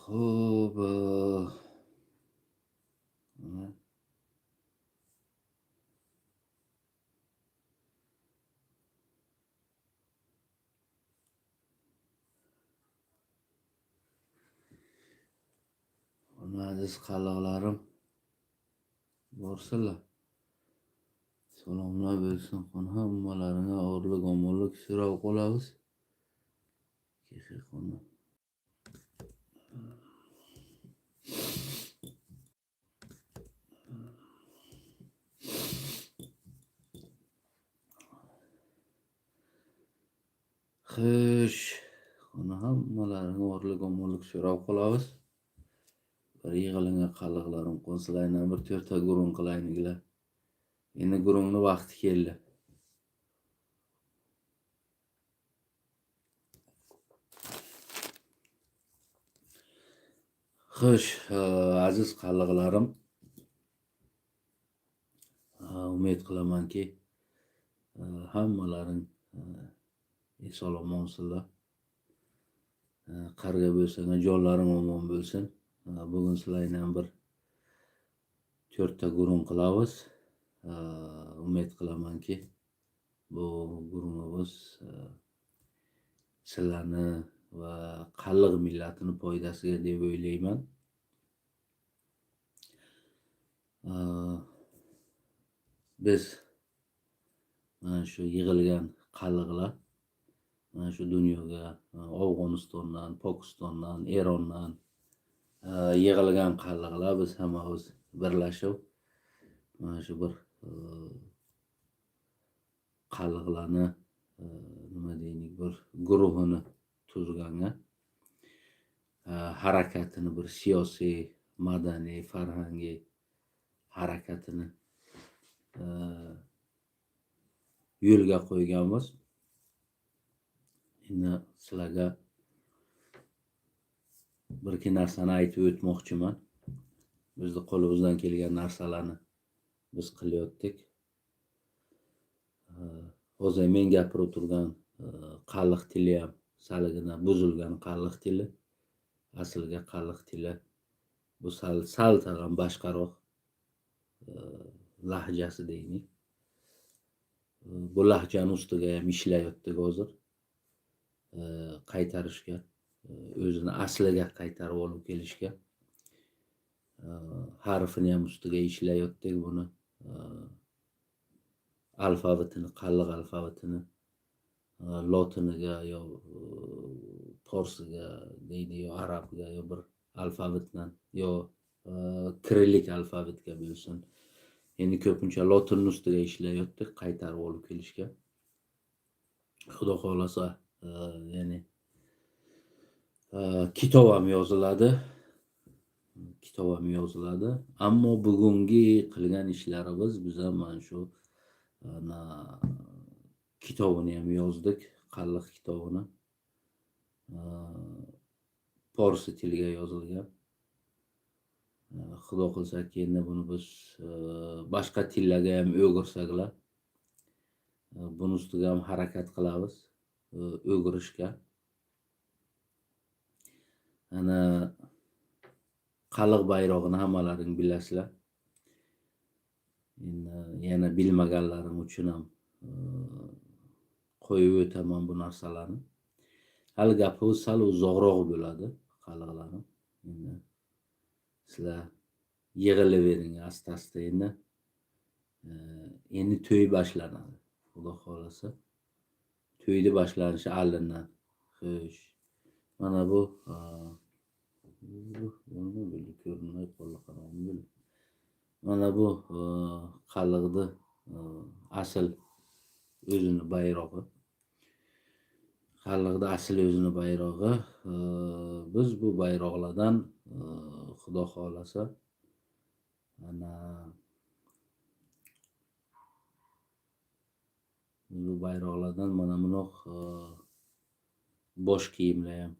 Xo'p, mana aziz qaloqlarim borsalar, salomlar bo'lsin. Hammalaringga orliq omonlik so'rab qolamiz. Xo'sh, hammalaringga orliq omonlik so'rab qolamiz. Bir yig'ilingga qaloqlarim qo'nsilaydan bir 4 ta gurung qilaynigilar. Endi gurungni vaqti keldi. Xo'sh, aziz qaloqlarim, umid qilamanki hammalaring eson omonsilar. Qarg'a bo'lsanglar jonlaring omon bo'lsin. Bugun sizlarni ham bir 4 ta gurung qilamiz. Umid qilamanki bu gurungimiz sizlarni va qalliq millatini foydasiga deb o'ylayman. Biz mana shu yig'ilgan qalliqlar mana shu dunyoga Afg'onistondan, Pokistondan, Erondan yig'ilgan qalliqlar biz hammamiz birlashib mana shu bir qalliqlarni nima deylik, bir guruhini tuzganga harakatini, bir siyosiy, madaniy, farhangiy harakatini yo'lga qo'yganmiz. Endi sizlarga bir ikki narsani aytib o'tmoqchiman. Bizni qo'limizdan kelgan narsalarni biz qilyaptik. Hozir men gapirib turgan qalliq tili ham saligina buzilgan qalliq tili. Aslga qalliq tili bu sal tag'in boshqaroq lahjasi deylik. Bu lahjani ustiga ham ishlayotdik hozir. Qaytarishga, o'zini asliga qaytarib olib kelishga. Harfini ham ustiga ishlayotdik buni. Alfavitini, qalliq alfavitini lotiniga yo forsiga deydi, yo arabga, yo bir alfavitdan, yo kirillik alfavitga bo'lsin. Endi ko'pincha lotinning ustiga ishlayotdik qaytarib olib kelishga. Xudo xolasa, ya'ni kitob ham yoziladi. Ammo bugungi qilgan ishlarimiz biz ham mana shu kitobini ham yozdik, qalliq kitobini. Forsi tiliga yozilgan. Xudo qilsaki endi buni biz boshqa tillarga ham o'girsaklar, buni ustiga ham harakat qilamiz o'girishga. Ana qalliq bayrog'ini hammalaring bilasizlar. Endi yana bilmaganlarim uchun ham qo'yib o'taman bu narsalarni. Hali gapimiz sal uzoqroq bo'ladi qalliqlarim. Sizlar yig'ilavering asta-asta endi. Endi to'y boshlanadi. Xudo xolasa. To'yni boshlanishi allandan. Xo'sh. Mana bu ko'rinmay qoldi qarog'im. Mana bu qalliqni asl o'zini bayrog'i. Qalliqda asl o'zini bayrog'i. Biz bu bayroqlardan Xudo xolasa ana bu bayroqlardan mana bunoq bosh kiyimlar ham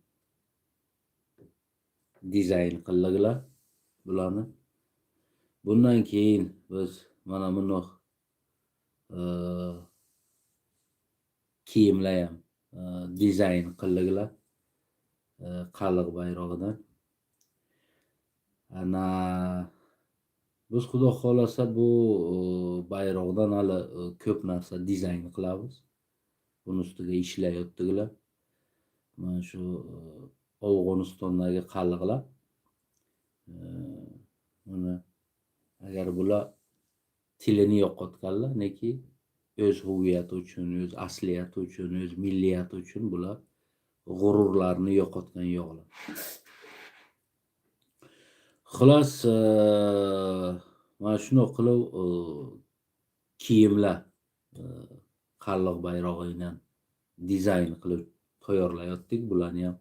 dizayn qildilar bularni. Bundan keyin biz mana bunoq kiyimlar ham dizayn qildilar qalliq bayrog'idan. Ana biz xudo xohlasa bu bayroqdan hali ko'p narsa dizayn qilamiz. Buni ustiga ishlayaptilar. Mana shu Afg'onistondagi qalliqlar. Mana agar bular tilini yo'qotganlar, neki o'z huviyati uchun, o'z asliyati uchun, o'z milliyati uchun bular g'ururlarini yo'qotgan yo'qlar. Xullas, mana shunday qilib kiyimlar qalliq bayrog'idan dizayn qilib tayyorlayotdik. Bularni ham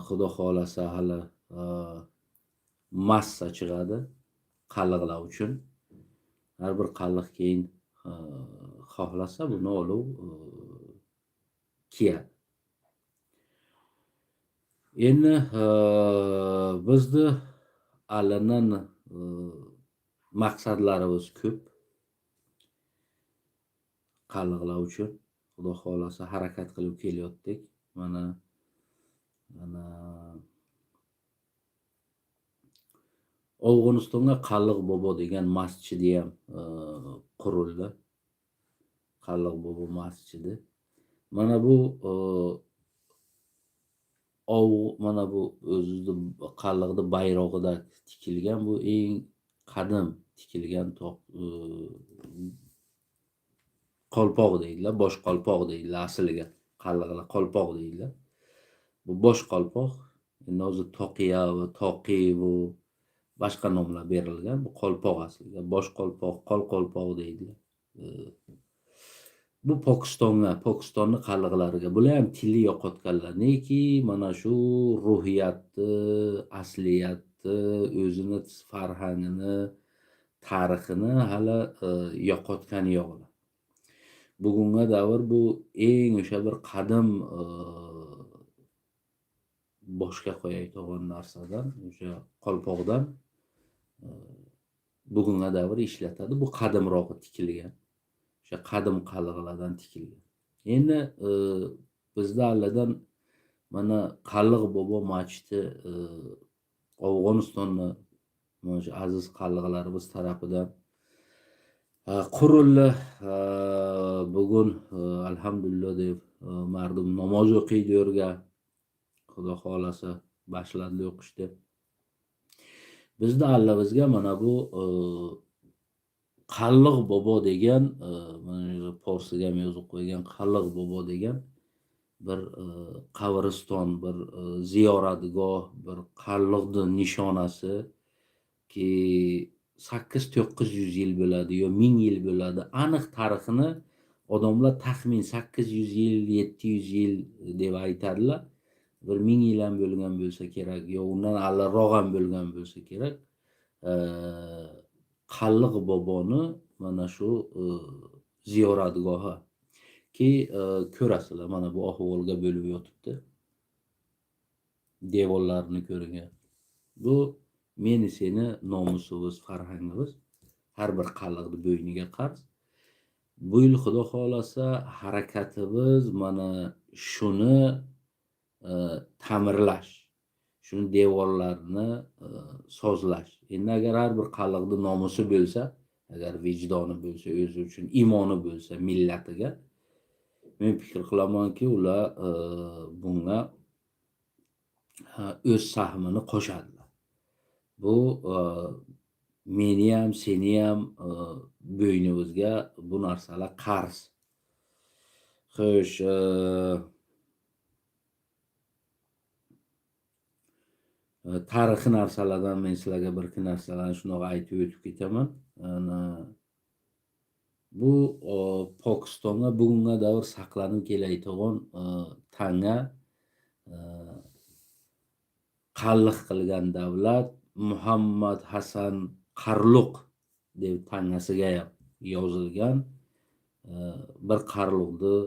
xudo xohlasa hali massa chiqadi qalliqlar uchun. Har bir qalliq keyin xohlasa buni olib kiyadi. Endi bizni allandan maqsadlarimiz ko'p. Qalliqlar uchun xudo xohlasa harakat qilib kelyaptik. Mana Afg'onistonga Qalliq bobo degan masjidi ham qurildi. Qalliq bobo masjidi. Mana bu mana bu o'zining qalliqni bayrog'ida tikilgan, bu eng qadim tikilgan qolpoq deydilar, bosh qolpoq deydilar asliga. Qalliqlar qolpoq deydilar. Bu bosh qolpoq. Endi hozir toqiya va toqi bu boshqa nomlar berilgan. Bu qolpoq asliga. Bosh qolpoq, qolpoq deydilar. Bu Pokistonni qalliqlariga. Bular ham tilni yo'qotganlar. Neki mana shu ruhiyatni, asliyatni, o'zini farhangini, tarixini hali yo'qotgan yo'qlar. Bugunga davr bu eng o'sha bir qadim boshga qo'yayotgan narsadan, o'sha qolpoqdan bugunga davr ishlatadi. Bu qadimroq tikilgan. O'sha qadim qalliqlardan tikilgan. Endi bizda alladan mana Qalliq bobo masjidi Afg'onistonni mana shu aziz qalliqlarimiz tarafidan qurildi. Bugun alhamdulillah deb mardum namoz o'qiydi o'rga. Xudo xohlasa boshlandi o'qishni. Bizda bizga mana bu Qalliq bobo degan mana Forsiga ham yozib qo'ygan Qalliq bobo degan bir qabriston, bir ziyoratgoh, bir qalliqning nishonasi ki 800-900 yil bo'ladi yo 1000 yil bo'ladi. Aniq tarixini odamlar taxmin 800 yil, 700 yil deb aytadilar. Bir 1000 yil ham bo'lgan bo'lsa kerak, yo undan avvalroq ham bo'lgan bo'lsa kerak. Qalliq boboni mana shu ziyoratgohi ki ko'rasizlar, mana bu ahvolga bo'lib yotibdi. Devorlarini ko'ring. Bu meni seni nomusimiz, farhangimiz, har bir qalliqni bo'yniga qarz. Bu yil xudo xohlasa harakatimiz mana shuni ta'mirlash, shuni devorlarini sozlash. Endi agar har bir qalliqni nomusi bo'lsa, agar vijdoni bo'lsa, o'zi uchun imoni bo'lsa, millatiga, men fikr qilamanki, ular bunga o'z sahmini qo'shadilar. Bu meni ham, seni ham bo'ynimizga bu narsalar qarz. Xo'sh, tarixiy narsalardan men sizlarga bir ikki narsalarni shunaqa aytib o'tib ketaman. Bu Pokistonga bugunga davr saqlanib kelayotgan tanga qalliq qilgan davlat Muhammad Hasan Qarluq deb tangasiga ham yozilgan bir Qarluqni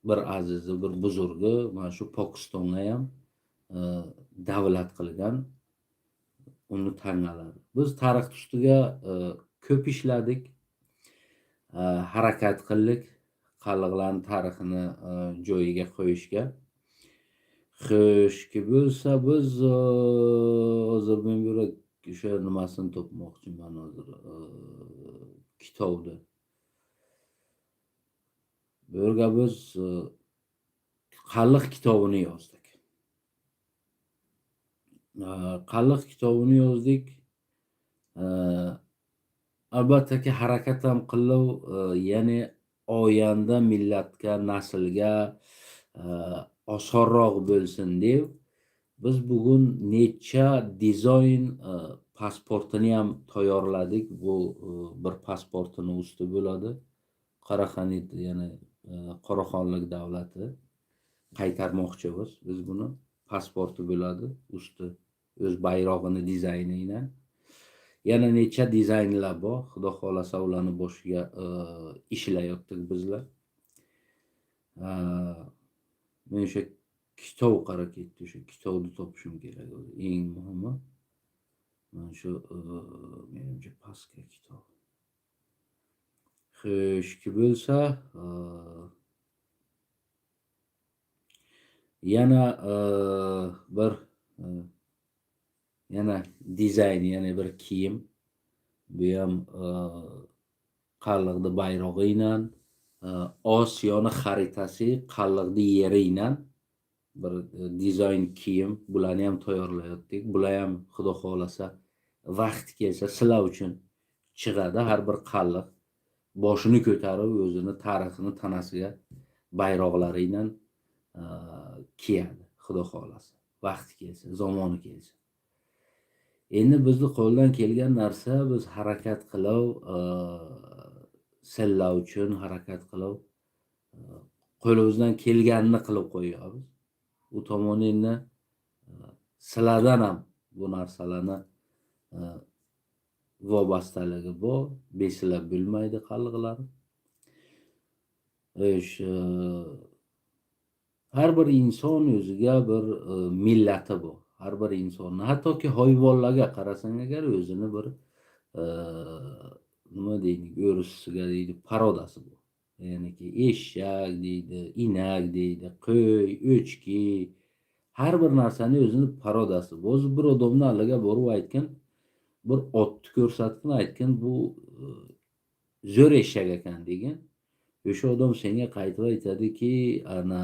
bir azizi, bir buzurgi mana shu Pokistonga ham davlat qilgan uni tangalari. Biz tarix ustiga ko'p ishladik, harakat qildik qalliqlarning tarixini joyiga qo'yishga. Xo'shki bo'lsa biz hozir men bir o'sha nimasini topmoqchiman hozir kitobda. Bu yerga biz Qalliq kitobini yozdik. Qalliq kitobini yozdik. Albattaki harakat ham qilib, ya'ni oyanda millatga, naslga osonroq bo'lsin deb biz bugun necha dizayn pasportini ham tayyorladik. Bu bir pasportini usti bo'ladi. Qaraqanit, ya'ni Qoraqonlik davlati qaytarmoqchimiz biz buni. Pasporti bo'ladi, usti o'z bayrog'ini dizayni bilan. Yana necha dizaynlar bor. Xudo xolasa ularni boshiga ishlayotdik bizlar. Men o'sha kitob qarab ketdi. O'sha kitobni topishim kerak. Eng muhimi mana shu menimcha pastga kitob. Xo'shki bo'lsa, yana bir yana dizayn, yana bir kiyim. Bu ham Qalliqni bayrog'i bilan, Osiyoni xaritasi Qalliqni yeri bilan bir dizayn kiyim. Bularni ham tayyorlayotdik. Bular ham xudo xolasa vaqt kelsa sizlar uchun chiqadi. Har bir Qalliq boshini ko'tarib o'zini tarixini tanasiga bayroqlari bilan kiyadi. Xudo xolasa vaqti kelsa, zamoni kelsa. Endi bizni qo'ldan kelgan narsa, biz harakat qilib, sizlar uchun harakat qilib, qo'limizdan kelganini qilib qo'yamiz. U tomoni endi sizlardan ham bu narsalarni vobastaligi bor, besilab bo'lmaydi Qalliqlar. Har bir inson o'ziga bir millati bor. Har bir insonni, hattoki hayvonlarga qarasang agar o'zini bir nima deydi, o'risiga deydi, parodasi bor. Ya'niki eshak deydi, inak deydi, qo'y, o'chki, har bir narsani o'zini parodasi bor. O'zi bir odamni aliga borib aytgan, bir otni ko'rsatgan, aytgan bu zo'r eshak ekan degan. O'sha odam senga qaytib aytadiki, ana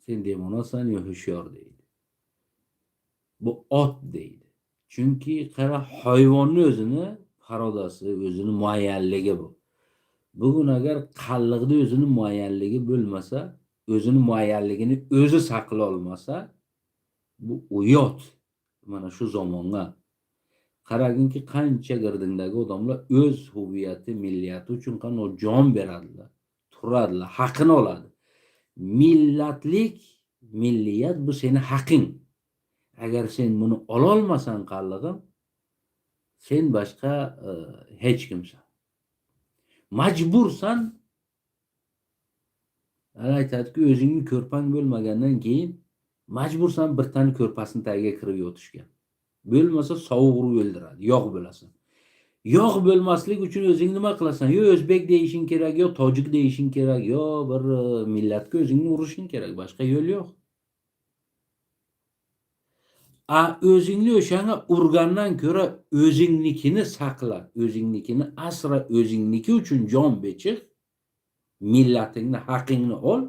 sen demonasan yo hushyor deydi. Bu ot deydi. Chunki qara hayvonni o'zini parodasi, o'zini muayyanligi bu. Bugun agar Qalliqda o'zini muayyanligi bo'lmasa, o'zini muayyanligini o'zi saqlay olmasa, bu uyat. Mana shu zamonga qaraginki qancha girdingdagi odamlar o'z huviyati, millati uchun qanday jon beradilar, turadilar, haqini oladi. Millatlik, milliyat bu seni haqing. Agar sen buni ola olmasan Qalliqim, sen boshqa hech kimsan. Majbursan, aytadiki, o'zingni ko'rpang bo'lmagandan keyin majbursan bir tane ko'rpasini tagiga kirib yotishga. Bo'lmasa sovuq urib o'ldiradi, yog' bo'lasan. Yog' bo'lmaslik uchun o'zing nima qilasan? Yo o'zbek deyishing kerak, yo tojik deyishing kerak, yo bir millatga o'zingni urishing kerak, boshqa yo'l yo'q. O'zingni o'shanga urgandan ko'ra o'zingnikini saqla, o'zingnikini asra, o'zingniki uchun jon bechir, millatingni haqingni ol,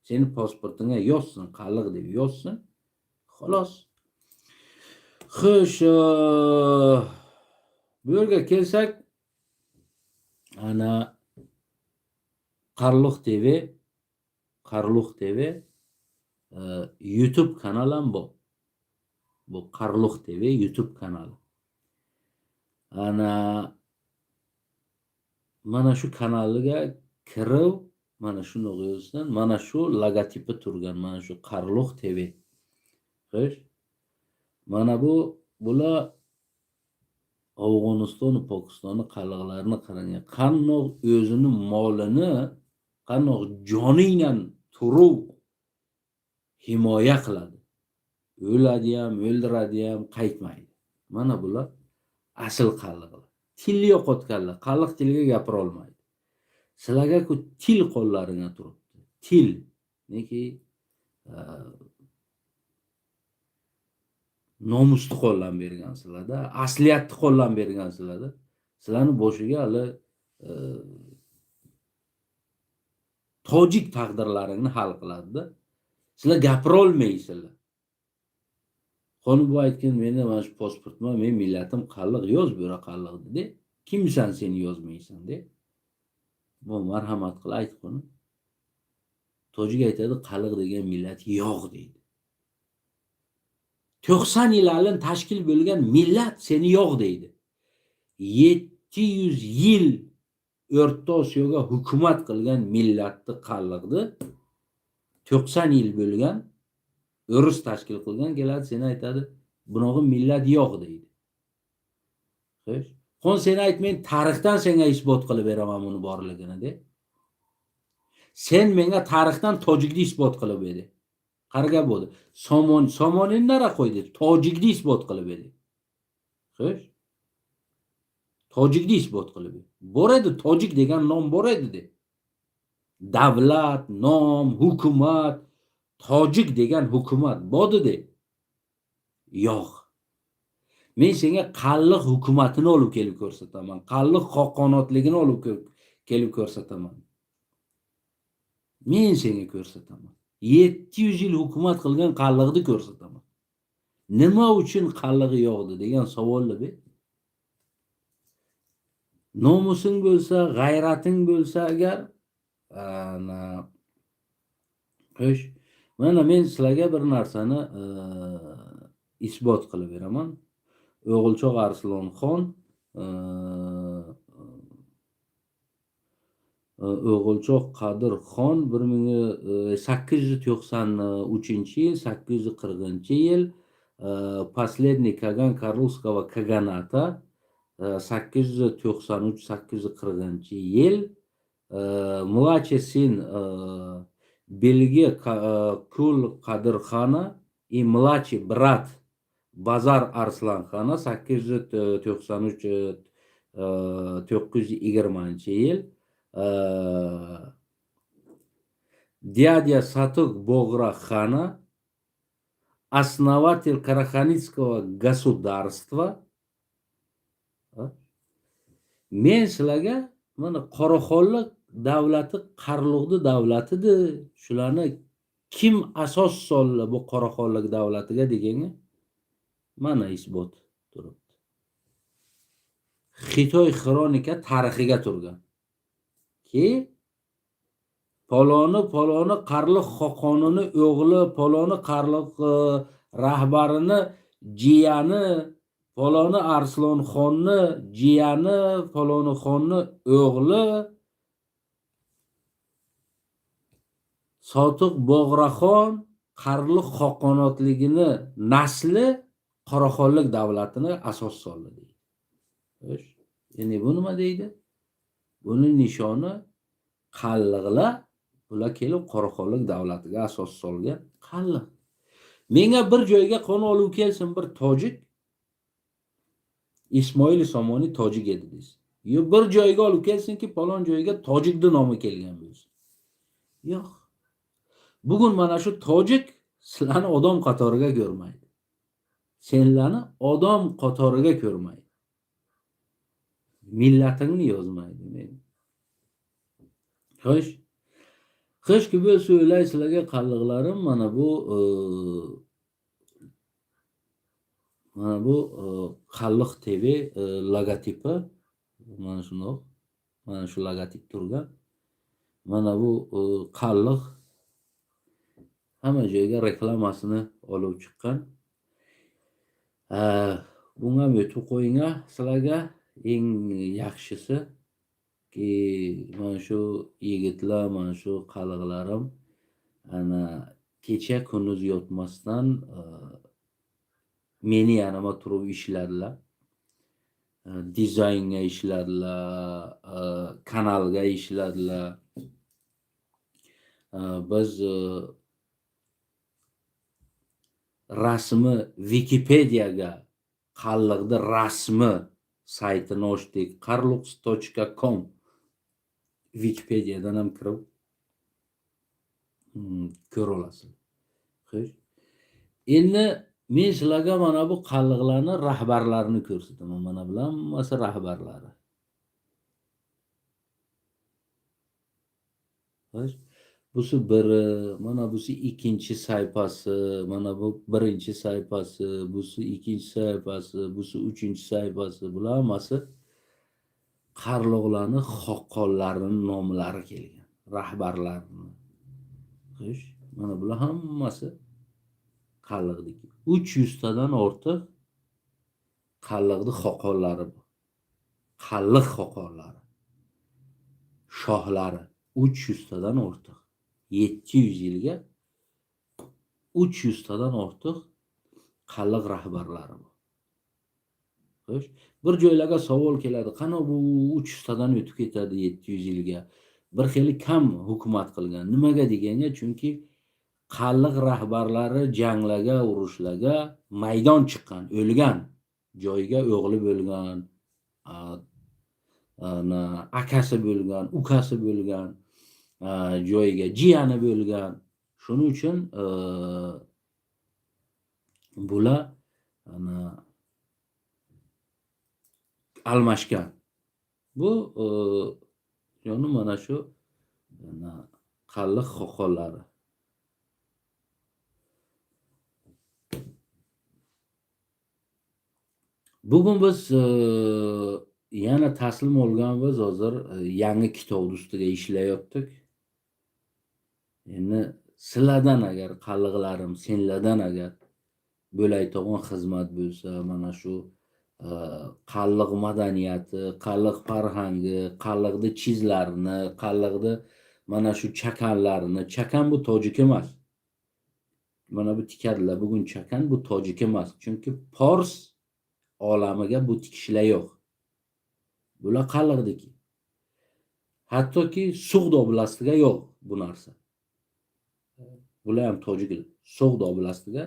seni pasportingga yozsin, Qalliq deb yozsin. Xolos. Xo'sh, bu yerga kelsak, ana Qarluq TV YouTube kanal ham bor. Bu Qarluq TV YouTube kanali. Ana mana shu kanaliga kirib, mana shuni qo'ysan, mana shu logotipi turgan, mana shu Qarluq TV. Xo'sh. Mana bular Afg'oniston, Pokiston Qalliqlarini qarang. Qandoq o'zini molini, qandoq jonidan turib himoya qiladi. O'ladi ham, o'ldiradi ham, qaytmaydi. Mana bular asl Qalliqlar. Tili yo'qotganlar, Qalliq tiliga gapira olmaydi. Sizlarga-ku til qo'llaringga turibdi. Til. Neki nomusni qo'llan bergansizlar-da, asliyatni qo'llan bergansizlar-da. Sizlarni boshiga hali tojik taqdirlaringni hal qiladi-da. Sizlar gapira olmaysizlar. Xonib bu aytgan, meni mana shu pasportma, men millatim qalliq, yoz bu yerga qalliq dedi. Kimsan sen yozmaysan de. Bu marhamat qil ayt qoni. Tojik aytadi, qalliq degan millat yo'q deydi. 90 yillardan tashkil bo'lgan millat seni yo'q deydi. 700 yil O'rta Osiyoga hukumat qilgan millatni qalliqdi. 90 yil bo'lgan o'rus tashkil qilgan keladi, seni aytadi, bunaqa millat yo'q deydi. Xo'sh. Xon sen ayt, men tarixdan senga isbot qilib beraman buni borligini de. Sen menga tarixdan tojikni isbot qilib berdi. Qarga bo'ldi. Somonini nara qo'ydi? Tojikni isbot qilib berdi. Xo'sh. Tojikni isbot qilib berdi. Bor edi, tojik degan nom bor edi de. Davlat, nom, hukumat, tojik degan hukumat bodi de. Yo'q. Men senga qalliq hukumatini olib kelib ko'rsataman. Qalliq xoqonotligini olib kelib ko'rsataman. Men senga ko'rsataman. 700 yil hukumat qilgan qalliqni ko'rsataman. Nima uchun qallig'i yo'qdi degan savolni ber. Nomusing bo'lsa, g'ayrating bo'lsa agar, xo'sh, mana men sizlarga bir narsani isbot qilib beraman. O'g'ilchoq Arslonxon O'g'ilchoq Qadirxon 1893-yil, 840-yil последний Kagan Karlskого Kaganata 893-840-yil младший сын Belgi Kul Qadirxona и младший брат Bazar Arslanxona 893-920-yil дядя Сатук Богра Хана, основатель Караханинского государства. Men sizlarga mana Qoraqonlik davlati Qarluqni davlatidir. Shularni kim asos soldi bu Qoraqonlik davlatiga deganga? Mana isbot turibdi. Xitoy xronika tarixiga turgan. Ki paloni Qarluq xoqonini o'g'li, paloni Qarluq rahbarini jiyani, paloni Arslonxonni jiyani, paloni xonni o'g'li Sotiq Bog'raxon Qarluq xoqonotligini nasli Qoraqonlik davlatini asos soldi deydi. Xo'sh, endi bu nima deydi? Buni nishoni qalliqlar, bular kelib Qoraqonlik davlatiga asos solgan qalliq. Menga bir joyga qon olib kelsin bir tojik, Ismoil Somoniy tojik edi deysiz. Yo bir joyga olib kelsinki, falon joyga tojikning nomi kelgan bo'lsin. Yo'q. Bugun mana shu tojik sizlarni odam qatoriga ko'rmaydi. Senlarni odam qatoriga ko'rmaydi. Millatingni yozmaydi. Xo'sh. Xo'shki bo'lsa o'ylaysizlarga qalliqlarim, mana bu Qalliq TV logotipi, mana shundoq, mana shu logotip turgan. Mana bu Qalliq hamma joyga reklamasini olib chiqqan. Bunga o'tib qo'yinglar sizlarga eng yaxshisi ki mana shu yigitlar, mana shu qalliqlarim ana kecha kunduz yotmasdan meni yanama turib ishladilar. Dizaynga ishladilar, kanalga ishladilar. Biz rasmi Wikipediyaga qalliqni rasmi saytini ochdik. qarlux.com Wikipedia'dan ham kirib ko'ra olasiz. Xo'sh. Endi men sizlarga mana bu qalliqlarni rahbarlarini ko'rsataman. Mana bular hammasi rahbarlari. Xo'sh. Busi biri, mana busi ikkinchi sayfasi, mana bu birinchi sayfasi, busi ikkinchi sayfasi, busi uchinchi sayfasi. Bular hammasi qarloqlarni xoqqonlarining nomlari kelgan, rahbarlarini. Xo'sh, mana bular hammasi qalliqniki. 300 tadan ortiq qalliqni xoqonlari bor. Qalliq xoqonlari. Shohlari 300 tadan ortiq. 700 yilga 300 tadan ortiq qalliq rahbarlari bor. Xo'sh, bir joylarga savol keladi. Qana bu 300 tadan o'tib ketadi 700 yilga. Bir xil kam hukumat qilgan. Nimaga deganda, chunki qalliq rahbarlari janglarga, urushlarga maydon chiqqan, o'lgan. Joyiga o'g'li bo'lgan, akasi bo'lgan, ukasi bo'lgan, joyiga jiyani bo'lgan. Shuning uchun bular almashgan. Bu yani mana shu qalliq xoqonlari. Bugun biz yana taslim olganmiz, hozir yangi kitob ustida ishlayaptik. Endi sizlardan agar qalliqlarim, senlardan agar bo'layotgan xizmat bo'lsa, mana shu qalliq madaniyati, qalliq farhangi, qalliqni chizlarini, qalliqni mana shu chakanlarini, chakan bu tojik emas. Mana bu tikadilar, bugun chakan bu tojik emas. Chunki Fors olamiga bu tikishlar yo'q. Bular qalliqniki. Hattoki Sug'd oblastiga yo'q bu narsa. Bular ham tojiklar. Sug'd oblastiga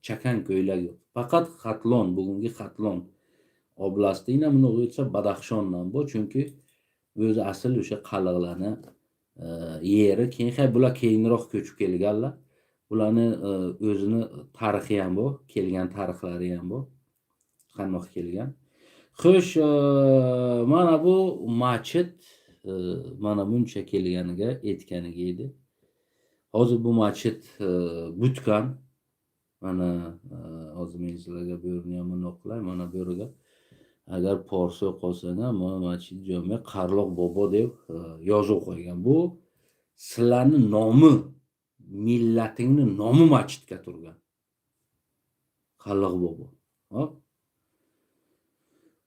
chakan ko'ylak yo'q. Faqat Xatlon, bugungi Xatlon oblastina buni o'tsa Badaxshondan bu, chunki o'zi asl o'sha qalliqlarni yeri. Keyin bular keyinroq ko'chib kelganlar. Bularni o'zini tarixi ham bor, kelgan tarixlari ham bor. Qandoq kelgan. Xo'sh, mana bu masjid mana buncha kelganiga, etganiga edi. Hozir bu masjid butgan. Mana hozir men sizlarga bu yerni ham o'qilay, mana bu yerga agar Forsi qolsanglar, mana masjid jome Qarloq bobo deb yozib qo'ygan. Bu sizlarning nomi, millatingning nomi masjidga turgan. Qarloq bobo. Hop.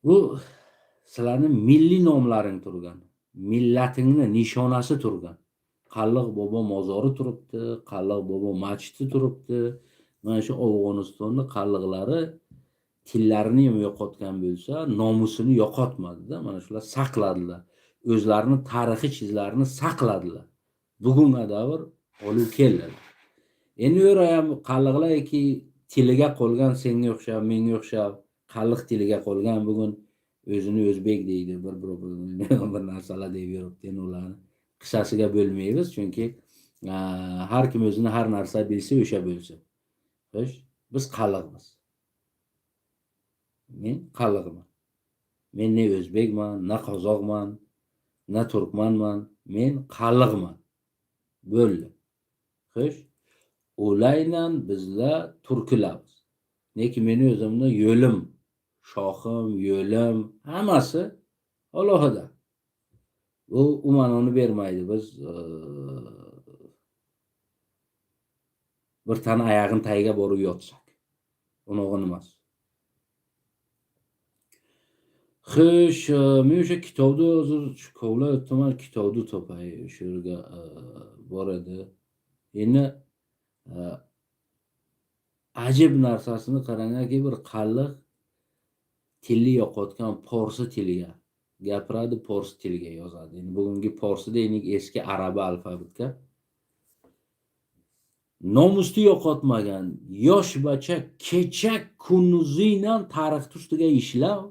Bu sizlarning milliy nomlaring turgan. Millatingning nishonasi turgan. Qarloq bobo mozori turibdi, Qarloq bobo masjidi turibdi. Mana shu Afg'onistonning qalliqlari tillarini ham yo'qotgan bo'lsa, nomusini yo'qotmadi-da. Mana shular saqladilar. O'zlarining tarixiy chizlarini saqladilar. Bugunga davr olib keldilar. Endi ham qalliqlarki tiliga qolgan, senga o'xshab, menga o'xshab qalliq tiliga qolgan, bugun o'zini o'zbek deydi, bir narsalar deb yuribdi. Endi ularni qissasiga bo'lmaymiz, chunki har kim o'zini har narsa bilsa o'sha bo'lsa. Xo'sh, biz qalliqmiz. Men qalliqman. Men ne o'zbekman, na qozoqman, na turkmanman, men qalliqman. Bo'ldi. Xo'sh, ulaydan bizlar turklarmiz. Lekin meni o'zimni yo'lim, shohim, yo'lim hammasi alohida. U ma'noni bermaydi. Biz bir tane oyog'ini tagiga borib yotsak. Unog'ini emas. Xo'sh, men o'sha kitobni hozir kovlab o'tdim, kitobni topay, o'sha yerga bor edi. Endi ajib narsasini qarangki, bir qalliq tilni yo'qotgan Forsi tiliga gapiradi, Forsi tiliga yozadi. Endi bugungi Forsida eski arabi alfabetga nomusni yo'qotmagan yosh bacha kecha kunduzidan tarix ustiga ishlab,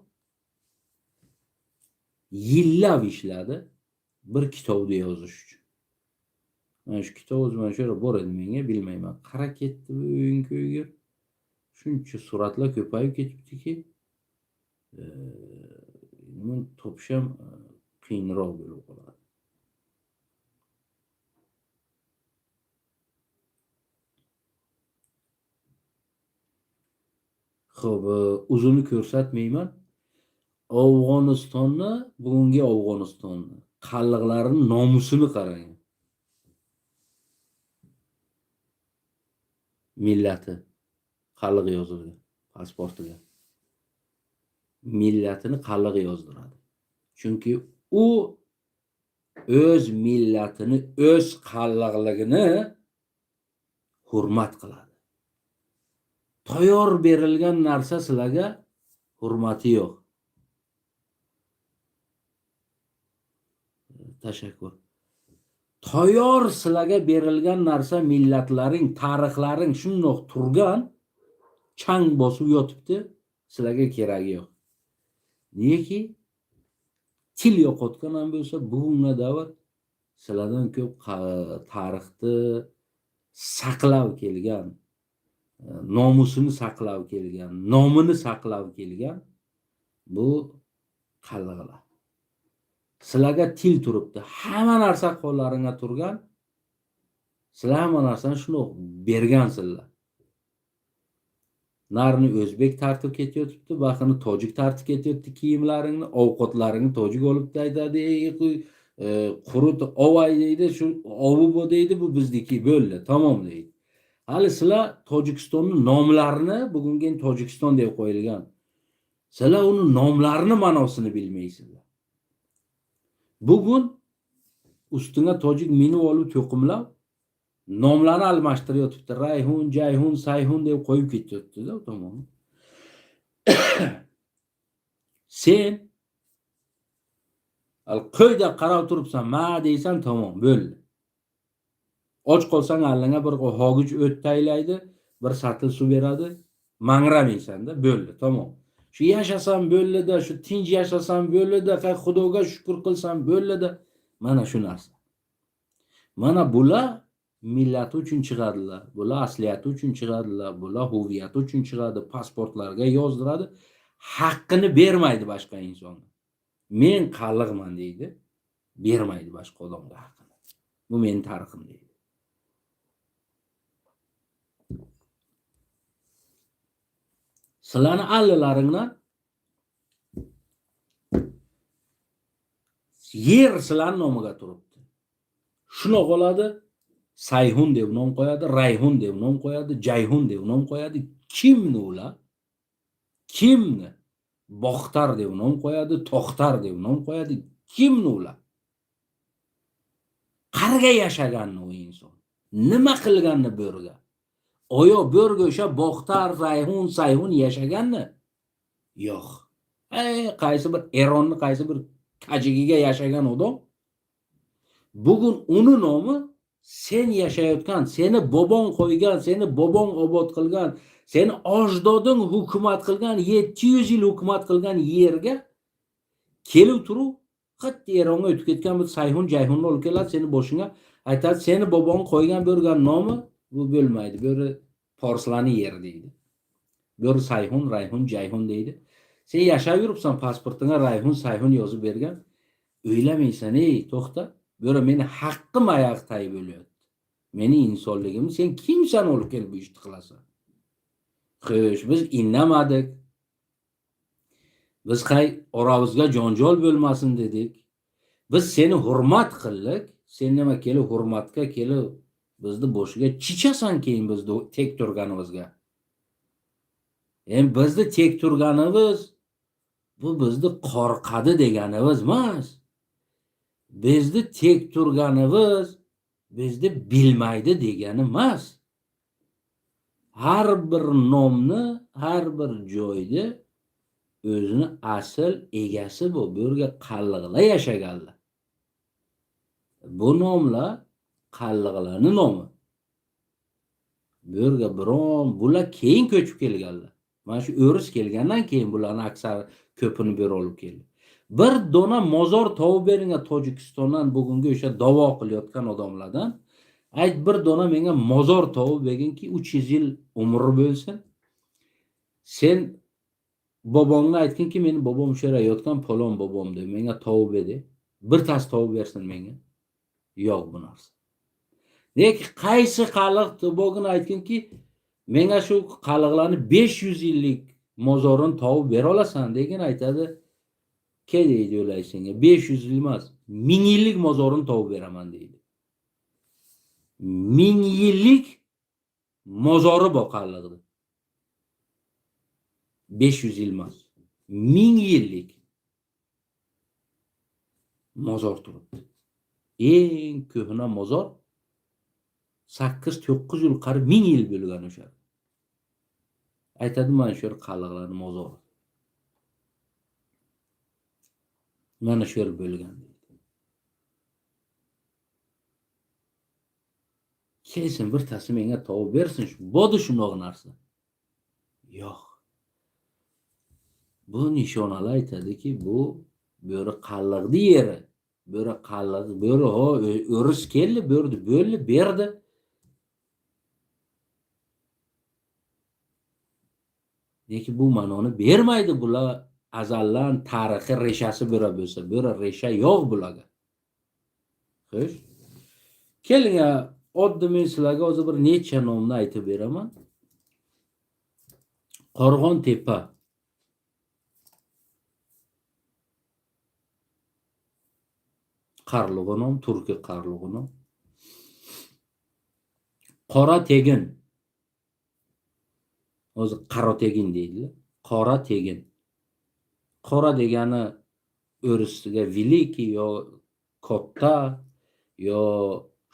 yillab ishladi. bir kitobni yozish uchun. Mana shu kitob o'zim shöyle bor edi menga, bilmayman. Qara ketdi bu o'yin-ko'yga. Shuncha suratlar ko'payib ketibdiki, nimani topish ham qiyinroq bo'lib qoladi. Xo'p, uzuni ko'rsatmayman. Afg'onistonni, bugungi Afg'onistonni qalliqlarining nomusini qarang. Millati qalliq yozilgan pasportiga. Millatini qalliq yozdiradi. Chunki u o'z millatini, o'z qalliqligini hurmat qiladi. Tayyor berilgan narsa sizlarga hurmati yo'q. Tashakkur. Tayyor sizlarga berilgan narsa millatlaring, tarixlaring shundoq turgan, chang bosib yotibdi, sizlarga keragi yo'q. Niyaki til yo'qotgan ham bo'lsa, bugunga davr sizlardan ko'p tarixni saqlab kelgan, nomusini saqlab kelgan, nomini saqlab kelgan bu qalliqlar. Sizlarga til turibdi, hamma narsa qo'llaringga turgan, sizlar hamma narsani shundoq bergansizlar. Narini o'zbek tartib ketayotibdi, baxini tojik tartib ketayotibdi, kiyimlaringni, ovqatlaringni tojik olibdi aytadi, qurut ovay deydi, shu ovi bu deydi, bu bizniki bo'ldi, tamom deydi. Hali sizlar Tojikistonning nomlarini, bugungi Tojikiston deb qo'yilgan, sizlar uni nomlarini ma'nosini bilmaysizlar. Bugun ustinga tojik minib olib to'qimlab nomlarni almashtirib yotibdi. Rayhun, Jayhun, Sayhun deb qo'yib ketyapti-da, tamom. Sen qo'yda qarab turibsan, ma deysan, tamom, bo'ldi. Och qolsang allanga bir hog'ich o't taylaydi, bir satil suv beradi, mangramaysan-da, bo'ldi, tamom. Shu yashasam bo'ldi-da, shu tinch yashasam bo'ldi-da, Xudoga shukr qilsam bo'ldi-da. Mana shu narsa. Mana bular millati uchun chiqadilar, bular asliyati uchun chiqadilar, bular huviyati uchun chiqadi, pasportlarga yozdiradi, haqqini bermaydi boshqa insonga. Men qalliqman deydi, bermaydi boshqa odamga haqqini. Bu mening tarixim deydi. Sizlarni allalaringdan yer sizlarning nomiga turibdi. Shuna qoladi, Sayhun deb nom qo'yadi, Rayhun deb nom qo'yadi, Jayhun deb nom qo'yadi. Kimni ular? Kimni? Boxtar deb nom qo'yadi, To'xtar deb nom qo'yadi. Kimni ular? Qarga yashaganni u inson. Nima qilganni bo'rga? Oyo bo'rga o'sha Boxtar, Rayhun, Sayhun yashaganni? Yo'q. Qaysi bir Eronni qaysi bir kajigiga yashagan odam bugun uni nomi sen yashayotgan, seni bobong qo'ygan, seni bobong obod qilgan, seni ajdoding hukumat qilgan, 700 yil hukumat qilgan yerga kelib turib, qattiq Eronga o'tib ketgan bir Sayhun, Jayhunni olib keladi, seni boshingga aytadi, seni bobong qo'ygan bo'lgan nomi bu bo'lmaydi. Bu forslarning yeri deydi. Bu Sayhun, Rayhun, Jayhun deydi. Sen yashab yuribsan, pasportingga Rayhun, Sayhun yozib bergan. O'ylamaysan, to'xta. Böyle meni haqqim oyoq tayib o'lyapti. Meni insonligimni sen kimsan olib kelib bu ishni qilasan? Xo'sh, biz indamadik. Biz oramizga jonjol bo'lmasin dedik. Biz seni hurmat qildik. Sen nima kelib hurmatga kelib bizni boshiga chichasan keyin bizni tek turganimizga. Bizni tek turganimiz bu bizni qo'rqadi deganimiz emas. Bizni tek turganimiz bizni bilmaydi degani emas. Har bir nomni, har bir joyda o'zini asl egasi bu yerga qalliqlar yashaganlar. Bu nomlar qalliqlarning nomi. Bu yerga bular keyin ko'chib kelganlar. Mana shu o'ris kelgandan keyin bularning aksar ko'pini bir olib keldi. Bir dona mozor topib bering Tojikistondan bugungi o'sha da'vo qilayotgan odamlardan. Ayt bir dona menga mozor topib berginki 300 yil umri bo'lsin. Sen bobongga aytginki meni bobom o'sha yerda yotgan palon bobom deb menga topib ber de. Bir tas topib bersin menga. Yo'q bu narsa. Neki qaysi xalq bugün aytginki menga shu xalqlarni 500 yillik mozorini topib bera olasan degan aytadi. Ke deydi o'ylay senga 500 yil emas, 1000 yillik mozorini topib beraman deydi. 1000 yillik mozori bor xalqda. 500 yil emas, 1000 yillik mozor turibdi. Eng ko'hna mozor 8-9 yil qarib 1000 yil bo'lgan o'sha. Aytadi mana shu xalqlarning mozori. Mana shu yer bo'lgan deydi. Kelsin bir tasi menga topib bersin shu. Bodi shunaqa narsa. Yo'q. Bu nishonalar aytadiki, bu bo'ri qalliqni yeri. Bo'ri qalliq, bo'ri o'ris keldi, bo'rdi bo'ldi, berdi. Lekin bu ma'noni bermaydi bular azaldan tarixiy reshasi bo'ra bo'lsa, bo'ri resha yo'q bularga. Xo'sh. Keling, oddiy men sizlarga hozir bir necha nomni aytib beraman. Qo'rg'on-tepa. Qarlug'onom, turkiy Qarlug'onom. Qora tegin. O'zi qaro tegin deydilar. Qora tegin. Qora degani o'risiga veliki yo katta yo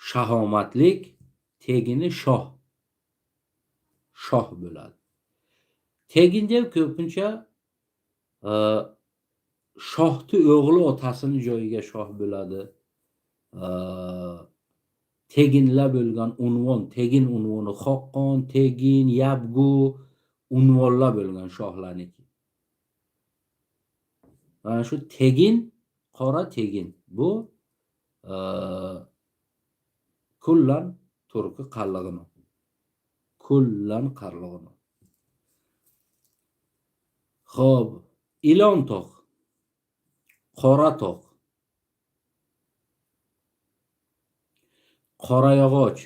shahomatlik, tegini shoh. Shoh bo'ladi. Tegin deb ko'pincha shohni o'g'li otasini joyiga shoh bo'ladi. Teginlar bo'lgan unvon, tegin unvoni, Xoqqon, tegin, yabgu unvonlar bo'lgan shohlarniki. Mana shu tegin, qora tegin. Bu kullan turki Qarlug'onom. Kullan Qarlug'onom. Xo'p, Ilon tog', Qora tog', Qorayog'och,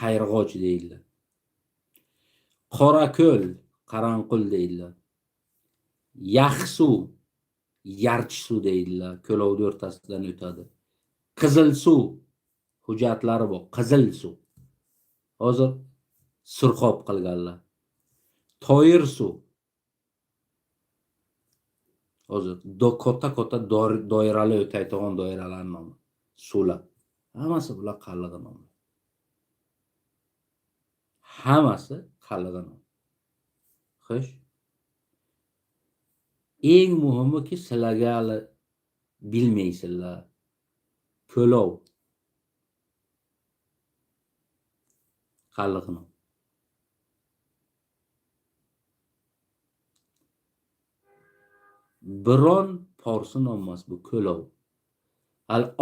Qayrg'och deydilar. Qorako'l, Qaranqul deydilar. Yaxsuv, Yarchsuv deydilar. Ko'lovni o'rtasidan o'tadi. Qizilsuv hujjatlari bor. Qizilsuv. Hozir surxob qilganlar. Toyirsuv. Hozir katta doirali o'taydigan doiralarning nomi. Suvlar. Hammasi bular Qarlug'onom nomi. Hammasi Qarlug'onom nomi. Xo'sh. Eng muhimi ki sizlarga bilmaysizlar. Ko'lov. Qarlug'onom. Biron Forsi nom emas bu ko'lov.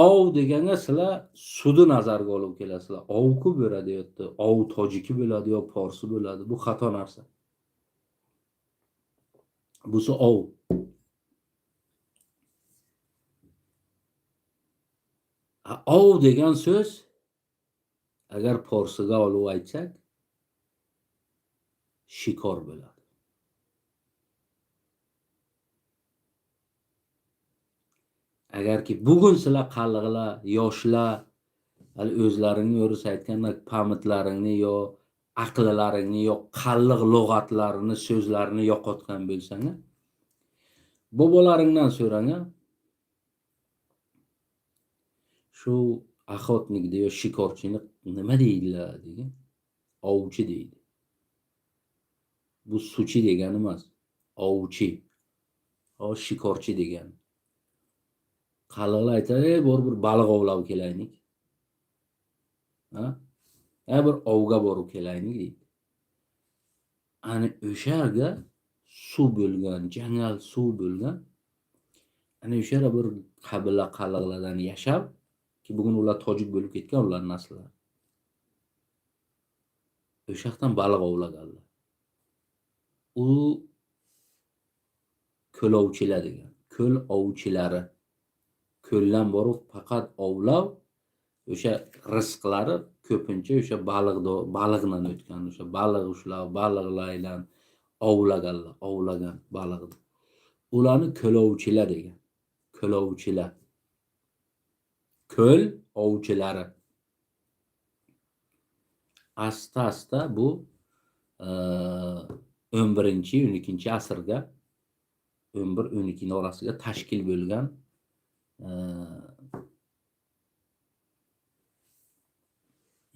Ov deganga sizlar sudi nazarga olib kelasizlar. Ovku bo'ladi yo'qdi, ov tojiki bo'ladi yo Forsi bo'ladi. Bu xato narsa. Busi ov. Ov degan so'z agar Forsiga olib aytsak shikor bo'ladi. Agarki bugun sizlar qalliqlar, yoshlar o'zlaringni o'ris aytgandek pamitlaringni yo aqllaringni yo qalliq lug'atlarini, so'zlarini yo'qotgan bo'lsangiz, bobolaringdan so'rang. Shu axotnikda yo shikorchini nima deydilar degan? Ovchi deydi. Bu suchi degani emas, ovchi. O shikorchi degani. Qalliqlar aytadi, bor bir baliq ovlab kelaylik. Bir ovga borib kelaylik deydi. Ani o'sha yerga suv bo'lgan, jangal suv bo'lgan. ana o'sha yerda bir qabila qalliqlardan yashab ki bugun ular tojik bo'lib ketgan ular nasllari. O'sha yoqdan baliq ovlaganlar. U ko'l ovchilar degan. Ko'l ovchilari. Ko'ldan borib faqat ovlab, o'sha rizqlari ko'pincha o'sha baliqdan o'tgan. O'sha baliq ushlab, baliqlardan ovlagan baliqni. Ularni ko'l ovchilar degan. Ko'l ovchilar. Ko'l ovchilari. Asta bu 11-12 asrga 11-12 orasiga tashkil bo'lgan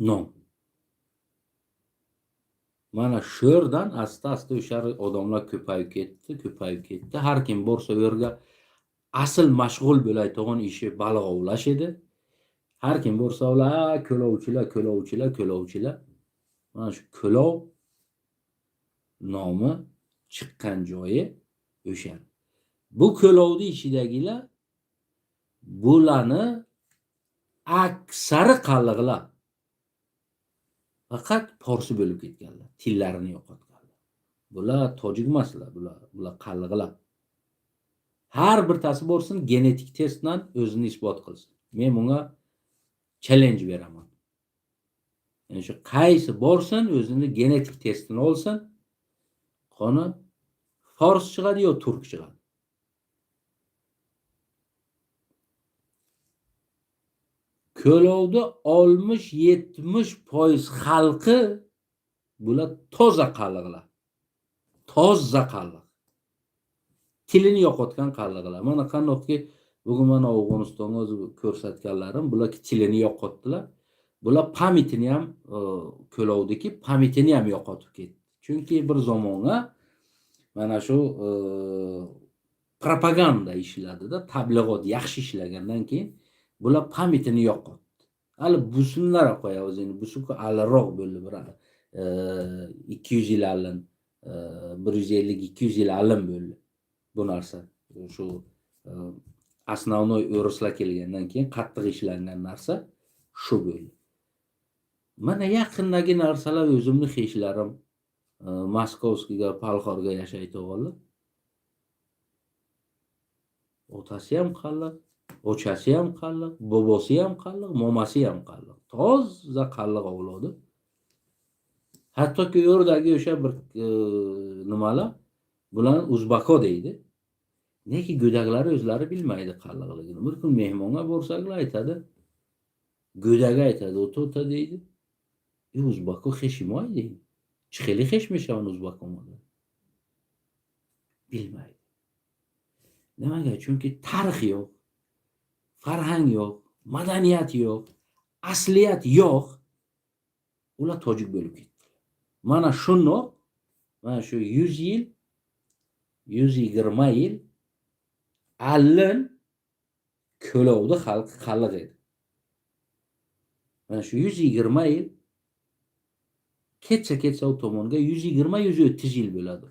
nom. Mana shu yerdan asta o'sha odamlar ko'payib ketdi. Har kim borsa u yerga asl mashg'ul bo'layotgan ishi baliq ovlash edi. Har kim borsa ular ko'l ovchilar. Mana shu ko'lov nomi chiqqan joyi o'sha. Bu ko'lovni ichidagilar bularni aksari qalliqlar. Faqat porsi bo'lib ketganlar, tillarini yo'qotganlar. Bular tojik emaslar, bular qalliqlar. Har birtasi borsin genetik test bilan o'zini isbot qilsin. Men bunga challenge beraman. Yani shu qaysi borsin o'zini genetik testini olsin. Qoni fors chiqadi yo turk chiqadi. Ko'lovda 60-70% xalqi bular toza qalliqlar. Toza qalliq. Tilini yo'qotgan qalliqlar. Mana qandoqki bugun mana Afg'onistonga o'zi ko'rsatganlarim, bular tilini yo'qotdilar. Bular pamitini ham ko'lovdagi pamitini ham yo'qotib ketdi. Chunki bir zamonga mana shu propaganda ishladida, tabliğot yaxshi ishlagandan keyin bular pamitini yo'qotdi. Hali busunlar qo'ya o'zini, busun aliroq bo'ldi bir 200 yil alin, 150-200 yil alin bo'ldi. Bu narsa shu основной o'rislar kelgandan keyin qattiq ishlangan narsa shu bo'ldi. Mana yaqindagi narsalar o'zimni xeshlarim Moskovskiga, Palxorga yashaydiganlar. Otasi ham qalliq, ochasi ham qalliq, bobosi ham qalliq, momasi ham qalliq. Toza qalliq avlodi. Hattoki yerdagi o'sha bir nimalar bular uzbako deydi. Neki go'daklari o'zlari bilmaydi qalliqligini. Bir kun mehmonga borsaklar aytadi. Go'daga aytadi, o'ta deydi. Uzbako xeshimoy deydi. Chiqili xeshmishan uzbako moda. Bilmaydi. Nimaga? Chunki tarix yo'q, farhang yo'q, madaniyat yo'q, asliyat yo'q. Ular tojik bo'lib ketdi. Mana shundoq, mana shu 100 yil, 120 yil allin ko'lovda xalqi qalliq edi. Mana shu 120 yil ketsa u tomonga 120-130 yil bo'ladi.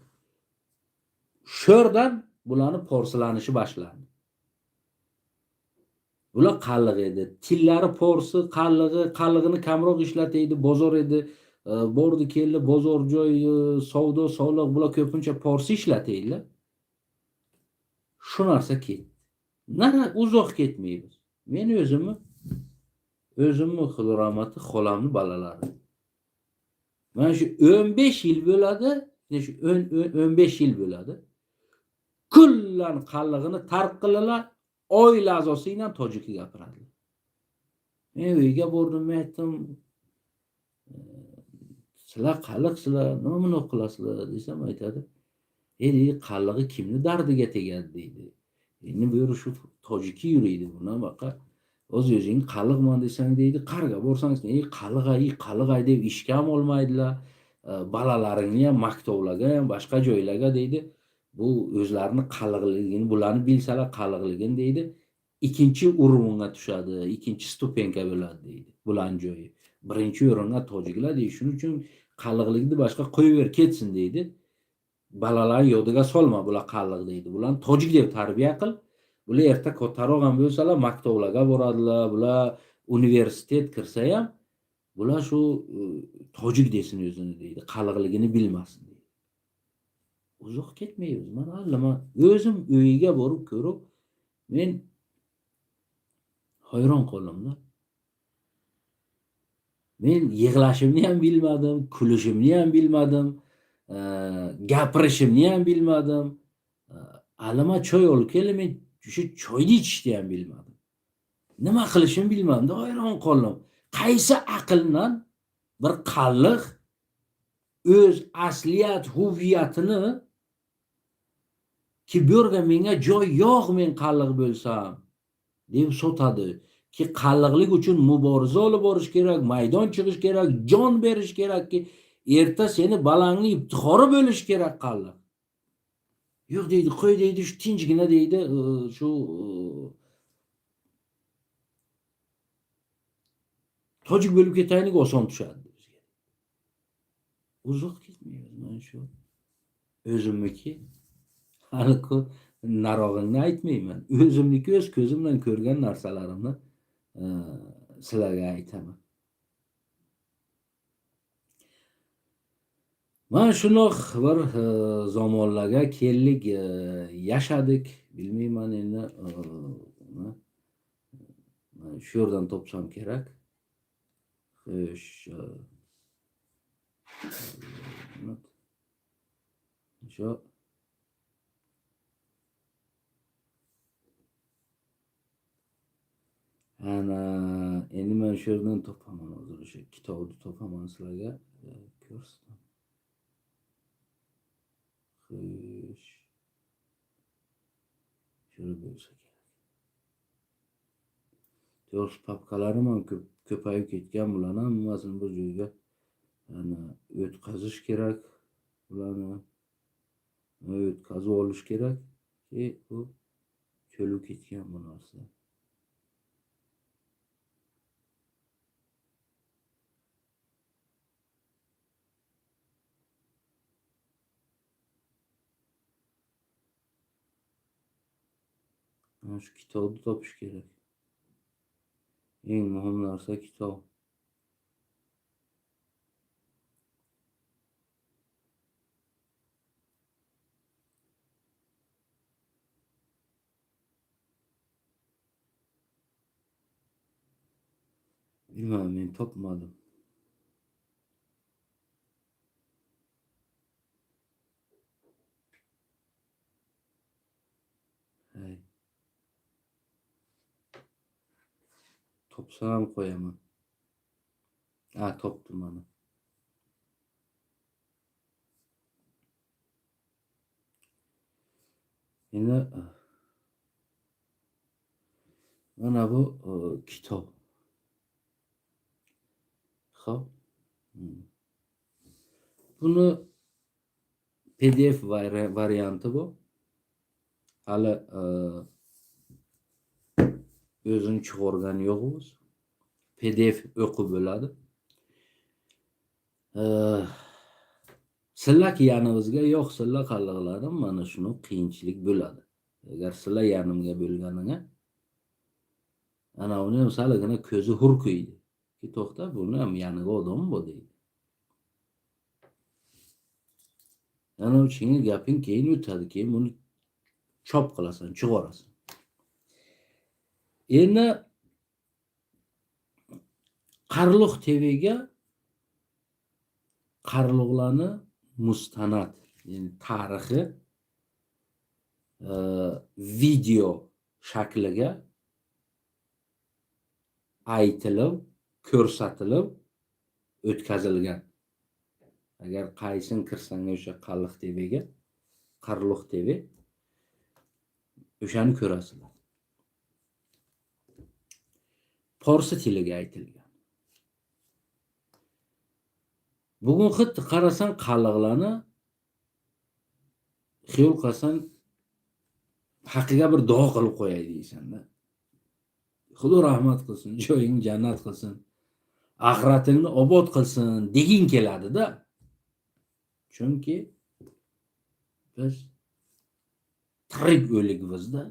Sho'rdan bularni porsilanishi boshlandi. Bular qalliq edi. Tillari porsi, qallig'ini kamroq ishlataydi, bozor edi. Bordi keldi, bozor joy, savdo, soliq bular ko'pincha porsi ishlataydilar. Shu narsa ketdi. Nara uzoq ketmaymiz. Men o'zimni Xudo rahmati xolamni bolalari. Mana shu 15 yil bo'ladi, shu 15 yil bo'ladi. Kullan qallig'ini tark qiladilar, oila a'zosi bilan tojiki gapiradilar. Men uyga bordim, aytdim, sizlar qalliqsizlar, nima qilasizlar desam aytadi. Deydi, qallig'i kimni dardiga tegadi deydi. Endi bu yer shu tojiki yuriydi, buni baqa o'zing qalliqman desang deydi, qarga borsangiz, qalliq deb ishga ham olmaydilar. Balalaringni ham maktablarga ham boshqa joylarga deydi. Bu o'zlarini qalliqligini, bularni bilsalar qalliqligini deydi, ikkinchi o'ringa tushadi, ikkinchi stupenka bo'ladi deydi. Bularning joyi. Birinchi o'ringa tojiklar deydi. Shuning uchun qalliqlikni boshqa qo'yib ketsin deydi. Balalar yodiga solma, bular qalliq deydi. Bularni tojik deb tarbiya qil. Bular erta ko'taroq ham bo'lsalar maktablarga boradilar, bular universitet kirsa ham bular shu tojik desin o'zini deydi, qaliqligini bilmasin deydi. Uzoq ketmaymiz. Mana allama o'zim uyiga borib ko'rib men hayron qoldim-da. Men yig'lashimni ham bilmadim, kulishimni ham bilmadim, gapirishimni ham bilmadim. Allama choy olib keldi, men shu choyni ichishni ham bilmadim. Nima qilishimni bilmadim-da, hayron qoldim. Qaysi aqldan bir qalliq o'z asliyat huviyatini ki bu yerga menga joy yo'q, men qalliq bo'lsam deb sotadi. Ki qalliqlik uchun muboriza olib borish kerak, maydon chiqish kerak, jon berish kerakki erta seni balangni iftixori bo'lish kerak qalliq. Yo'q deydi, qo'y deydi, shu tinchgina deydi, shu tojik bo'lib ketayiniga oson tushadi bizga. Uzoq ketmaymiz. Mana shu o'zimniki hali-ku narog'ingni aytmayman. O'zimniki o'z ko'zim bilan ko'rgan narsalarimni sizlarga aytaman. Mana shunoq bir zamonlarga keldik, yashadik. Bilmayman endi shu yerdan topsam kerak. Xo'sh. Shu ana endi men shu yerdan topaman, hozir o'sha kitobni topaman sizlarga ko'rsatdim. Xo'sh. Shuni bo'lsa kerak. To'g'ri, papkalarim ham ko'payib ketgan, bularni hammasini bir joyga o'tkazish kerak. Bularni o'tkazib olish kerak. Bu cho'lib ketgan bu narsa. Mana shu kitobni topish kerak. Eng muhim narsa kitob. Bilmadim, men topmadim. Hay. Topsam qo'yaman. Topdim mana. Endi mana bu kitob. Xo'p. Buni PDF varianti bu. Hali o'zini chiqargani yo'qmiz. PDF o'qib bo'ladi. Sizlar yanimizga yo'qsizlar qalliqlarim, mana shuni qiyinchilik bo'ladi. Agar sizlar yanimga bo'lganingga ana uni ham saligina ko'zi hurkuydi. Ki to'xta, buni ham yaniga odam bu deydi. Ana uchun gaping keyin o'tadi, keyin buni chop qilasan, chiqarasan. Endi Qarluq TVga Qarluqlarni mustanad, ya'ni tarixi video shakliga aytilib, ko'rsatilib, o'tkazilgan. Agar qaysin kirsang o'sha Qarluq TVga, Qarluq TV o'shani ko'rasizlar. Forsi tiliga aytilgan. Bugun xuddi qarasan qalliqlarni xiyol qilsan haqiga bir duo qilib qo'yay deysan-da. Xudo rahmat qilsin, joying jannat qilsin, oxiratingni obod qilsin deging keladi-da. Chunki biz tirik o'likmizda.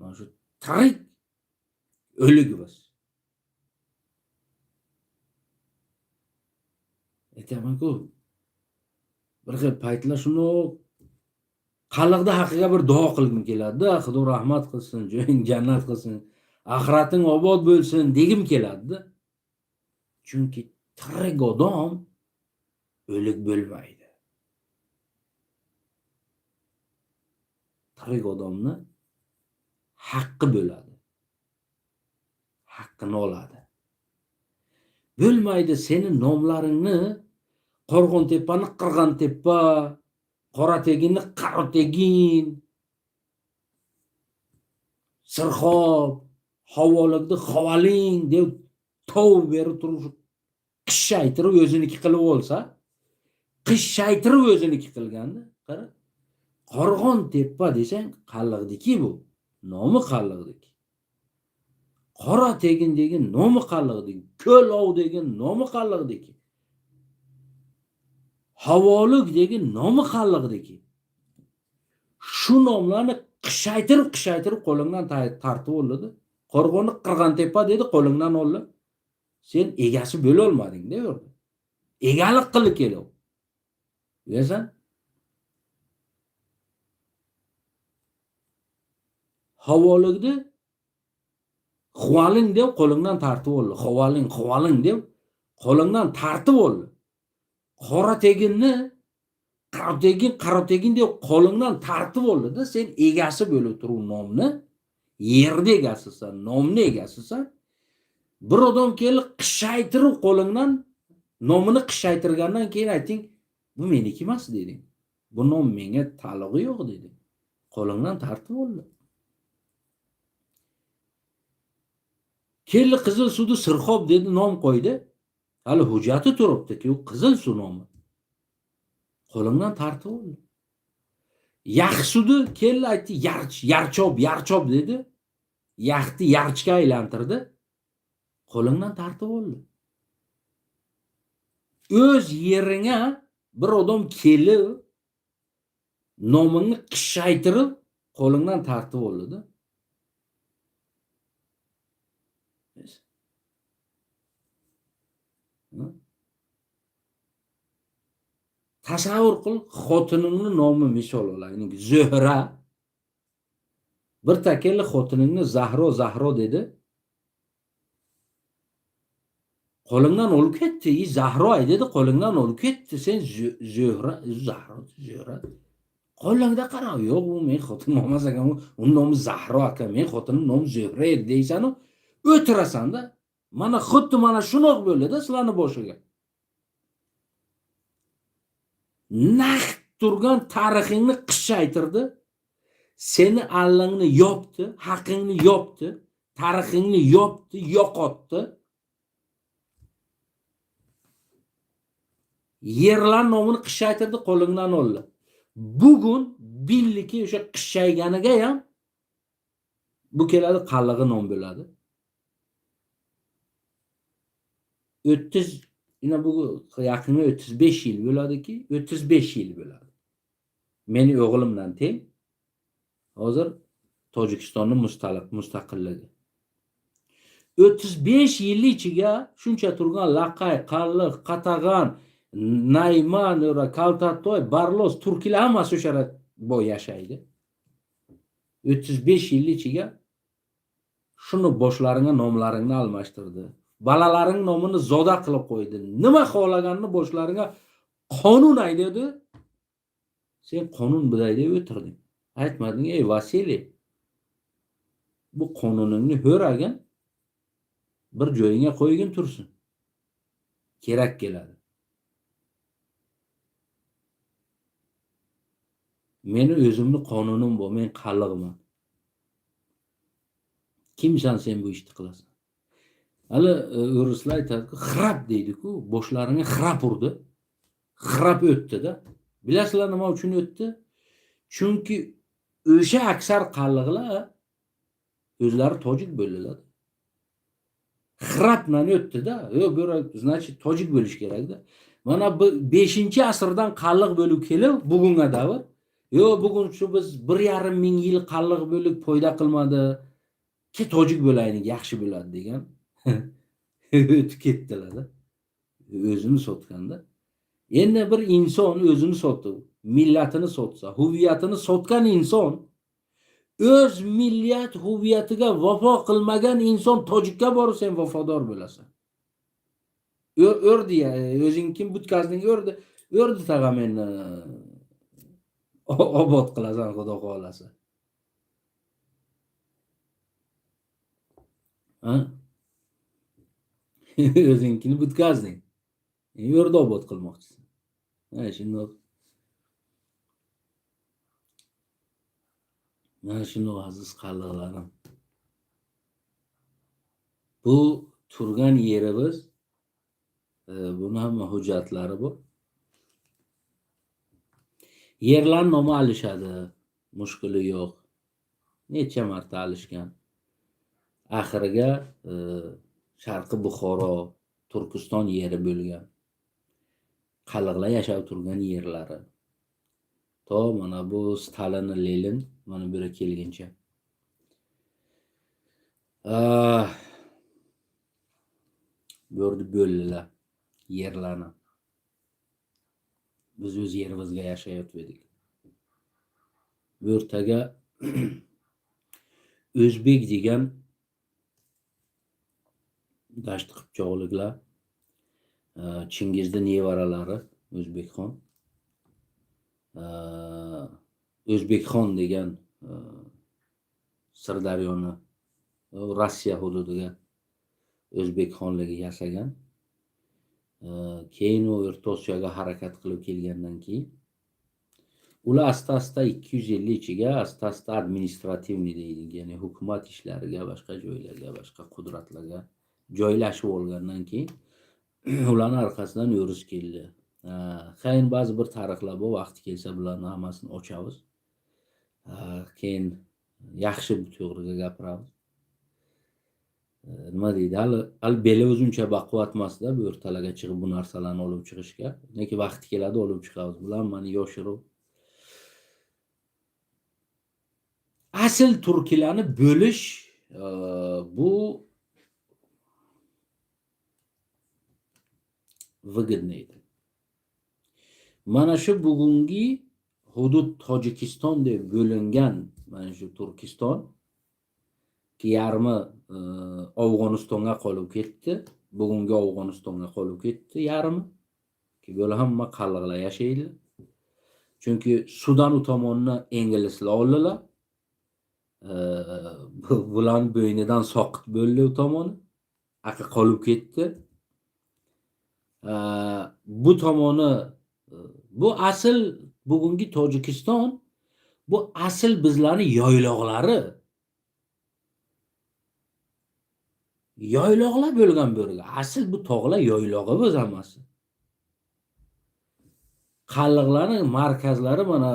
Mana shu tirik o'lik biz. Aytaman-ku, bir xil paytlar shuni qalliqda haqqiga bir duo qilgim keladi-da, Xudo rahmat qilsin, joying jannat qilsin, axirating obod bo'lsin degim keladi-da. Chunki tirik odam o'lik bo'lmaydi. Tirik odamni haqqi bo'ladi. Haqqini oladi. Bo'lmaydi seni nomlaringni Qo'rg'ontepani Qirg'antepa, Qorateginni Qarotegin, Sirxob, Havolikni Havoling deb tov berib turib qishaytirib o'ziniki qilib olsa, qishaytirib o'ziniki qilganda, qara. Qo'rg'ontepa desang qalliqdiki bu, nomi qalliqdiki. Qorategin degan nomi qalliqdiki, Ko'lov degan nomi qalliqdiki. Havolik degan nomi qalliqdiki. Shu nomlarni qishaytirib qo'lingdan tartib oldi. Qo'rg'onni Qirg'antepa dedi, qo'lingdan oldi. Sen egasi bo'la olmading da yerda. Egalik qilib kelib. Bilasan? Havolikni Havoling deb qo'lingdan tartib oldi. Havoling deb qo'lingdan tartib oldi. Qorateginni Qarotegin deb qo'lingdan tartib oldi-da, sen egasi bo'lib turib nomni, yerda egasisan, nomni egasisan. Bir odam kelib qishaytirib qo'lingdan nomini qishaytirgandan keyin ayting, bu meniki emas deding. Bu nom menga ta'lug'i yo'q deding. Qo'lingdan tartib oldi. Kelli Qizil suvni Sirxob dedi, nom qo'ydi. Hali hujjati turibdi-ki, u Qizil suv nomi. Qo'lingdan tartib oldi. Yaxsudi kelli aytdi, yarchob dedi. Yaxni yarchga aylantirdi. Qo'lingdan tartib oldi. O'z yeringa bir odam kelib nomingni qishaytirib qo'lingdan tartib oldi-da. Tasavvur qil, xotiningni nomi misol olaylik. Zuhra. Bir takelli xotiningni Zahro dedi. Qo'lingdan olib ketdi. Zahro dedi, qo'lingdan olib ketdi. Sen Zahro. Qo'lingda qara, yo'q, u men xotinim emas ekan, uning nomi Zahro ekan, men xotinim nomi Zuhra edi deysan, o'tirasan-da. Mana xuddi mana shunoq bo'ldi-da sizlarning boshiga. Naq turgan tarixingni qishaytirdi. Seni allangni yopdi, haqingni yopdi, tarixingni yopdi, yo'qotdi. Yerlar nomini qishaytirdi, qo'lingdan oldi. Bugun billiki o'sha qishayganiga ham bu keladi, qallig'i nom bo'ladi. 30 yine bu yaqinga 35 yil bo'ladiki, 35 yil bo'ladi. Meni o'g'limdan teng. Hozir Tojikistonning mustaqilligi. 35 yil ichiga shuncha turgan Laqay, Qalliq, Qatag'on, Nayman, Kaltatoy, Barlos, turklar hammasi o'sha yerda boy yashaydi. 35 yil ichiga shuni boshlaringga nomlaringni almashtirdi. Balalaring nomini zoda qilib qo'ydi. Nima xohlaganini boshlaringga qonun aytdi. Sen qonun bilan deb o'tirding. Aytmading, ey Vasiliy, bu qonuningni ho'ragin, bir joyingga qo'ygin tursin. Kerak keladi. Meni o'zimni qonunim bor, men qallig'man. Kimsan sen bu ishni qilasan? Hali o'rislar aytadi-ku, xirab deydi-ku, boshlaringga xirab urdi. Xirab o'tdi-da. Bilasizlar nima uchun o'tdi? Chunki o'sha aksar qalliqlar o'zlari tojik bo'ldilar. Xirab bilan o'tdi-da. Bu значит tojik bo'lish kerak-da. Mana 5-asrdan qalliq bo'lib kelib bugunga davr Yo bugun shu biz 1,5 ming yil qalliq bo'lib foyda qilmadi. Ki tojik bo'laylik yaxshi bo'ladi degan. O'tib ketdilar. O'zini sotganda. Endi bir inson o'zini sotib, millatini sotsa, huviyatini sotgan inson o'z millat huviyatiga vafo qilmagan inson tojikka borib sen vafodor bo'lasan. O'rdi ya, o'zing kim butkazding o'rdi tag'a meni obod qilasan xudo xolasa. Ha? O'zingkini butkazding. O'rda obod qilmoqchisan. Ha, shundoq. Mana shundoq aziz qalliqlarim. Bu turgan yerimiz buni hamma hujjatlari bor. Yerlar nomi alishadi, mushkuli yo'q. Necha marta alishgan. Oxiriga Sharqi Buxoro, Turkiston yeri bo'lgan. Qalliqlar yashab turgan yerlari. To mana bu Stalin, Lenin mana bu yerga kelguncha. Bo'rdi bo'ldilar yerlarni. Biz o'z yerimizga yashayotgandik. Bu yertaga O'zbek degan Dasht qipchoqliklar, Chingizning nevaralari O'zbekxon. O'zbekxon degan Sirdaryoni Rossiya hududiga O'zbekxonligi yasagan. Keyin u O'rta Osiyoga harakat qilib kelgandan keyin ular asta-asta 250 ichiga asta-asta administrativniy deydi, ya'ni hukumat ishlariga, boshqa joylarga, boshqa qudratlarga joylashib olgandan keyin ularning orqasidan yurus keldi. Keyin ba'zi bir tarixlar bor, vaqti kelsa bularning hammasini ochamiz. Keyin yaxshi bu to'g'riga gapiramiz. Nima deydi? Hali beli o'zuncha baquvvat emasda bu o'rtalarga chiqib bu narsalarni olib chiqishga. Lekin vaqti keladi olib chiqamiz. Bular meni yoshirib asl turklarni bo'lish bu выгодно edi. Mana shu bugungi hudud Tojikiston deb bo'lingan mana shu Turkiston ki yarmi Afg'onistonga qolib ketdi. Bugungi Afg'onistonga qolib ketdi yarmi. Ki böyle hamma qalliqlar yashaydi. Chunki Sudan tomonidan inglizlar oldilar. Bulan bo'ynidan soqit bo'ldi u tomoni. Aqa qolib ketdi. Bu tomoni bu asl bugungi Tojikiston bu asl bizlarning yayloqlari. Yayloqlar bo'lgan bo'lgan. Asl bu tog'lar yaylog'i biz hammasi. Qalliqlarning markazlari mana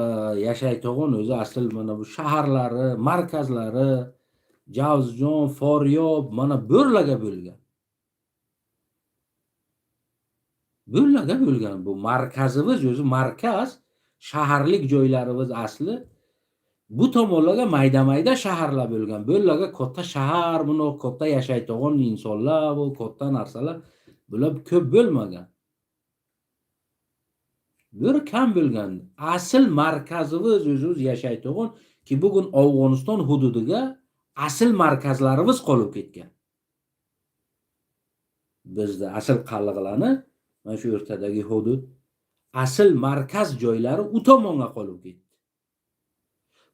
yashaydigan o'zi asl mana bu shaharlari, markazlari Javzjon, Foryob mana bo'rlarga bo'lgan. Bo'rlarga bo'lgan bu markazimiz o'zi markaz, shaharlik joylarimiz asli bu tomonlarga mayda-mayda shaharlar bo'lgan. Bo'rlarga katta shahar, buni katta yashaydigan insonlar, bu katta narsalar bular ko'p bo'lmagan. Bir kam bo'lgan. Asl markazimiz o'zimiz yashaydigan ki bugun Afg'oniston hududiga asl markazlarimiz qolib ketgan. Bizda asl qalliqlarni mana shu o'rtadagi hudud asl markaz joylari u tomonga qolib ketdi.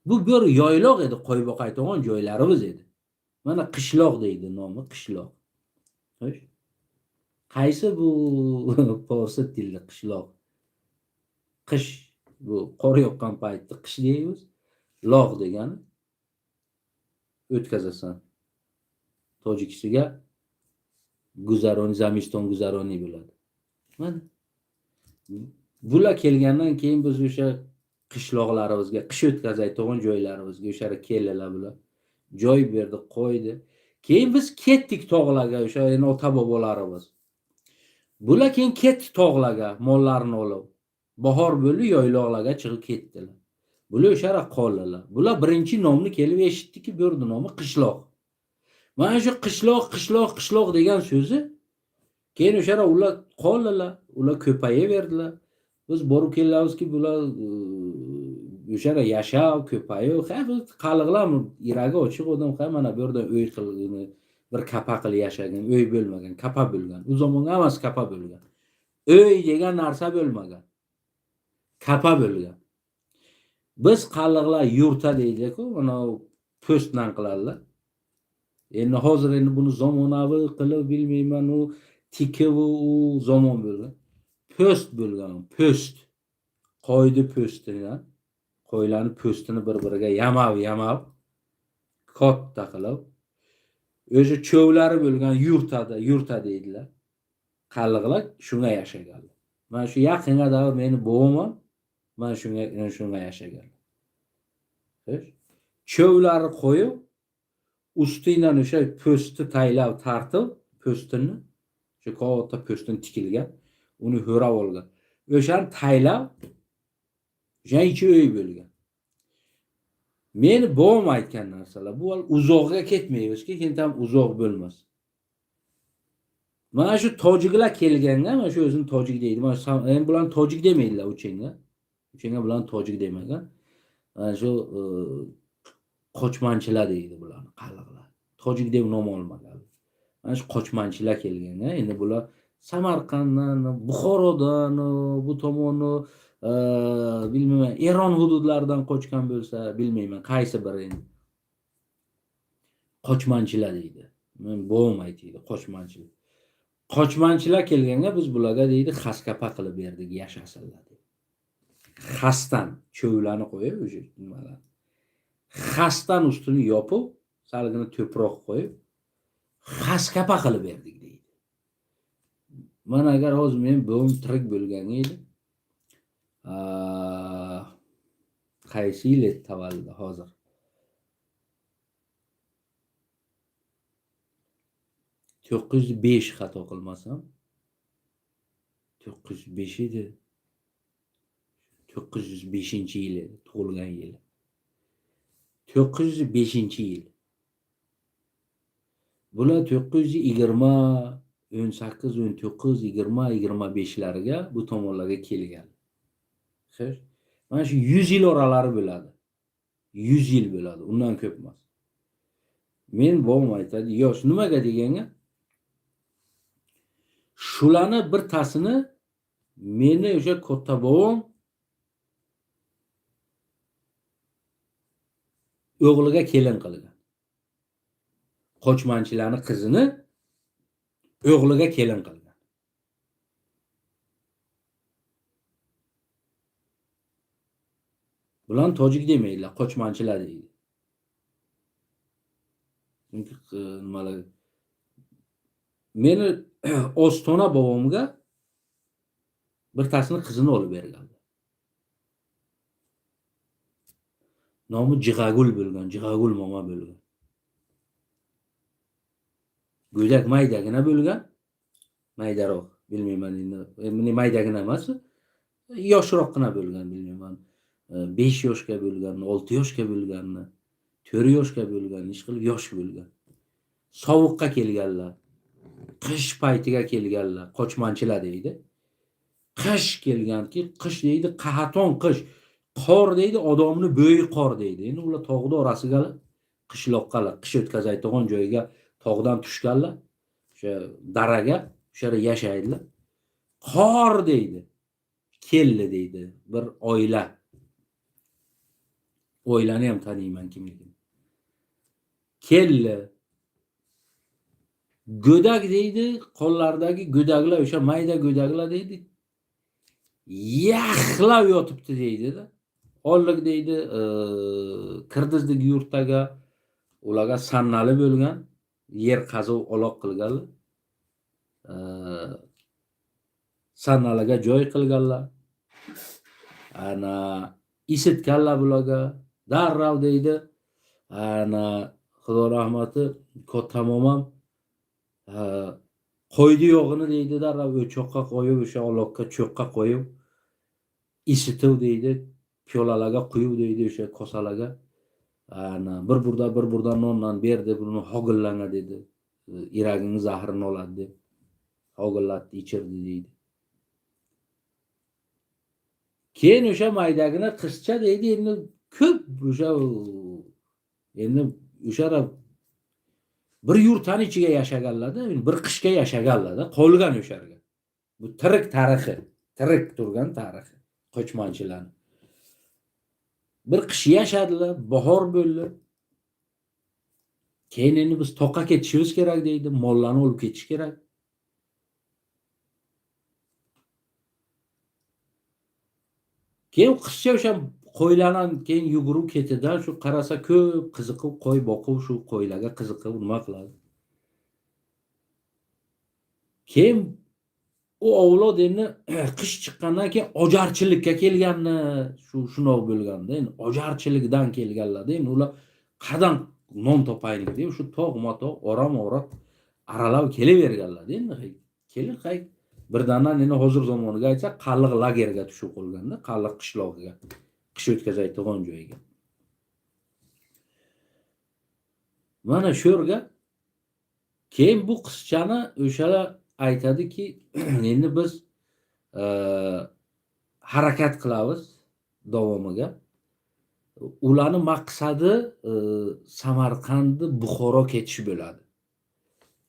Bu bir yayloq edi, qo'yboqaydigan joylarimiz edi. Mana qishloq deydi nomi, qishloq. Xo'sh. Qaysi bu forsi tilli qishloq? Qish bu qor yoqqan paytda qish deymiz. Log degani o'tkazasan. Tojikisiga guzaroni, zamiston guzaroni bo'ladi. Mana bular kelgandan keyin biz o'sha qishloqlarimizga, qish o'tkazaydigan joylarimizga o'sha keldilar bular. Joy berdi, qo'ydi. Keyin biz ketdik tog'larga, o'sha ota bobolarimiz. Bular keyin ketdi tog'larga, mollarni olib. Bahor bo'ldi, yayloqlarga chiqib ketdilar. Bular o'shara qoldilar. Bular birinchi nomni kelib eshitdiki, bu yerda nomi qishloq. Mana shu qishloq degan so'zi keyin o'shara ular qoldilar, ular ko'payaverdilar. Biz borib kelamizki, bular o'shara yashab, ko'payib, biz qaliqlar yuragi ochiq odam, mana bu yerda uy qilgan, bir kapa qilib yashagan, uy bo'lmagan, kapa bo'lgan. U zamonga hammasi kapa bo'lgan. Uy degan narsa bo'lmagan. Kapa bo'lgan. Biz qaliqlar yurta deydi-ku, mana postdan qiladilar. Endi hozir buni zamonaviy qilib bilmayman, u tikib u zamon bo'lgan. Post bo'lgan, post. Qo'ydi postidan. Qo'ylarni postini bir-biriga yamab katta qilib o'sha cho'vlari bo'lgan yurta deydilar. Qaliqlar shunga yashaganlar. Mana shu yaqinga davr meni buvim mana shunga yashagan. Cho'vlari qo'yib, ustidan o'sha postni taylab tartib, postini, o'sha katta postini tikilgan, uni ho'rab olgan. O'shani taylab, o'sha ichi uy bo'lgan. Meni buvim aytgan narsalar, bu uzoqqa ketmaymizki, keyin ham uzoq bo'lmas. Mana shu tojiklar kelganda, mana shu o'zini tojik deydi. Mana bularni tojik demaydilar uchenga. Uchenga bularni tojik demagan. Mana shu qochmanchilar deydi bularni, qaliqlar. Tojik deb nom olmagan. Mana shu qochmanchilar kelganda, endi bular Samarqanddan, Buxorodan, bu tomonni bilmayman, Eron hududlaridan qochgan bo'lsa, bilmayman, qaysi biri endi. Qochmanchilar deydi. Men buvim aytdi, qochmanchilar. Qochmanchilar kelganda biz bularga deydi, xaskapa qilib berdik, yashasinlar dedi. Xasdan cho'vlarni qo'yib o'sha nimalar. Xasdan ustini yopib, salgina to'proq qo'yib, xaskapa qilib berdik deydi. Mana agar hozir men buvim tirik bo'lgan edi, qaysi yil edi tavalludi hozir? 905 xato qilmasam. 905 edi. 905-yil edi, tug'ilgan yili. 905-yil. Bular 920, 18, 19, 20, 25larga bu tomonlarga kelgan. Xo'sh, mana shu 100 yil oralari bo'ladi. 100 yil bo'ladi, undan ko'p emas. Men buvim aytadi, yosh nimaga deganga? Shularni birtasini meni o'sha katta buvim o'g'liga kelin qilgan. Qochmanchilarning qizini o'g'liga kelin qilgan. Bular tojik demaydilar, qochmanchilar deydi. Chunki nimalar meni Ostona bobomga birtasini qizini olib berganlar. Nomi Jig'agul bo'lgan, Jig'agul momo bo'lgan. Go'dak maydagina bo'lgan, maydaroq, bilmayman endi maydagina emas, yoshroqgina bo'lgan, bilmayman. 5 yoshga bo'lgan, 6 yoshga bo'lgan, 4 yoshga bo'lgan, ish qilib yosh bo'lgan. Sovuqqa kelganlar. Qish paytiga kelganlar, qochmanchilar deydi. Qish kelganki, qish deydi, qahaton qish. Qor deydi, odamni bo'yi qor deydi. Endi ular tog'da orasiga qishloqqalar, qish o'tkazaydigan joyga tog'dan tushganlar. O'sha daraga, o'sha yashaydilar. Qor deydi. Keldi deydi bir oila. Oilani ham taniyman kimligini. Keldi. Go'dak deydi, qo'llaridagi go'daklar, o'sha mayda go'daklar deydi. Yaxlab yotibdi deydi-da. Ollik deydi, kirdizdik yurtdaga, ularga sannali bo'lgan, yer qazib oloq qilganlar. Sannaliga joy qilganlar. Ana isitganlar bularga, darrov deydi. Ana Xudo rahmati, katta momam qo'ydi yog'ini deydi, darrov o'choqqa qo'yib, o'sha oloqqa cho'qqa qo'yib isitib deydi. piyolalarga quyib deydi, o'sha kosalarga ana bir burda nondan berdi, buni hogillanga dedi. Iraging zahrini oladi deb hogillatdi, ichirdi deydi. Keyin o'sha maydagina qizcha deydi, endi ko'p o'sha bir yurtani ichiga yashaganlarda, bir qishga yashaganlarda qolgan o'sha yerga. Bu tirik tarixi, tirik turgan tarixi qochmanchilarni. Bir qish yashadilar, bahor bo'ldi. Keyin endi biz toqqa ketishimiz kerak deydi, mollarni olib ketish kerak. Keyin qizcha o'sha qo'ylardan keyin yugurib ketdi-da, shu qarasa ko'p qiziqib qo'y boqib, shu qo'ylarga qiziqib nima qiladi. Keyin u avlod endi qish chiqqandan keyin ojarchilikka kelganni, shundoq bo'lganda, endi ojarchilikdan kelganlarda, endi ular qadam non topaylik deb shu tog'-matoq, ora-mora aralab kelaverganlar endi. Kelib birdandan endi hozir zamoniga aytsak, qalliq lagerga tushib qolganda, qalliq qishlog'iga, qish o'tkazaydigan joyga. Mana shu yerga keyin bu qizchani o'shalar aytadiki, endi biz harakat qilamiz davomiga. Ularni maqsadi Samarqandni Buxoro ketish bo'ladi.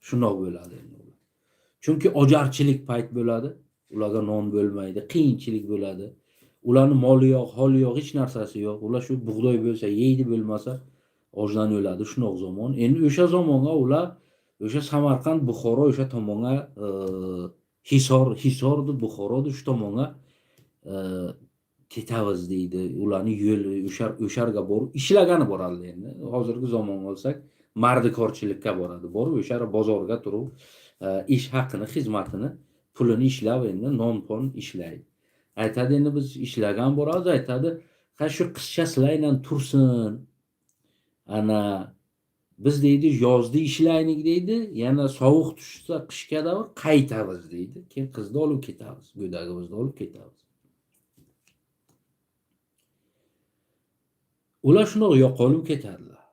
Shundoq bo'ladi endi. Chunki ojarchilik payt bo'ladi. Ularga non bo'lmaydi, qiyinchilik bo'ladi. Ularning moli yo'q, holi yo'q, hech narsasi yo'q. Ular shu bug'doy bo'lsa yeydi, bo'lmasa ojdan o'ladi. Shunoq zamon. Endi o'sha zamonga ular o'sha Samarqand, Buxoro o'sha tomonga Hisordi, Buxorodi shu tomonga ketamiz deydi. Ularning yo'li o'sharga borib ishlagani boradi endi. Hozirgi zamonga olsak, mardikorchilikka boradi. Borib o'sha bozorga turib ish haqini, xizmatini, pulini ishlab endi non-pon ishlaydi. Aytadi endi biz ishlagan boramiz, aytadi, "Ha shu qizcha sizlardan tursin. Ana biz deydi yozda ishlaylik deydi, yana sovuq tushsa qishga davr qaytamiz deydi. Keyin qizni olib ketamiz, go'dagimizni olib ketamiz." Ular shundoq yo'qolib ketadilar.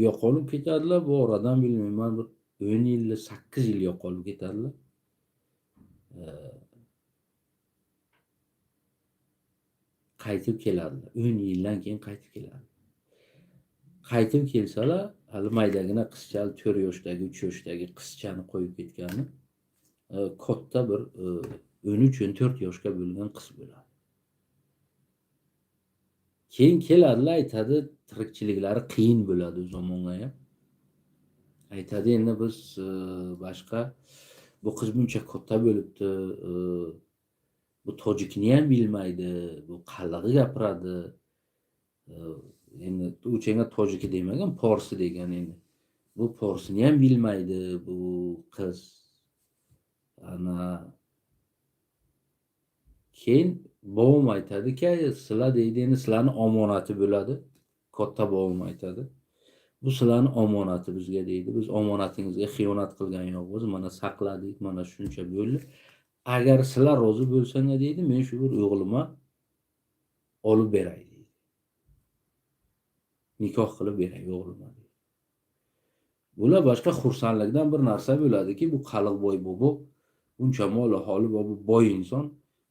Yo'qolib ketadilar, bu oradan bilmayman bir 10 yil, 8 yil yo'qolib ketadilar. Qaytib keladilar. 10 yildan keyin qaytib keladi. Qaytib kelsalar, hali maydagina qizcha, 4 yoshdagi, 3 yoshdagi qizchani qo'yib ketgani, katta bir 13-14 yoshga bo'lgan qiz bo'ladi. Keyin keladilar, aytadi, tirikchiliklari qiyin bo'ladi o zamonga ham. Aytadi, endi biz boshqa bu qiz buncha katta bo'libdi, bu tojikni ham bilmaydi, bu qallig'i gapiradi. Endi o'changa tojiki demagan, porsi degan endi. Bu porsini ham bilmaydi bu qiz. Ana keyin bobom aytadiki, sizlar deydi, endi sizlarning omonati bo'ladi. Katta bobom aytadi. Bu sizlarning omonati bizga deydi. Biz omonatingizga xiyonat qilgan yo'qmiz. Mana saqladik, mana shuncha bo'ldi. Agar sizlar rozi bo'lsangiz deydi, men shu bir o'g'limga olib beray deydi. Nikoh qilib beray o'g'limga. Bular boshqa xursandlikdan bir narsa bo'ladiki, bu qaliq boy bobo, buncha mol holi boy inson,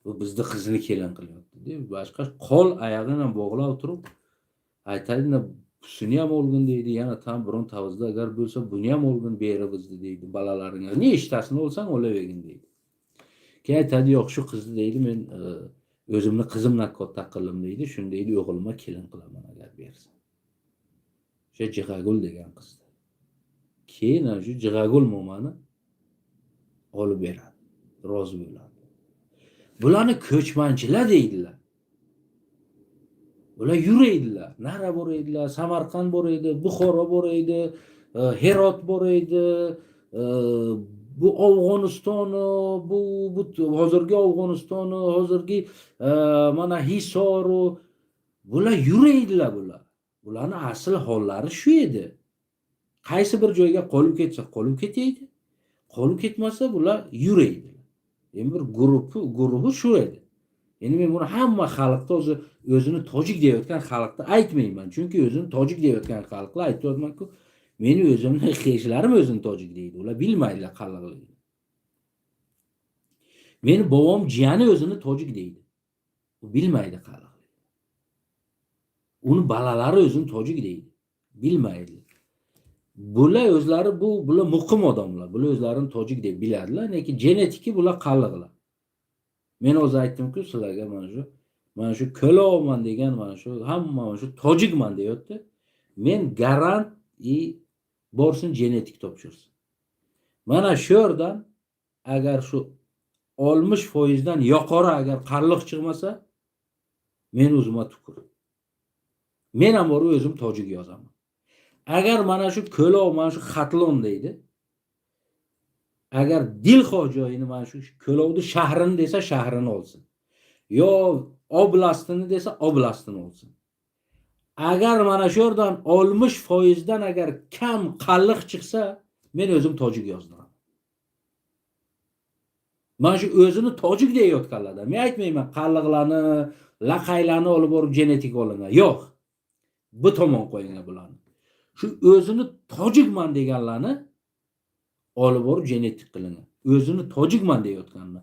bu bizni qizni kelin qilyapti deb, boshqa qo'l oyog'ini bog'lab turib aytadi, "Shuni ham olgin" deydi, yana tam biron tavizda agar bo'lsa, "Buni ham olgin beramiz" deydi balalaringga. Nechtasini olsang olavergin deydi. Keyin aytadi, "Yo'q, shu qizni" deydi, "men o'zimni qizimdan katta qildim" deydi. Shuni deydi, "O'g'limga kelin qilaman agar bersa." O'sha Jig'agul degan qiz. Keyin shu Jig'agul momani olib beradi. Rozi bo'ladi. Bularni ko'chmanchilar deydilar. Ular yuraydilar. Nara bor edilar, Samarqand bor edi, Buxoro bor edi, Herot bor edi, bu Afg'onistoni, bu hozirgi Afg'onistoni, hozirgi mana Hisoru, bular yuraydilar bular. Bularning asl hollari shu edi. Qaysi bir joyga qolib ketsa, qolib ketaydi. Qolib ketmasa, bular yuraydi. Endi bir guruhi shu edi. Endi men buni hamma xalqda o'zini tojik deyotgan xalqda aytmayman. Chunki o'zini tojik deyotgan xalqlar aytyapman-ku, meni o'zimni xiyshlarim o'zini tojik deydi. Ular bilmaydilar qalliqligini. Meni bovom jiyani o'zini tojik deydi. U bilmaydi qalliqligini. Uni balalari o'zini tojik deydi. Bilmaydi. Bular o'zlari bular muqim odamlar. Bular o'zlarini tojik deb biladilar, lekin genetiki bular qalliqlar. Men o'zi aytdim-ku sizlarga mana shu Ko'lovman degan mana shu hamma mana shu tojikman deyapti. Men garant borsin genetik topshirsin. Mana shu yerdan agar shu 60% dan yuqori agar qalliq chiqmasa, men o'zimga tukur. Men ham borib o'zim tojik yozaman. Agar mana shu Ko'lov, mana shu Xatlon deydi. Agar Dilxo joyini mana shu Ko'lovni shahrini desa shahrini olsin. Yo oblastini desa oblastini olsin. Agar mana shu yerdan 60% dan agar kam qalliq chiqsa, men o'zim tojik yozdiraman. Mana shu o'zini tojik deyotganlardan men aytmayman qalliqlarni, laqaylarni olib borib genetik olingan. Yo'q. Bu tomon qo'yinglar bularni. Shu o'zini tojikman deganlarni olib borib genetik qilingan. O'zini tojikman deyotganlar.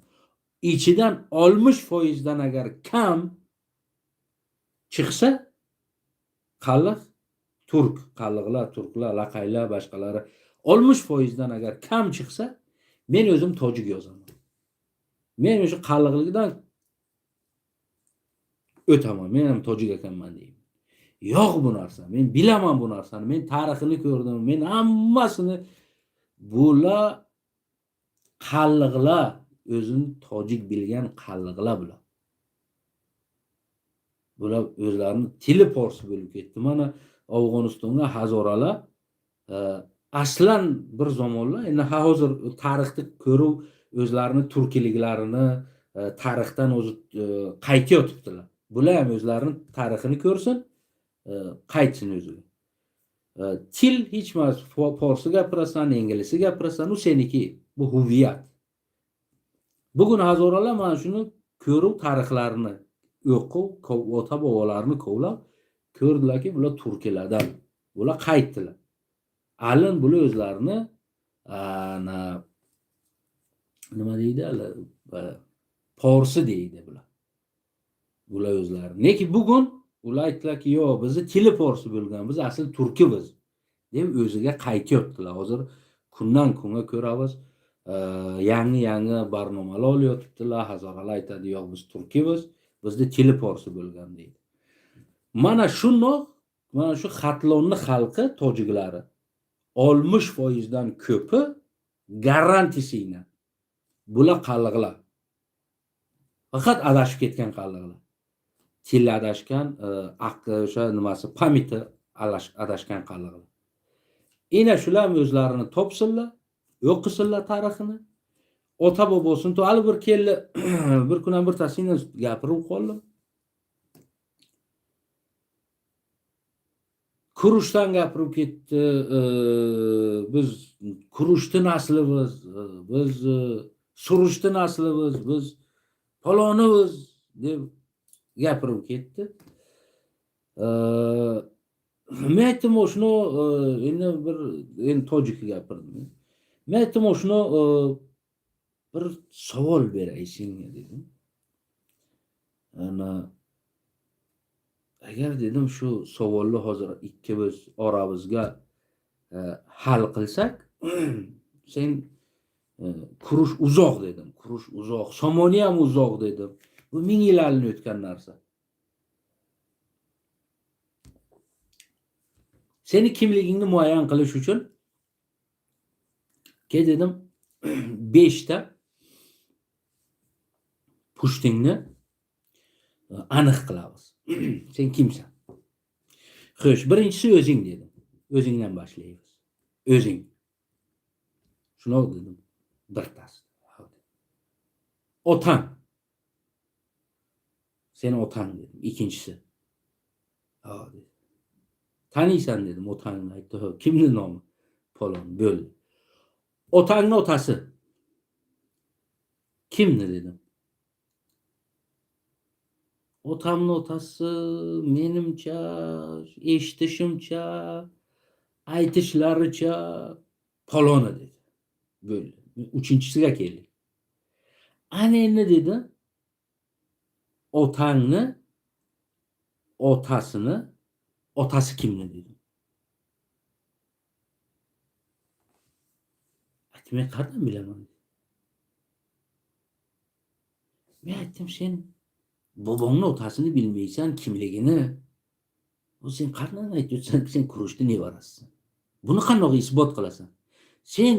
İçidan 60% dan agar kam chiqsa, qalliq turk qalliqlar, turklar, laqaylar, boshqalari 60% dan agar kam chiqsa, men o'zim tojik yozaman. Men o'sha qalliqlikdan o'taman. Men ham tojik ekanman deyman. Yo'q bu narsa. Men bilaman bu narsani. Men tarixini ko'rdim. Men hammasini bular qalliqlar, o'zini tojik bilgan qalliqlar bular. Bular o'zlarini tili forsi bo'lib ketdi. Mana Afg'onistonga hazoralar aslan bir zamonlar, endi hozir tarixni ko'rib o'zlarini turkiliklarini tarixdan o'zi qaytayotibdilar. Bular ham o'zlarining tarixini ko'rsin, qaytsin o'ziga. Til hech emas, forsi gapirasan, ingliz gapirasan, u seniki, bu huviyat. Bugun hazoralar mana shuni ko'rib tarixlarini o'qib, ota bobolarini kovlab ko'rdilarki, bular turkilardan. Bular qaytdilar. Alin bular o'zlarini nima deydi? Forsi deydi bular. Bular o'zlari. Lekin bugun ular aytdilarki, yo'q, bizni tili forsi bo'lgan, biz asl turkibiz deb o'ziga qaytayotdilar. Hozir kundan kunga ko'ramiz, yangi barnomalar olyotibdilar. Hazoralar aytadi, yo'q, biz turkibiz, bizni tili forsi bo'lgan deydi. Mana shundoq, mana shu Xatlonni xalqi, tojiklari 60% dan ko'pi garantisiyle bular qalliqlar. Faqat adashib ketgan qalliqlar. Til adashgan, o'sha nimasi, pamiti adashgan qalliqlar. Ina shular o'zlarini topsinlar, o'qisinlar tarixini. Ota bobosini to hali bir keldi, bir kundan bir tasini gapirib qoldim. Kurushdan gapirib ketdi. Biz Kurushni naslimiz, biz Surushni naslimiz, biz palonimiz deb gapirib ketdi. Men aytdim, shuni endi tojik gapirdim. Men aytdim, shuni bir savol beray senga dedim. Agar dedim shu savolni hozir ikkimiz oramizga hal qilsak, sen Kurush uzoq dedim. Kurush uzoq, Somoniya ham uzoq dedim. Bu 1000 yillarni o'tgan narsa. Seni kimligingni muayyan qilish uchun ke dedim 5 ta pushtingni aniq qilamiz. Sen kimsan? Xo'sh, birinchisi o'zing dedim. O'zingdan boshlaymiz. O'zing. Shuni dedim. Bittasi. Otang. Seni otang dedim. Ikkinchisi. Dedi. Taniysan dedim, otangni aytdi. Kimning nomi? Falon, bo'l. Otangning otasi. Kimni dedim. Otamni otasi menimcha, eshitishimcha, aytishlaricha paloni dedi. Böyle. Uchinchisiga keldik. Ana endi dedi, otangni otasini otasi kimni dedim. Men qayerdan bilaman? Men aytdim, sen bobongni otasini bilmaysan kimligini. Bu sen qayerdan aytyapsan? Sen Kurushni nevarasisan. Buni qanday isbot qilasan? Sen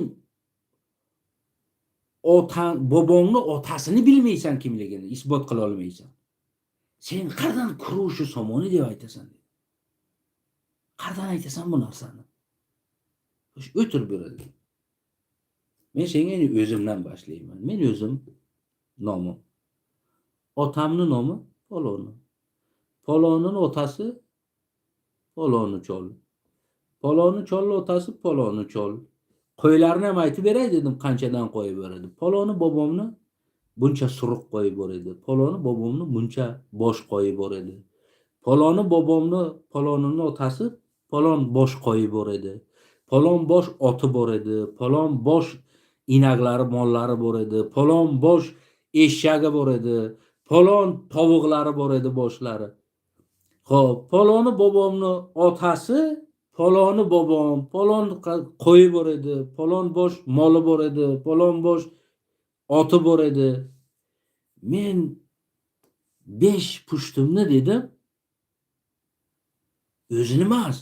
bobongni otasini bilmaysan kimligini isbot qila olmaysan. Sen qayerdan Kurush Somoni deb aytasan? Qayerdan aytasan bu narsani? O'tirib beradi. Men senga o'zimdan boshlayman. Men o'zim nomim. Otamni nomi Poloni. Polonining otasi Poloni chol. Poloni cholni otasi Poloni chol. Qo'ylarni ham aytib beray dedim, qanchadan qo'yib beradi. Poloni bobomni buncha suruq qo'yib beradi. Poloni bobomni buncha bosh qo'yib beradi. Poloni bobomni, Polonining otasi Polon bosh qo'yib beradi. Polon bosh oti bor edi. Polon bosh inaklari, mollari bor edi. Polon bosh eshagi bor edi. Polon tovuqlari bor edi boshlari. Xo'p, poloni bobomni otasi, poloni bobom, polon qo'yi bor edi, polon bosh moli bor edi, polon bosh oti bor edi. Men 5 pushtimni dedim. O'zini emas,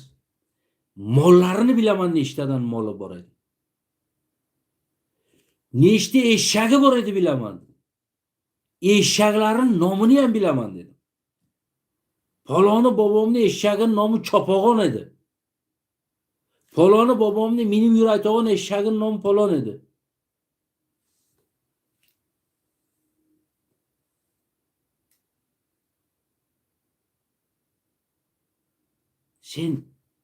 mollarini bilaman, nechtadan moli bor edi. Nechta eshagi bor edi bilaman. Eshaklaring nomini ham bilaman dedim. Poloni bobomning eshagining nomi Chopog'on edi. Poloni bobomning mening yurakdagi eshagining nomi Polon edi. Sen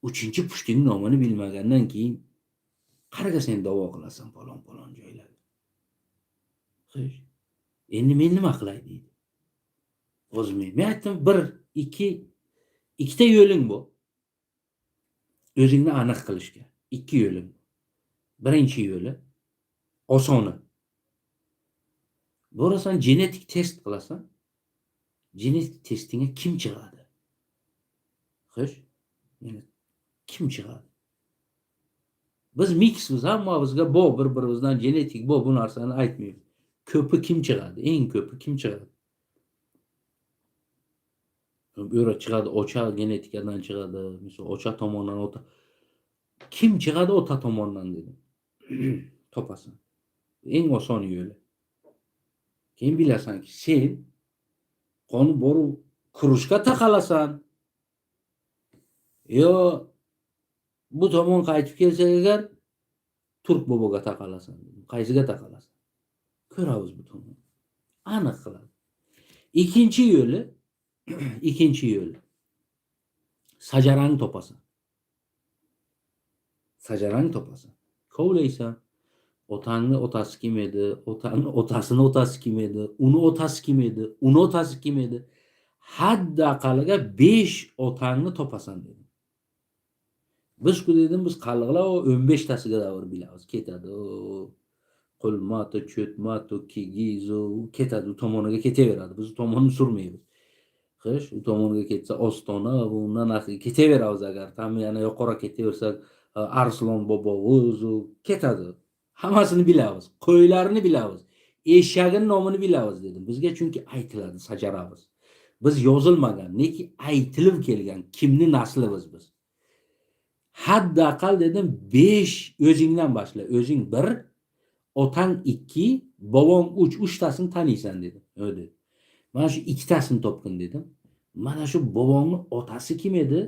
3-pushtingning nomini bilmagandan keyin qanaqa sen da'vo qilasan palon joylarga? Xo'sh. Endi men nima qilay deydi. O'zim men aytdim, 2 yo'ling bor. O'zingni aniq qilishga 2 yo'ling. Birinchi yo'li osoni. Borasan genetik test qilasan. Genetik testingga kim chiqadi? Xo'sh. Yani kim chiqadi? Biz miksmiz, hammamizga bu bir-birimizdan genetik bu narsani aytmaymiz. Ko'pi kim chiqadi? Eng ko'pi kim chiqadi? O'ra chiqadi, ocha genetikadan chiqadi. Misol ocha tomonidan ota. Kim chiqadi ota tomonidan dedim. Topasan. Eng oson yo'li. Keyin bilasanki sen qoni borib Kurushga taqalasan. Yo bu tomon qaytib kelsa agar Turk boboga taqalasan. Qaysiga taqalasan? Ko'ramiz bu tomon. Aniq qiladi. Ikkinchi yo'li sajarang topasan. Sajarang topasan. Kovlaysan. Otangni otasi kim edi? Otangni otasini otasi kim edi? Uni otasi kim edi? Uni otasi kim edi? Hadda aqaliga 5 otangni topasan dedim. Biz-ku dedim, biz qaliqlar 15 tasiga davr bilamiz. Ketadi. Qo'lmato, cho'tmato, kigizo ketadi, u tomoniga ketaveradi. Biz u tomonni surmaymiz. Xo'sh, u tomoniga ketsa Ostona, undan nariga ketaveramiz agar. Tam yana yuqori ketaversak, Arslon bobo o'zi ketadi. Hammasini bilamiz. Qo'ylarni bilamiz. Eshagining nomini bilamiz dedim. Bizga chunki aytiladi, sajaramiz. Biz yozilmagan, neki aytilib kelgan kimni naslimiz biz. Hadda aqal dedim 5 o'zingdan boshla. O'zing 1, otang 2, bobong 3, 3 tasini taniysan dedim. O'di. Mana shu 2 tasini topgin dedim. Mana shu bobongning otasi kim edi?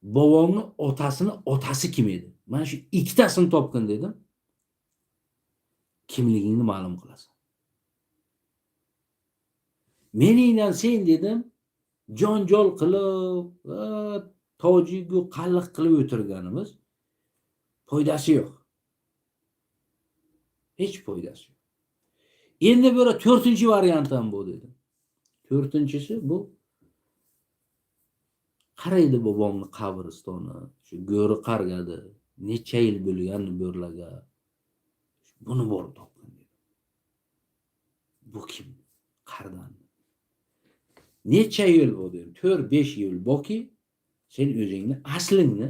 Bobongning otasini otasi kim edi? Mana shu 2 tasini topgin dedim. Kimligingni ma'lum qilasan. Meningdan sen dedim, jonjol qilib, tojigu qalliq qilib o'tirganimiz foydasi yo'q. Hech foydasi yo'q. Endi bir 4-variant ham bu dedim. 4-si bu Qaraydi bobomni qabristoni, shu go'ri qargadi, necha yil bo'lganni bo'rlaga. Buni bor topgan. Bu kim? Qardan. Necha yil bo'ldi? 4-5 yil boki sen o'zingni aslingni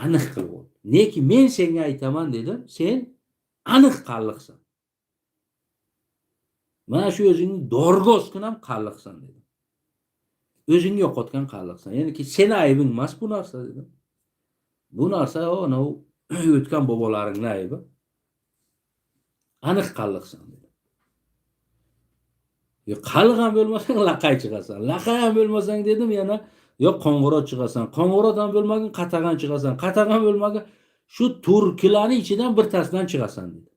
aniq qilib ol. Neki men senga aytaman dedim, sen aniq qalliqsan. Mana shu o'zingni dorgoskin ham qalliqsan dedim. O'zingni yo'qotgan qalliqsan. Ya'niki seni aybing emas bu narsa dedim. Bu narsa ana o'tgan bobolaringning aybi. Aniq qalliqsan dedim. Yo qalliq ham bo'lmasang laqay chiqasan. Laqay ham bo'lmasang dedim yana yo qo'ng'irot chiqasan. Qo'ng'irot ham bo'lmagin qatag'an chiqasan. Qatag'an bo'lmagin shu turklarning ichidan birtasidan chiqasan dedi.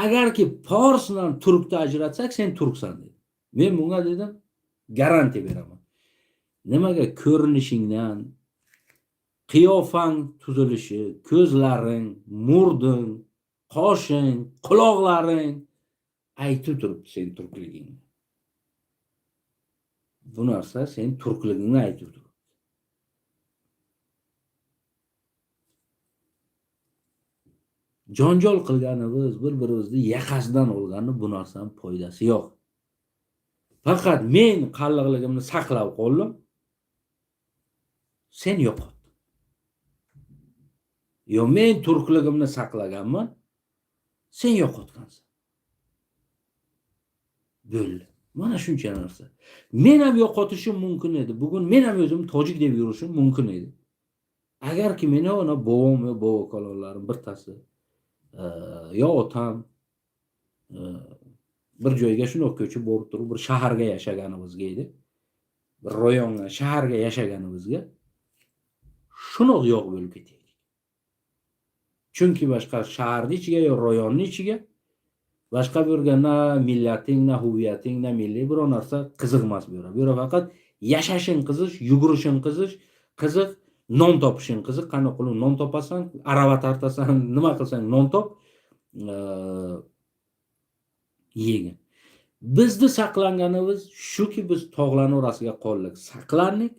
Agarki fors bilan turkni ajratsak sen turksan dedi. Men bunga dedim garantiya beraman. Nimaga ko'rinishingdan, qiyofang tuzilishi, ko'zlaring, murding, qoshing, quloqlaring aytib turibdi sen turkligingni. Bu narsa sen turkligingni aytib turibdi. Jonjol qilganimiz, bir-birimizni yaqasidan olganni bu narsaning foydasi yo'q. Faqat men qalliqligimni saqlab qoldim. Sen yo'qot. Yo men turkligimni saqlaganman. Sen yo'qotgansan. Bo'ldi. Mana shuncha narsa. Men ham yo'qotishim mumkin edi. Bugun men ham o'zim tojik deb yurishim mumkin edi. Agarki meni ona bovom va bobokalonlarim birtasi yo otam bir joyga shunday ko'chib borib turib bir shaharga yashaganimizga edi. Bir rayonga, shaharga yashaganimizga shunday yo'q bo'lib ketaylik. Chunki boshqa shaharning ichiga yo rayonning ichiga boshqa birga na millating, na huviyating, na milliy biror narsa qiziq emas bu yerda. Bu yerda faqat yashashing qiziq, yugurishing qiziq, non topishing qiziq. Qani qilib non topasan, arava tartasan, nima qilsang non top. Yegin. Bizni saqlanganimiz shuki biz tog'larning orasiga qoldik, saqlandik.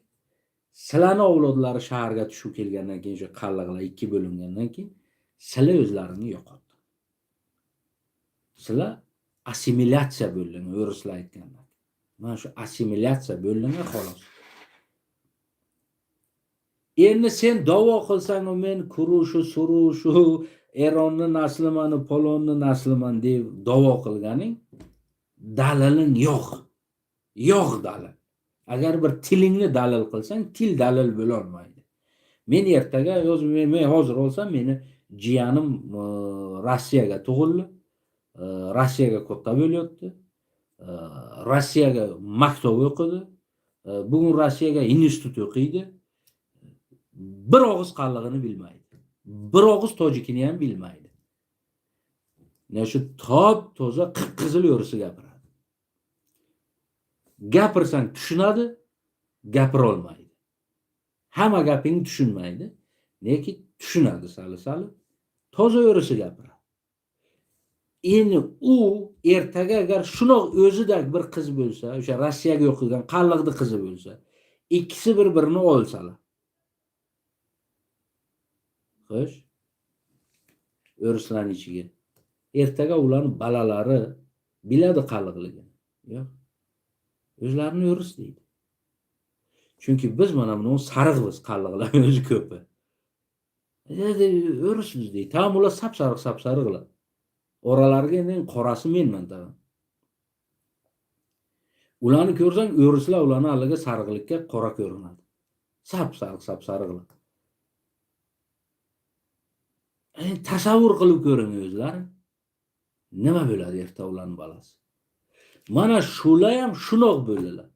Sizlarning avlodlari shaharga tushib kelgandan keyin, shu qalliqlar ikki bo'lingandan keyin sizlar o'zlaringni yo'qotdi. Sizlar assimilyatsiya bo'lding, o'rislar aytganda. Mana shu assimilyatsiya bo'lding xolos. Endi sen da'vo qilsang, men kurushu, surushu, Eronni nasliman, polonni nasliman deb da'vo qilganing daliling yo'q. Yo'q dalil. Agar bir tilingni dalil qilsang, til dalil bo'la olmaydi. Men ertaga men hozir olsam, meni jiyanim Rossiyaga tug'ildi. Rossiyaga katta bo'lyapti. Rossiyaga maktab o'qidi. Bugun Rossiyaga institut o'qiydi. Bir og'iz qallig'ini bilmaydi. Bir og'iz tojikini ham bilmaydi. Ne shu top toza qizil yo'risi gapiradi. Gapirsang tushunadi, gapira olmaydi. Hamma gapingni tushunmaydi, lekin tushunadi sali-sali. Toza yo'risi gapiradi. Endi u ertaga agar shunoq o'zidek bir qiz bo'lsa, o'sha Rossiyaga o'qigan qalliqdi qizi bo'lsa, ikkisi bir-birini olsalar. Xo'sh. O'rislarning ichiga. Ertaga ularning balalari biladi qalliqligini. Yo'q. O'zlarini o'ris deydi. Chunki biz mana buni sariqmiz qalliqlar o'zi ko'pi. O'rismiz deydi. Tam ular sap-sariqlar. Oralariga endi qorasi menman tag'in. Ularni ko'rsang, o'rislar ularni aliga sariqlikka qora ko'rinadi. Sap-sariqlar. Tasavvur qilib ko'ring o'zlari. Nima bo'ladi erta ularning balasi? Mana shular ham shunoq bo'ldilar.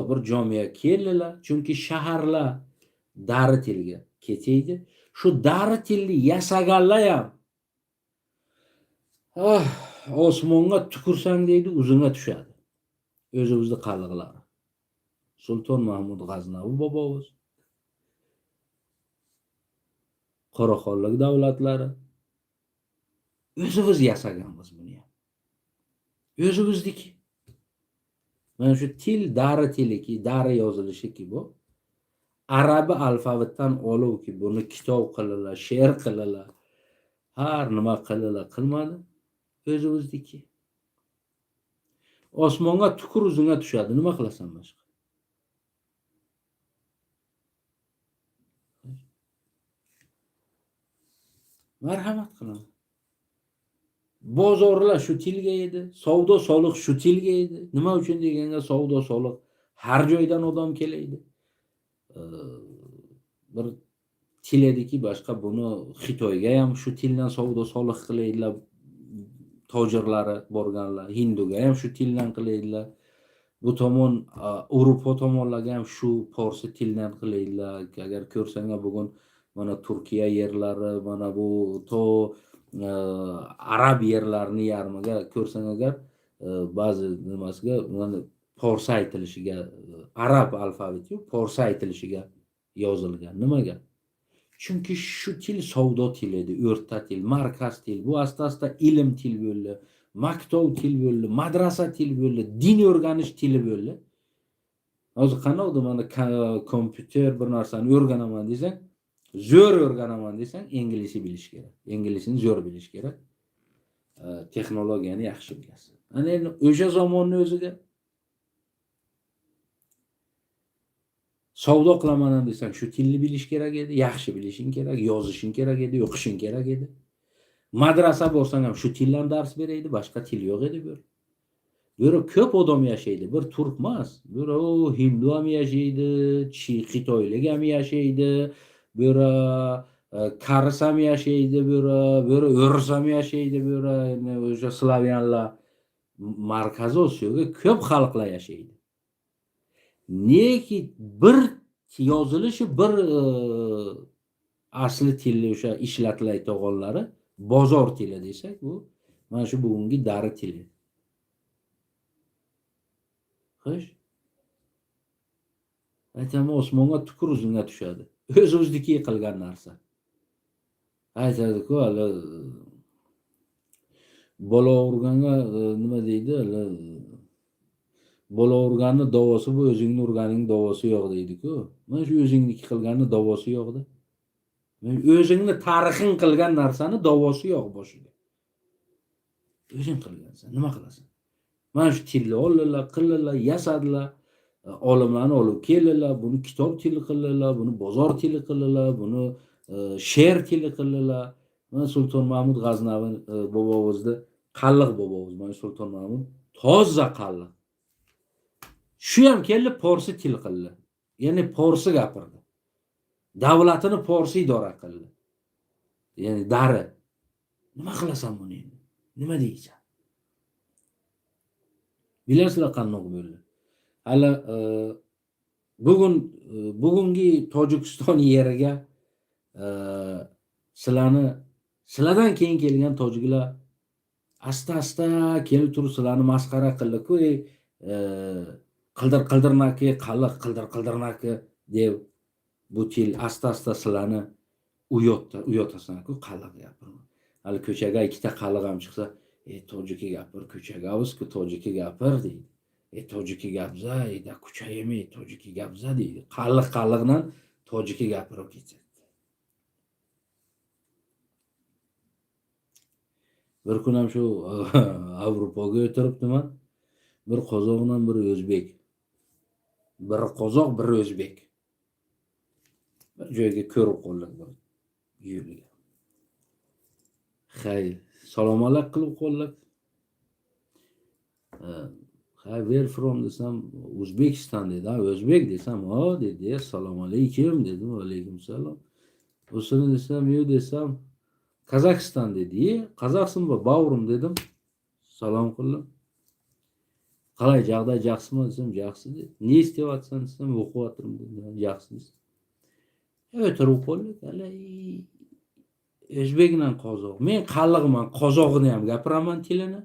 Bir jomiga keldilar, chunki shaharlar dari tilga ketaydi. Shu dari tilni yasaganlar ham osmonga tukursang deydi, uzunga tushadi. O'zimizni qalliqlari. Sulton Mahmud G'aznavi bobomiz, Qoraxonlik davlatlari o'zimiz yasaganmiz buni ham. O'zimizniki. Mana shu til dari tiliki, dari yozilishiki bu. Arabi alfavitdan oluvki buni kitob qildilar, she'r qildilar. Har nima qildilar, qilmadi. O'zimizniki. Osmonga tukur o'zingga tushadi. Nima qilasan boshqa? Marhamat qilaman. Bozorlar shu tilga edi, savdo soliq shu tilga edi. Nima uchun deganda savdo soliq har joydan odam kelaydi. Bir til ediki boshqa buni Xitoyga ham shu tildan savdo soliq qilaydilar. Tojirlari borganlar, Hinduga ham shu tildan qilaydilar. Bu tomon Yevropa tomonlarga ham shu forsi tildan qilaydilar. Agar ko'rsanglar bugun mana Turkiya yerlari, mana bu to arab yerlarini yarmiga ko'rsang agar ba'zi nimasiga mana forsi aytilishiga arab alfaviti forsi aytilishiga yozilgan. Nimaga? Chunki shu til savdo tili edi, o'rta til, markaz til. Bu asta-asta ilm til bo'ldi, maktab til bo'ldi, madrasa til bo'ldi, din o'rganish tili bo'ldi. Hozir qanaqdir mana kompyuter bir narsani o'rganaman desang, zo'r o'rganaman desang, inglizcha bilish kerak. Inglizchani zo'r bilish kerak. Texnologiyani yaxshi bilasan. Ana endi o'sha zamonning o'ziga savdo qilaman desang, shu tilni bilish kerak edi, yaxshi bilishing kerak, yozishing kerak edi, o'qishing kerak edi. Madrasa borsang ham shu tildan dars beraydi, boshqa til yo'q edi bu. Bu yerda ko'p odam yashaydi, bir turk emas. Bu yerda hindu ham yashaydi, xitoylik ham yashaydi, bu yerda karis ham yashaydi, bu yerda o'ris ham yashaydi, bu yerda o'sha slavyanlar Markaziy Osiyoga ko'p xalqlar yashaydi. Neki bir yozilishi bir asli tilli o'sha ishlatilayotganlari bozor tili desak, bu mana shu bugungi dari tili. Xo'sh. Aytaman osmonga tukur o'zingga tushadi. O'z-o'zniki qilgan narsa. Aytadi-ku, hali bola urganga nima deydi? Bola urganni davosi bu, o'zingni urganing davosi yo'q deydi-ku. Mana shu o'zingniki qilganni davosi yo'q-da. O'zingni tarixing qilgan narsani davosi yo'q boshiga. O'zing qilgansan, nima qilasan? Mana shu tilni oldilar, qildilar, yasadilar. Olimlarni olib keldilar, buni kitob tili qildilar, buni bozor tili qildilar, buni she'r tili qildilar. Mana Sulton Mahmud G'aznavi bobomizni qalliq bobomiz, mana Sulton Mahmud toza qalliq. Shu ham keldi forsi til qildi. Ya'ni forsi gapirdi. Davlatini forsi idora qildi. Ya'ni dari. Nima qilasan buni endi? Nima deysan? Bilasizlar qanday bo'ldi? Hali bugungi Tojikiston yeriga sizlardan keyin kelgan tojiklar asta-asta kelib turib sizlarni masxara qildi-ku, qildir-qildirnaki, qalliq qildir-qildirnaki deb bu til asta-asta sizlarni uyotasan-ku, qalliq gapirma. Hali ko'chaga ikkita qalliq ham chiqsa, tojiki gapir, ko'chagavizku tojiki gapir deydi. Tojiki gapza, da kuchaymi, tojiki gapza deydi. Qalliq-qalliqdan tojiki gapirib ketadi. Bir kun ham shu Avropaga o'tiribdiman. Bir qozoq bilan bir o'zbek. Bir qozoq, bir o'zbek. Bir joyga ko'rib qoldik bir yo'lga. Xayr, salom alaykum qilib qoldik. Hi, where from desam, Uzbekistan dedi. O'zbek desam, "Ha" dedi. "Assalomu alaykum" dedim. "Alaykum salom." O'sini desam, "Yo" desam, "Qozog'iston" dedi. "Qozog'istonmi, bavrim" dedim. Salom qildim. "Qalay, jag'day yaxshimi?" desam, "Yaxshi" dedi. "Ne isteyapsan?" desam, "O'qiyapman" dedi. "Yaxshi" dedi. O'tirib qoldik. O'zbek bilan qozoq. Men qalliqman, qozog'ini ham gapiraman tilini.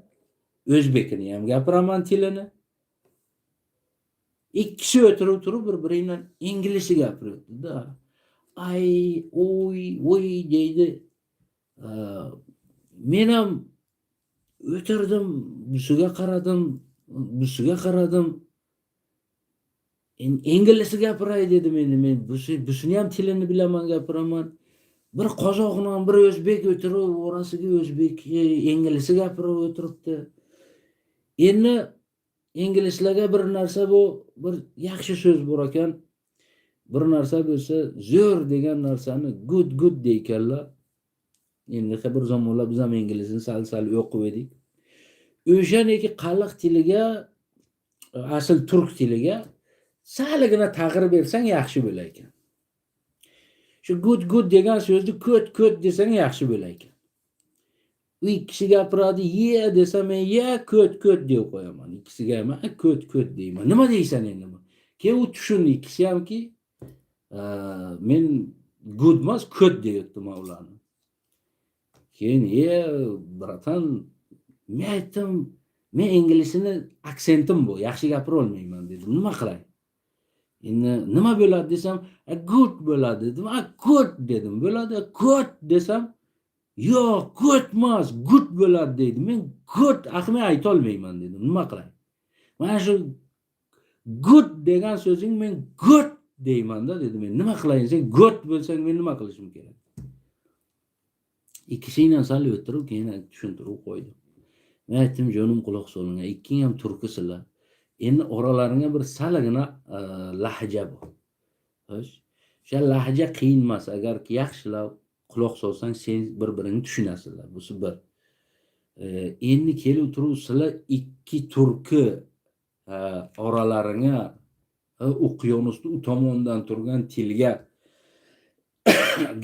O'zbekini ham gapiraman tilini. Ikkisi o'tirib turib bir-biridan inglizcha gapirdi-da. Ay, oy deydi. Men ham o'tirdim, busiga qaradim. ingliz gapiray dedim endi men. Busini ham tilini bilaman, gapiraman. Bir qozoq bilan bir o'zbek o'tirib, orasiga o'zbek, ingliz gapirib o'tiribdi. Endi inglizlarga bir narsa bu, bir yaxshi so'z bor ekan. Bir narsa bo'lsa, zo'r degan narsani good deykanlar. Endi bir zamonlar biz ham inglizni sal o'qib edik. O'shaniki qalliq tiliga, asl turk tiliga saligina tag'ir bersang yaxshi bo'lar ekan. Shu good degan so'zni ko't desang yaxshi bo'lar ekan. U ikkisi gapiradi, ye desam men ko't deb qo'yaman. Ikkisiga ham ko't deyman. Nima deysan endi bu? Keyin u tushundi ikkisi hamki, men good emas, ko't deyaptim ularni. Keyin bratan, men aytdim, men inglizini aksentim bu, yaxshi gapira olmayman dedim. Nima qilay? Endi nima bo'ladi desam, good bo'ladi dedim. Ko't dedim. Bo'ladi, ko't desam, yo'q, ko't emas, good bo'ladi deydi. Men ko't men ayta olmayman dedim. Nima qilay? Mana shu good degan so'zing men good deyman-da dedim. Men nima qilay? Sen good bo'lsang men nima qilishim kerak? Ikkisini sal o'tirib, keyin tushuntirib qo'ydim. Men aytdim, jonim quloq soling, ikking ham turkisizlar. Endi oralaringga bir salgina lahja bor. Xo'sh, o'sha lahja qiyin emas. Agar yaxshilab quloq solsang, sen bir-biringni tushunasizlar. Busi bir. Endi kelib turib sizlar ikki turki oralaringga okyanusni u tomondan turgan tilga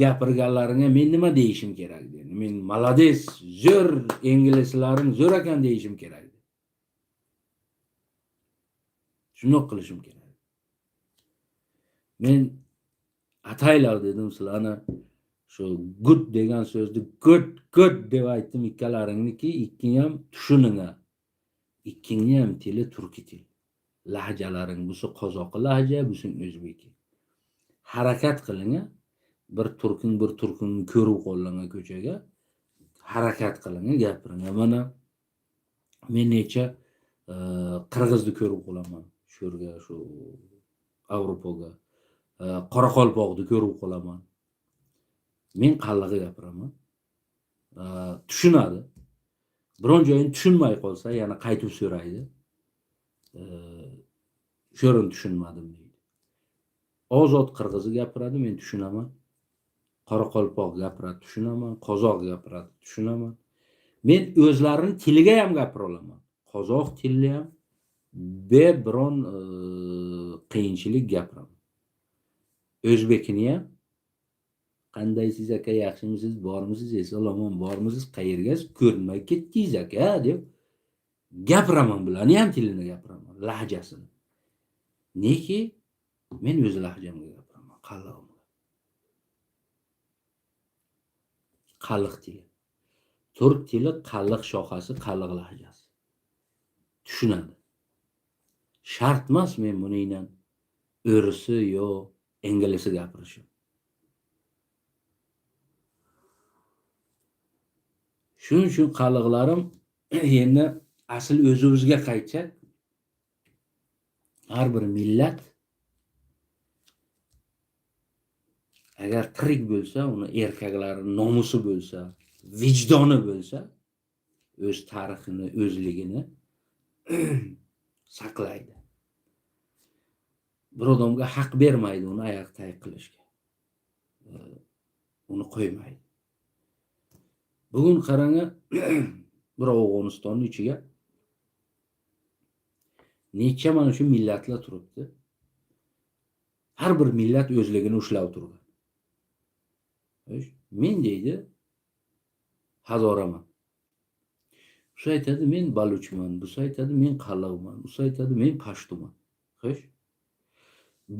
gapirganlaringga men nima deyishim kerak dedi. Men malades, zo'r, inglizlaring zo'r ekan deyishim kerak. Shuni qilishim kerak. Men ataylar dedim sizlarni shu good degan so'zni good deb aytdim ikkalaringni-ki, ikking ham tushuninga. Ikkingni ham tili turki til. Lahjalaring busi qozoqi lahja, busi o'zbeki. Harakat qiling. Bir turkini ko'rib qolgan ko'chaga harakat qiling, gapiring. Mana men necha qirg'izni ko'rib qolaman. Sho'rga, shu Avropaga, Qoraqalpoqni ko'rib qolaman. Men qallig'i gapiraman. Tushunadi. Biron joyini tushunmay qolsa, yana qaytib so'raydi. Sho'rini tushunmadim deydi. Ozod qirg'izi gapiradi, men tushunaman. Qoraqalpoq gapiradi, tushunaman. Qozoq gapiradi, tushunaman. Men o'zlarining tiliga ham gapira olaman. Qozoq tilida ham biron qiyinchilik gapiraman. O'zbekini ham qandaysiz aka, yaxshimisiz, bormisiz, eson-omon bormisiz, qayerga ko'rinmay ketdingiz aka deb gapiraman, bularni ham tilini gapiraman, lahjasini. Neki men o'z lahjamga gapiraman, qallig'im. Qalliq tili. Turk tili qalliq shoxasi, qalliq lahjasi. Tushunadi. Shart emas men buningdan o'risi yo inglizi gapirishim. Shuning uchun qalliqlarim endi asl o'zimizga qaytsak, har bir millat agar tirik bo'lsa, uni erkaklari nomusi bo'lsa, vijdoni bo'lsa, o'z tarixini, o'zligini saqlaydi. Bir odamga haq bermaydi uni oyoq tayoq qilishga. Uni qo'ymaydi. Bugun qarang, bir Afg'onistonning ichiga necha mana shu millatlar turibdi. Har bir millat o'zligini ushlab turgan. Men deydi, Hazoraman. Bu aytadi men Baluchman, bu aytadi men Qallig'man, bu aytadi men Pashtuman. Xo'sh.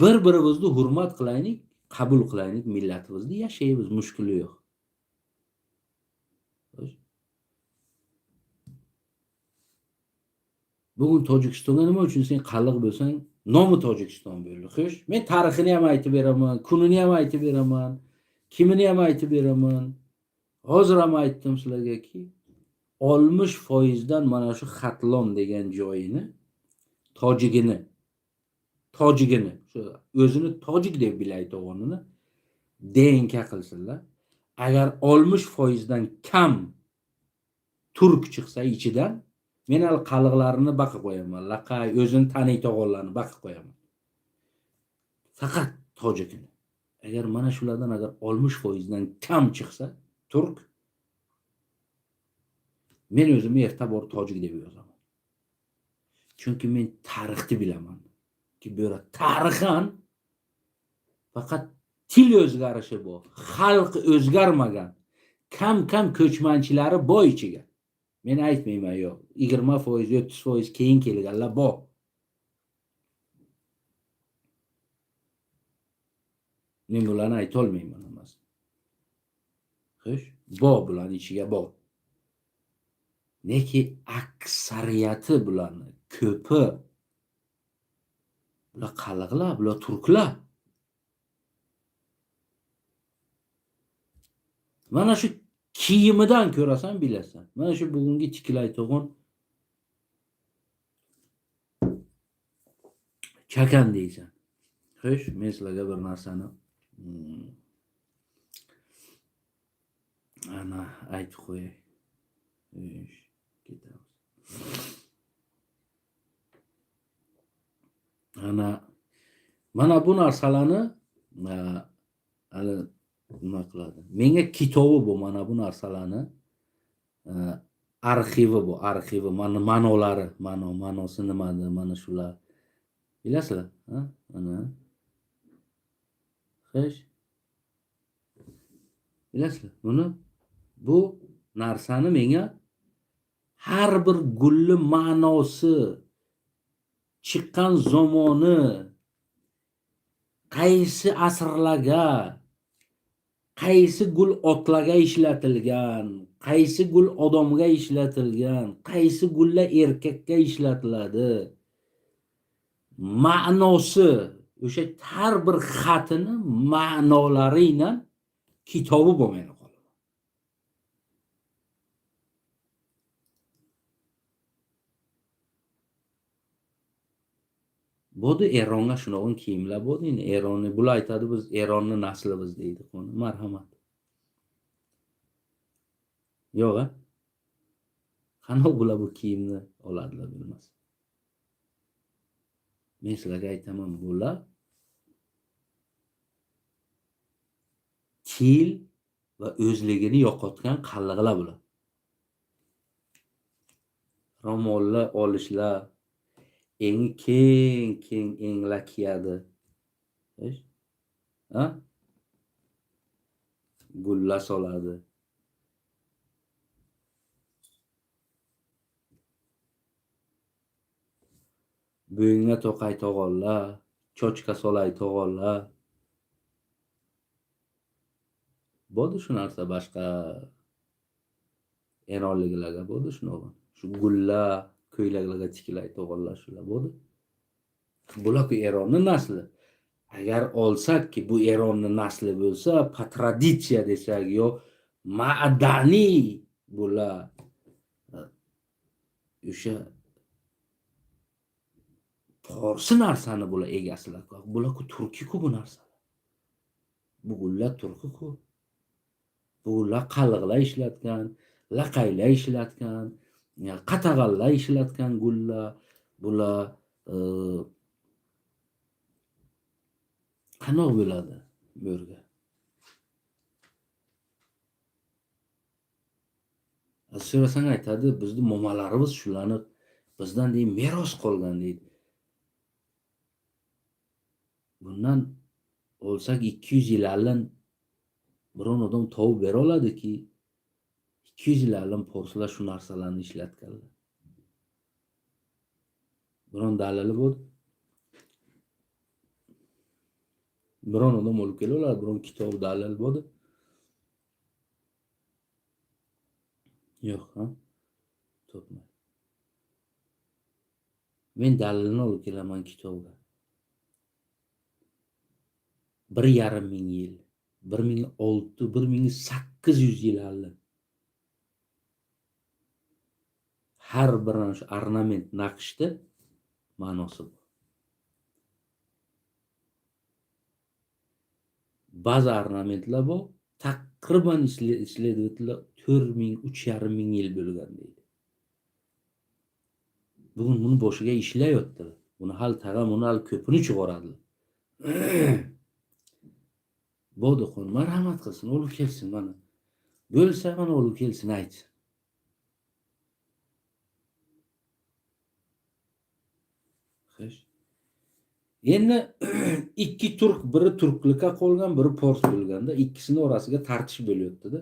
Bir-birimizni hurmat qilaylik, qabul qilaylik, millatimizni yashaymiz, mushkuli yo'q. Bugun Tojikistonga nima uchun sen qalliq bo'lsang, nomi Tojikiston bo'ldi. Xo'sh, men tarixini ham aytib beraman, kunini ham aytib beraman, kimini ham aytib beraman. Hozir ham aytdim sizlarga-ki, 60% dan mana shu Xatlon degan joyini, tojigini, tojigini, shu o'zini tojik deb bilaydi o'g'onini DNK qilsinlar. Agar 60% kam turk chiqsa ichidan, men hali qaliqlarini baqib qo'yaman. Laqay o'zini taniydi o'g'onlarni baqib qo'yaman. Faqat tojikini. Agar mana shulardan agar 60% dan kam chiqsa turk, men o'zimni erta borib tojik deb yozaman. Chunki men tarixni bilaman. Ki bu yerda tarixan faqat til o'zgarishi bor. Xalq o'zgarmagan. Kam ko'chmanchilari bor ichiga. Men aytmayman yo'q. 20%, 30% keyin kelganlar bor. Men bularni ayta olmayman hammasini. Xo'sh, bor bularning ichiga bor. Neki aksariyati bularni, ko'pi bular qaliqlar, bular turklar. Mana shu kiyimidan ko'rasan bilasan. Mana shu bugungi tiklayto'g'on chakan deysan. Xo'sh, men sizlarga bir narsani ana aytib qo'yay. Ketamiz. Mana bu narsalarni hali nima qiladi? Menga kitobi bu, mana bu narsalarni arxivi bu, arxivi, ma'nolari, ma'nosi nimada, mana shular. Bilasizlar, ha? Mana. Xo'sh. Bilasizlar, buni bu narsani menga har bir gulli ma'nosi, chiqqan zamoni, qaysi asrlarga, qaysi gul otlarga ishlatilgan, qaysi gul odamga ishlatilgan, qaysi gullar erkakka ishlatiladi. Ma'nosi, o'sha har bir xatini ma'nolari bilan kitobi bo'lmaydi. Bo'ldi, Eronga shunaqa kiyimlar bo'ldi. Endi Eronni bular aytadi, biz Eronni naslimiz deydi. Marhamat. Yo'q-a? Qanaqa bular bu kiyimni oladilar bilmas. Men sizlarga aytaman, bular til va o'zligini yo'qotgan qalliqlar bular. Ro'mollar olishlar, eng keng englar kiyadi. Ha? Gullar soladi. Bo'yinga to'qay to'g'onlar, chochka solay to'g'onlar. Bo'ldi shu narsa boshqa eronliklarga bo'ldi shunaqa. Shu gullar, ko'ylaklarga tikilay to'g'onlar shular bo'ldi. Bular-ku Eronning nasli. Agar olsakki bu Eronning nasli bo'lsa, po traditsiya desak, yo madaniy bular o'sha Forsi narsani bular egasilar. Bular-ku turki-ku bu narsalar. Bu gullar turki-ku. Bular qaliqlar ishlatgan, laqaylar ishlatgan, qatag'allar ishlatgan gullar. Bular qanoq bo'ladi bu yerga? So'rasang aytadi, bizni momalarimiz shularni bizdan deydi meros qolgan deydi. Bundan olsak 200 yil avval biron odam topib bera oladiki, 200 yil avval forslar shu narsalarni ishlatganlar. Biron dalili bo'ldi? Biron odam olib kela oladi, biron kitob dalil bo'ldi? Yo'q, ha? Topmadi. Men dalilini olib kelaman kitobga. 1,5 ming yil, 1800 yil avval. Har bir shu ornament naqshda ma'nosi bor. ba'zi ornamentlar bu taqriban исследовательlar 3,5 ming yil bo'lgan deydi. Bugun buni boshiga ishlayapti. Buni hal tag'am, uni hal ko'pini chiqaradilar. Vodixon marhamat qilsin, olib kelsin mana. Bo'lsa mana olib kelsin, aytsin. Xo'sh. Endi ikki turk, biri turklikka qolgan, biri fors bo'lganda, ikkisini orasiga tartish bo'lyapti-da.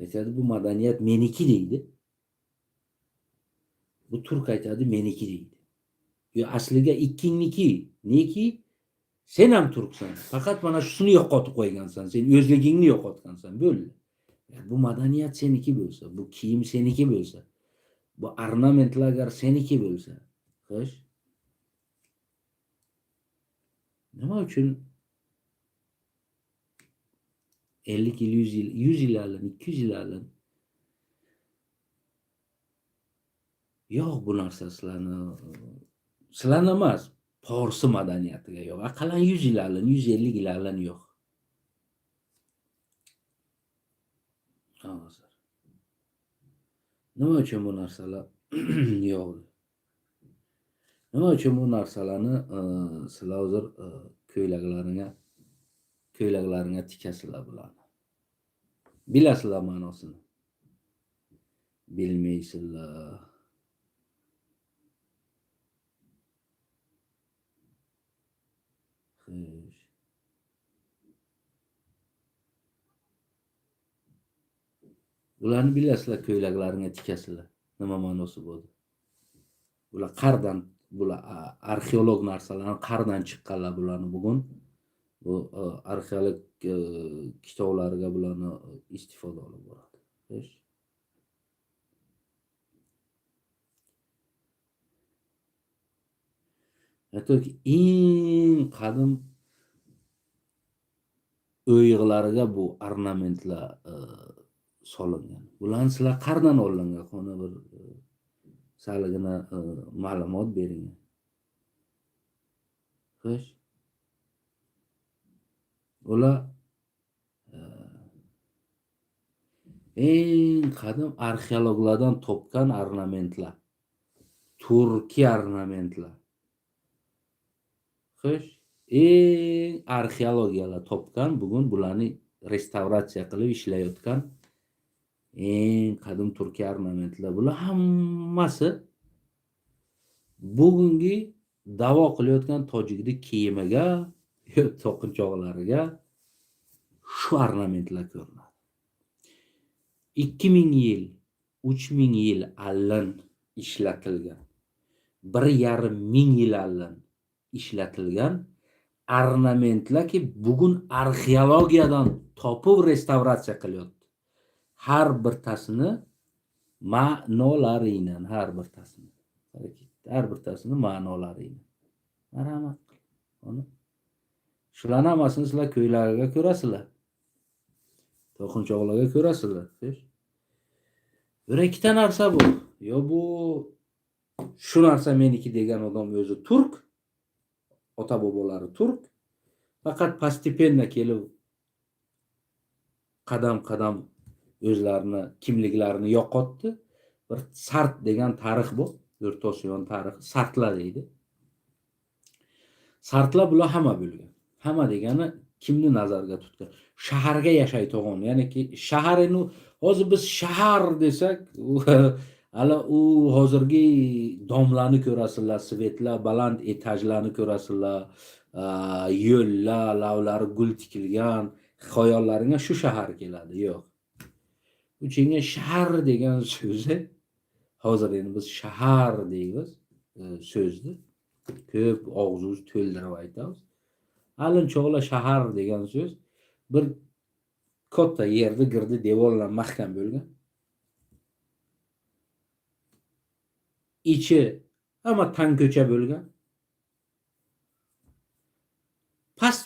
Aytadi, bu madaniyat meniki deydi. Bu turk aytadi, meniki deydi. Yo, asliga ikkingniki. Neki? Sen ham turksan. Faqat mana shuni yo'qotib qo'ygansan. Sen o'zligingni yo'qotgansan. Bo'ldi. Bu madaniyat seniki bo'lsa, bu kiyim seniki bo'lsa, bu ornamentlar agar seniki bo'lsa, xo'sh. Nima uchun 50 yil, 100 yil, 100 yil alin, 200 yil alin yo'q bu narsa sizlarni emas, Forsi madaniyatiga yo'q. Aqallan 100 yil alin, 150 yil alin yo'q. Hozir. Nima uchun bu narsalar yo'q? Nima uchun bu narsalarni sizlar hozir ko'ylaklaringga tikasizlar bularni? Bilasizlar ma'nosini? Bilmaysizlar. Xo'sh. Bularni bilasizlar, ko'ylaklaringga tikasizlar. Nima ma'nosi bo'ldi? Bular qardan, bular arxeolog narsalarni qardan chiqqanlar bularni bugun. Bu arxeolog kitoblariga bularni istifoda olib boradi. Xo'sh. Hattoki eng qadim o'yiqlariga bu ornamentlar solingan. Bularni sizlar qardan olingan, qona bir saligina ma'lumot bering. Xo'sh. Ular eng qadim arxeologlardan topgan ornamentlar. Turkiy ornamentlar. Xo'sh. Eng arxeologiyalar topgan, bugun bularni restavratsiya qilib ishlayotgan eng qadim Turkiy ornamentlar. Bular hammasi bugungi da'vo qilayotgan tojikning kiyimiga, to'qinchoqlariga shu ornamentlar ko'rinadi. 2000 yil, 3000 yil allin ishlatilgan, 1,5 yil allin ishlatilgan ornamentlarki bugun arxeologiyadan topib restavratsiya qilyapti. Har birtasini ma'nolaridan, har birtasini ma'nolaridan. Marhamat qil. Shularni hammasini sizlar ko'ylariga ko'rasizlar. To'qinchoqlarga ko'rasizlar. Bir ikkita narsa bu. Yo bu shu narsa meniki degan odam o'zi turk. Ota bobolari turk. Faqat postepенно kelib qadam o'zlarini kimliklarini yo'qotdi. Bir Sart degan tarix bu. O'rta Osiyo tarixi Sartlar deydi. Sartlar bular hamma bo'lgan. Hamma degani kimni nazarga tutgan? Shaharga yashaydigan, ya'niki shaharini hozir biz shahar desak, hali u hozirgi domlarni ko'rasizlar, svetlar, baland etajlarni ko'rasizlar, yo'llar, lavlari gul tikilgan, xayollaringga shu shahar keladi. Yo'q. Uchinga shahar degan so'zi hozir endi biz shahar deymiz so'zni. Ko'p og'zimiz to'ldirib aytamiz. Alin cho'g'la shahar degan so'z bir katta yerda girdi devorlar mahkam bo'lgan. Ichi hamma tang ko'cha bo'lgan.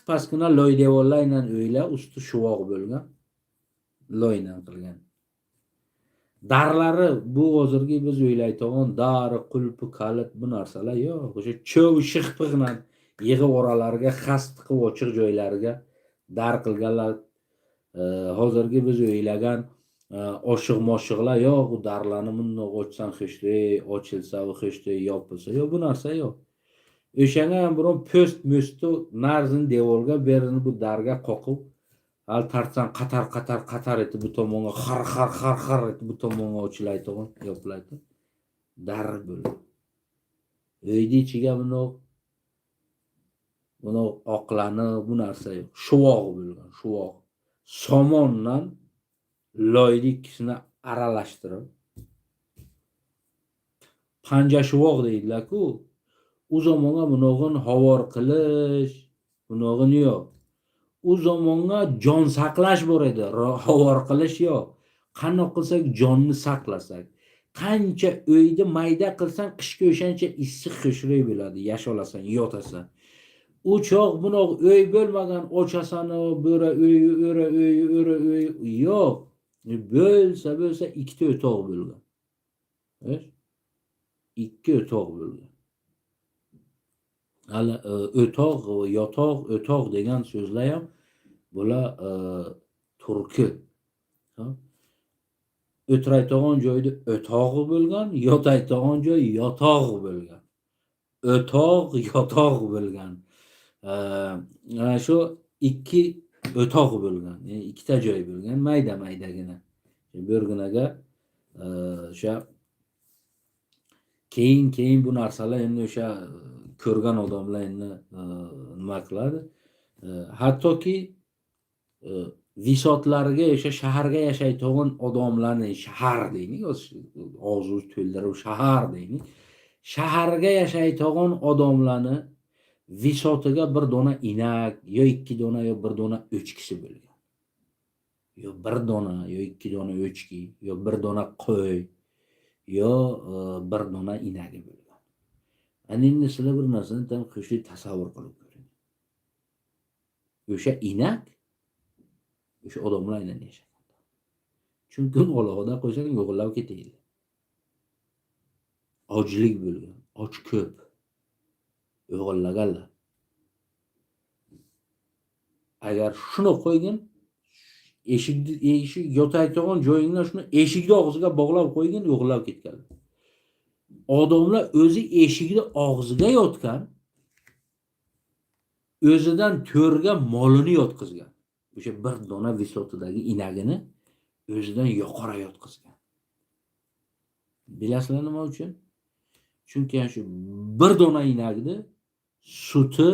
Pastgina loy devorlar bilan uylar, usti shuvoq bo'lgan. Loydan qilgan. Darlari bu hozirgi biz o'ylaydigan dar, qulpi, kalit bu narsalar yo'q. O'sha cho'v shiqpiq bilan yig'ib oralariga xast qilib ochiq joylariga dar qilganlar hozirgi biz o'ylagan oshiq-moshiqlar yo'q, u darlarni bundoq ochsang xishtey, ochilsa u xishtey yopilsa, yo'q bu narsa yo'q. O'shanga ham biron po'st-mo'stni narzini devorga berini bu darga qoqib, hal tartsan qatar etib bu tomonga har etib bu tomonga ochilaydigan, yopilaydi. Dar bo'ldi. Uyni ichiga buni oqlanib bu narsa yo'q. Shuvoq bo'lgan, shuvoq. Somondan loyni ikkisini aralashtirib panja shuvoq deydilar-ku. U zamonga bunog'in havor qilish, bunog'in yo'q. U zamonga jon saqlash bor edi, havor qilish yo'q. Qandoq qilsak jonni saqlasak. Qancha uyda mayda qilsang qishga o'shancha issiq xushroq bo'ladi, yasholasan, yotasan. U choq bunoq uy bo'lmagan, ochasan, bo'ra uy yo'q. Bo'lsa ikkita o'toq bo'lgan. Ikki o'toq bo'lgan. Hali o'toq, yotoq, o'toq degan so'zlar ham bular turki. O'tiraydigan joyda o'tog'i bo'lgan, yotaydigan joy yotog' bo'lgan. O'toq, yotoq bo'lgan. Mana shu ikki o'toq bo'lgan. Yani ikkita joy bo'lgan, mayda-maydagina. Bo'rginaga o'sha keyin bu narsalar endi o'sha ko'rgan odamlar endi nima qiladi? Hattoki visotlarga o'sha shaharga yashaydigan odamlarni shahar deylik, og'zimiz to'ldirib shahar deylik. Shaharga yashaydigan odamlarni visotiga bir dona inak, yo ikki dona, yo bir dona o'chkisi bo'lgan. Yo bir dona, yo ikki dona o'chki, yo bir dona qo'y, yo bir dona inagi bo'lgan. Ana endi sizlar bir narsani tam xushli tasavvur qilib ko'ring. O'sha inak o'sha odamlar bilan yashagan. Chunki olovda qo'ysang yo'g'ilab ketadi. Ochlik bo'lgan, och ko'p. O'g'illaganlar. Agar shuni qo'ygin, eshik yotaydigan joyingdan shuni eshikni og'ziga bog'lab qo'ygin, yo'g'ilab ketganlar. Odamlar o'zi eshikni og'ziga yotgan, o'zidan to'rga molini yotqizgan. O'sha bir dona visotidagi inagini o'zidan yuqori yotqizgan. Bilasizlar nima uchun? Chunki shu bir dona inagni suti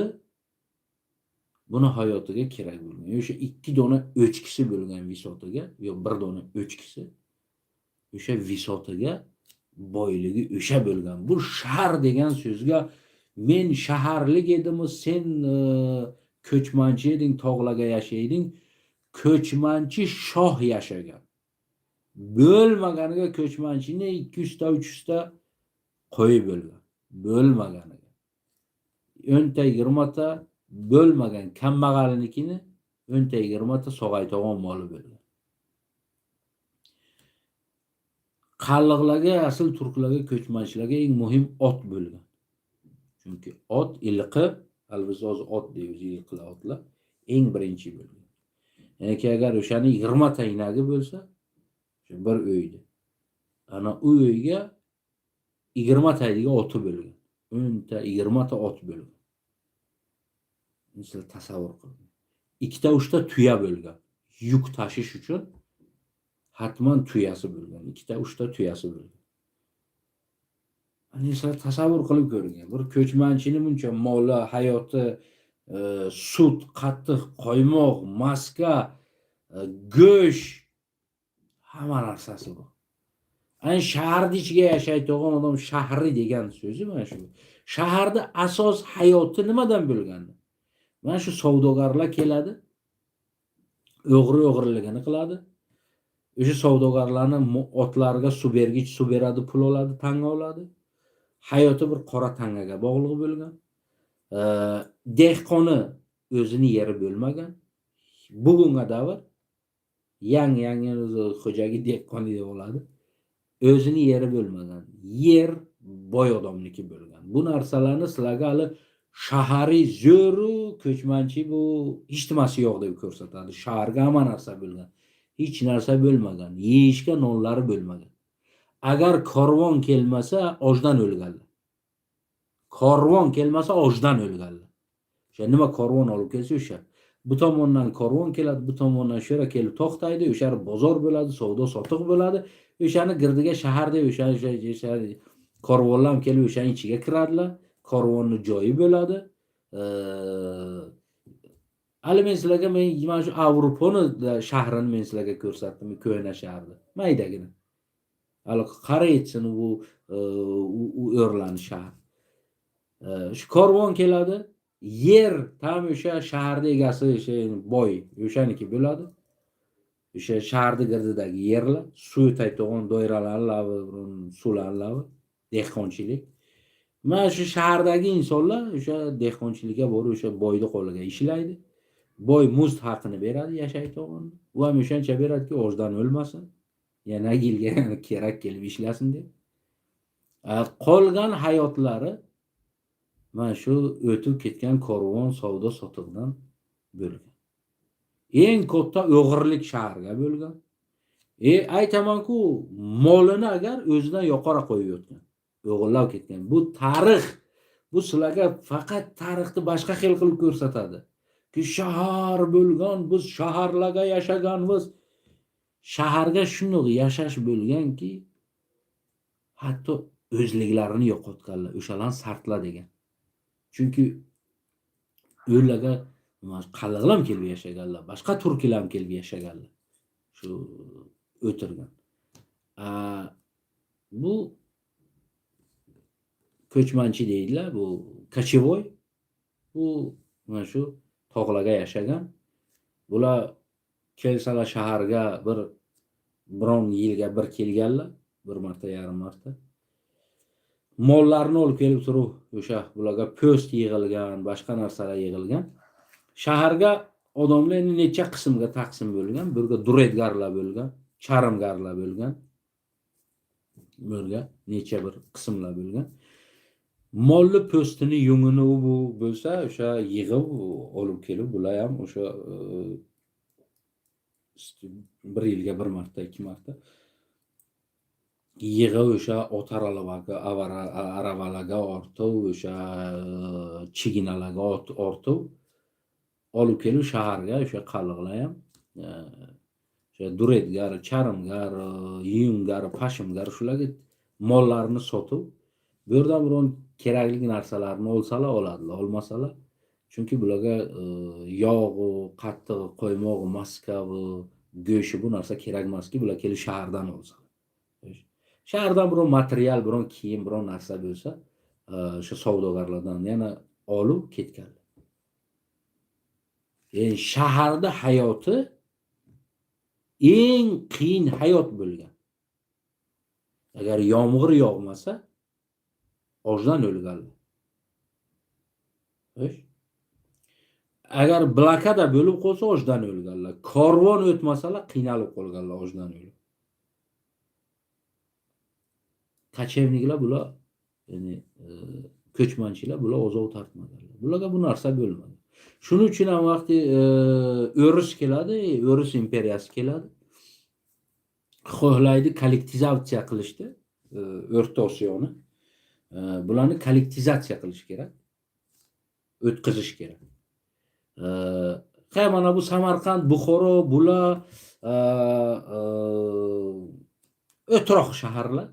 buni hayotiga kerak bo'lgan. O'sha ikki dona o'chkisi bo'lgan visotiga, yo bir dona o'chkisi o'sha visotiga boyligi o'sha bo'lgan. Bu shahar degan so'zga men shaharlik edim, sen ko'chmanchi eding, tog'larga yashayding. Ko'chmanchi shoh yashagan. Bo'lmaganiga ko'chmanchini 200 ta 300 ta qo'y bo'lgan. Bo'lmaganiga. 10 ta 20 ta bo'lmagan kambag'alnikini 10 ta 20 ta sog'ayto'g'on moli bo'lgan. Qalliqlarga, asl turklarga, ko'chmanchilarga eng muhim ot bo'lgan. Chunki ot ilqi, albatta hozir ot deymiz, ilqilar otlar eng birinchi bo'lgan. Yani ki agar o'shani 20 ta inagi bo'lsa, shu bir uyda. Ana u uyga 20 taydiga oti bo'lgan. 10 ta 20 ta ot bo'lgan. Misol tasavvur qiling. 2 ta 3 ta tuya bo'lgan. Yuk tashish uchun hatman tuyasi bo'lgan. 2 ta 3 ta tuyasi bo'lgan. Ana sizlar tasavvur qilib ko'ring. Bir ko'chmanchining buncha moli, hayoti, sut, qattiq, qo'ymoq, maska, go'sht, hamma narsasi bor. Ana shaharning ichiga yashaydigan odam shahri degan so'zi mana shu. Shaharda asos hayoti nimadan bo'lgan? Mana shu savdogarlar keladi. O'g'riligini qiladi. O'sha savdogarlarning otlariga suv bergich suv beradi, pul oladi, tanga oladi. Hayoti bir qora tangaga bog'liq bo'lgan. Dehqoni o'zini yeri bo'lmagan. Bugunga davr yangi xo'jagi dehqoni deb oladi. O'zini yeri bo'lmagan. Yer boy odamniki bo'lgan. Bu narsalarni sizlarga hali shahariy zo'ru ko'chmanchi bu hech nimasi yo'q deb ko'rsatadi. Shaharga hamma narsa bo'lgan. Hech narsa bo'lmagan. Yeyishga nonlari bo'lmagan. Agar korvon kelmasa ochdan o'lganlar. Korvon kelmasa ochdan o'lganlar. O'sha nima korvon olib kelsa o'sha. Bu tomondan korvon keladi, bu tomondan shu yerga kelib to'xtaydi, o'sha yer bozor bo'ladi, savdo sotiq bo'ladi. O'shani girdiga shaharda o'sha korvonlar ham kelib o'shaning ichiga kiradilar. Korvonning joyi bo'ladi. Hali men sizlarga mana shu Avrupani shahrini men sizlarga ko'rsatdim, ko'hna shaharni. Maydagina. Hali qaraytsin bu o'rlanish shahar. Shu korvon keladi, yer tam o'sha shaharda egasi o'sha boy, o'shaniki bo'ladi. O'sha shaharda girdidagi yerlar, suv taytog'on doiralar, suvlarlar, dehqonchilik. Mana shu shahardagi insonlar o'sha dehqonchilikka borib o'sha boyning qo'liga ishlaydi. Boy muzd haqini beradi yashaydigan. U ham o'shancha beradiki, ochdan o'lmasin. Yana yilga kerak kelib ishlasin deb. Qolgan hayotlari mana shu o'tib ketgan korvon savdo sotiqdan bo'lgan. Eng katta o'g'irlik shaharga bo'lgan. Aytaman-ku, molini agar o'zidan yuqori qo'yib yotgan. O'g'irlab ketgan. Bu tarix. Bu sizlarga faqat tarixni boshqa xil qilib ko'rsatadi. Ki shahar bo'lgan, biz shaharlarga yashaganmiz. Shaharga shunday yashash bo'lganki, hatto o'zliklarini yo'qotganlar, o'shalarni sartlar degan. Chunki o'ylarga qalliqlar kelib yashaganlar, boshqa turklar ham kelib yashaganlar. Shu o'tirgan. Bu ko'chmanchi deydilar, bu kochevoy. Bu mana shu tog'larga yashagan. Bular kelsalar shaharga biron yilga bir kelganlar, bir marta, yarim marta. Mollarni olib kelib turib, o'sha bularga po'st yig'ilgan, boshqa narsalar yig'ilgan. Shaharga odamlar necha qismga taqsim bo'lgan. Birga duretgarlar bo'lgan, charimgarlar bo'lgan. Birga necha bir qismlar bo'lgan. Molli po'stini yungini bu bo'lsa, o'sha yig'ib olib kelib, bular ham o'sha bir yilga bir marta, ikki marta yig'ib o'sha aravalarga ortib, o'sha chiginalarga ortib olib kelib shaharga o'sha qalliqlar ham o'sha duretgar, charimgar, yunggar, pashimgar shularga mollarini sotib, bu yerdan biron kerakli narsalarni olsalar oladilar, olmasalar. Chunki bularga yog', qattiq, qo'ymoq, maska, go'shi bu narsa kerak emaski, bular kelib shahardan olsa. Shahardan biron material, biron kiyim, biron narsa bo'lsa, o'sha savdogarlardan yana olib ketganlar. Shaharda hayoti eng qiyin hayot bo'lgan. Agar yomg'ir yog'masa, ochdan o'lganlar. Agar blokada bo'lib qolsa, ochdan o'lganlar. Korvon o'tmasalar, qiynalib qolganlar, ochdan o'lib. Kachevniklar bular, ya'ni ko'chmanchilar bular o'zov tortmaganlar. Bularga bu narsa bo'lmadi. Shuning uchun ham vaqti o'ris keladi, o'ris imperiyasi keladi. Xohlaydi kollektizatsiya qilishdi, O'rta Osiyoni. Bularni kollektizatsiya qilish kerak. O'tkazish kerak. Mana bu Samarqand, Buxoro, bular o'troq shaharlar.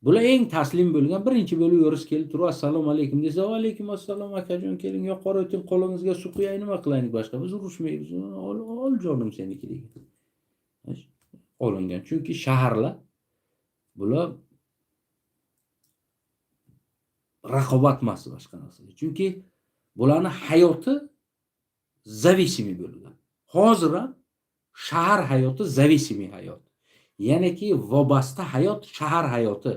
Bular eng taslim bo'lgan. Birinchi bo'lib o'ris kelib turib, assalomu alaykum desa, va alaykum assalom akajon, keling, yuqori o'ting, qo'lingizga suv quyay, nima qilaylik boshqa? Biz urushmaymiz. Ol jonim seniki degan. Olingan. Chunki shaharlar bular raqobat emas boshqa narsa. Chunki bularning hayoti zavisimiy bo'lgan. Hozir ham shahar hayoti zavisimiy hayot. Ya'niki vobasta hayot shahar hayoti.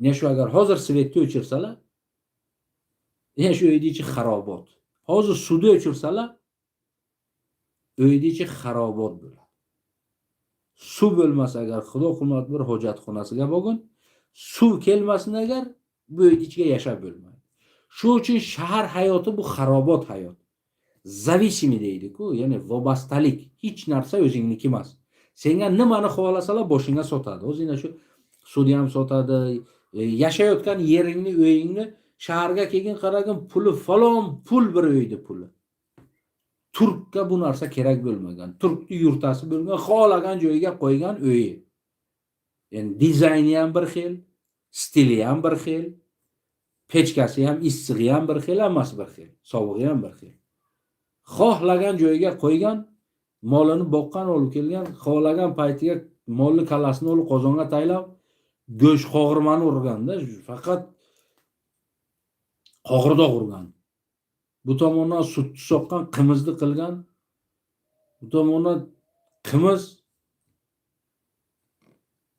Ne shu agar hozir svetni o'chirsalar, yana shu uyning ichi xarobot. Hozir suvni o'chirsalar, uyning ichi xarobot bo'ladi. Suv bo'lmasa agar xudo qilmas bir hojatxonasiga borgin, suv kelmasin agar bu uyning ichiga yashab bo'lmaydi. Shu uchun shahar hayoti bu xarobot hayot. Zavisimi deydi-ku, ya'ni vobastalik. Hech narsa o'zingniki emas. Senga nimani xohlasalar boshingga sotadi. O'zingga shu sudi ham sotadi, yashayotgan yeringni, uyingni shaharga kelgin qaragin, puli falon pul bir uydi puli. Turkka bu narsa kerak bo'lmagan. Turkni yurtasi bo'lgan, xohlagan joyiga qo'ygan uyi. Yani dizayni ham bir xil, stili ham bir xil, pechkasi ham, issig'i ham bir xil, hammasi bir xil, sovug'i ham bir xil. Xohlagan joyiga qo'ygan, molini boqqan olib kelgan, xohlagan paytiga molni kallasini olib qozonga taylab, go'sht qog'irmani urganda, faqat qog'irdoq urgan. Bu tomondan sut soqqan, qimizni qilgan, bu tomondan qimiz,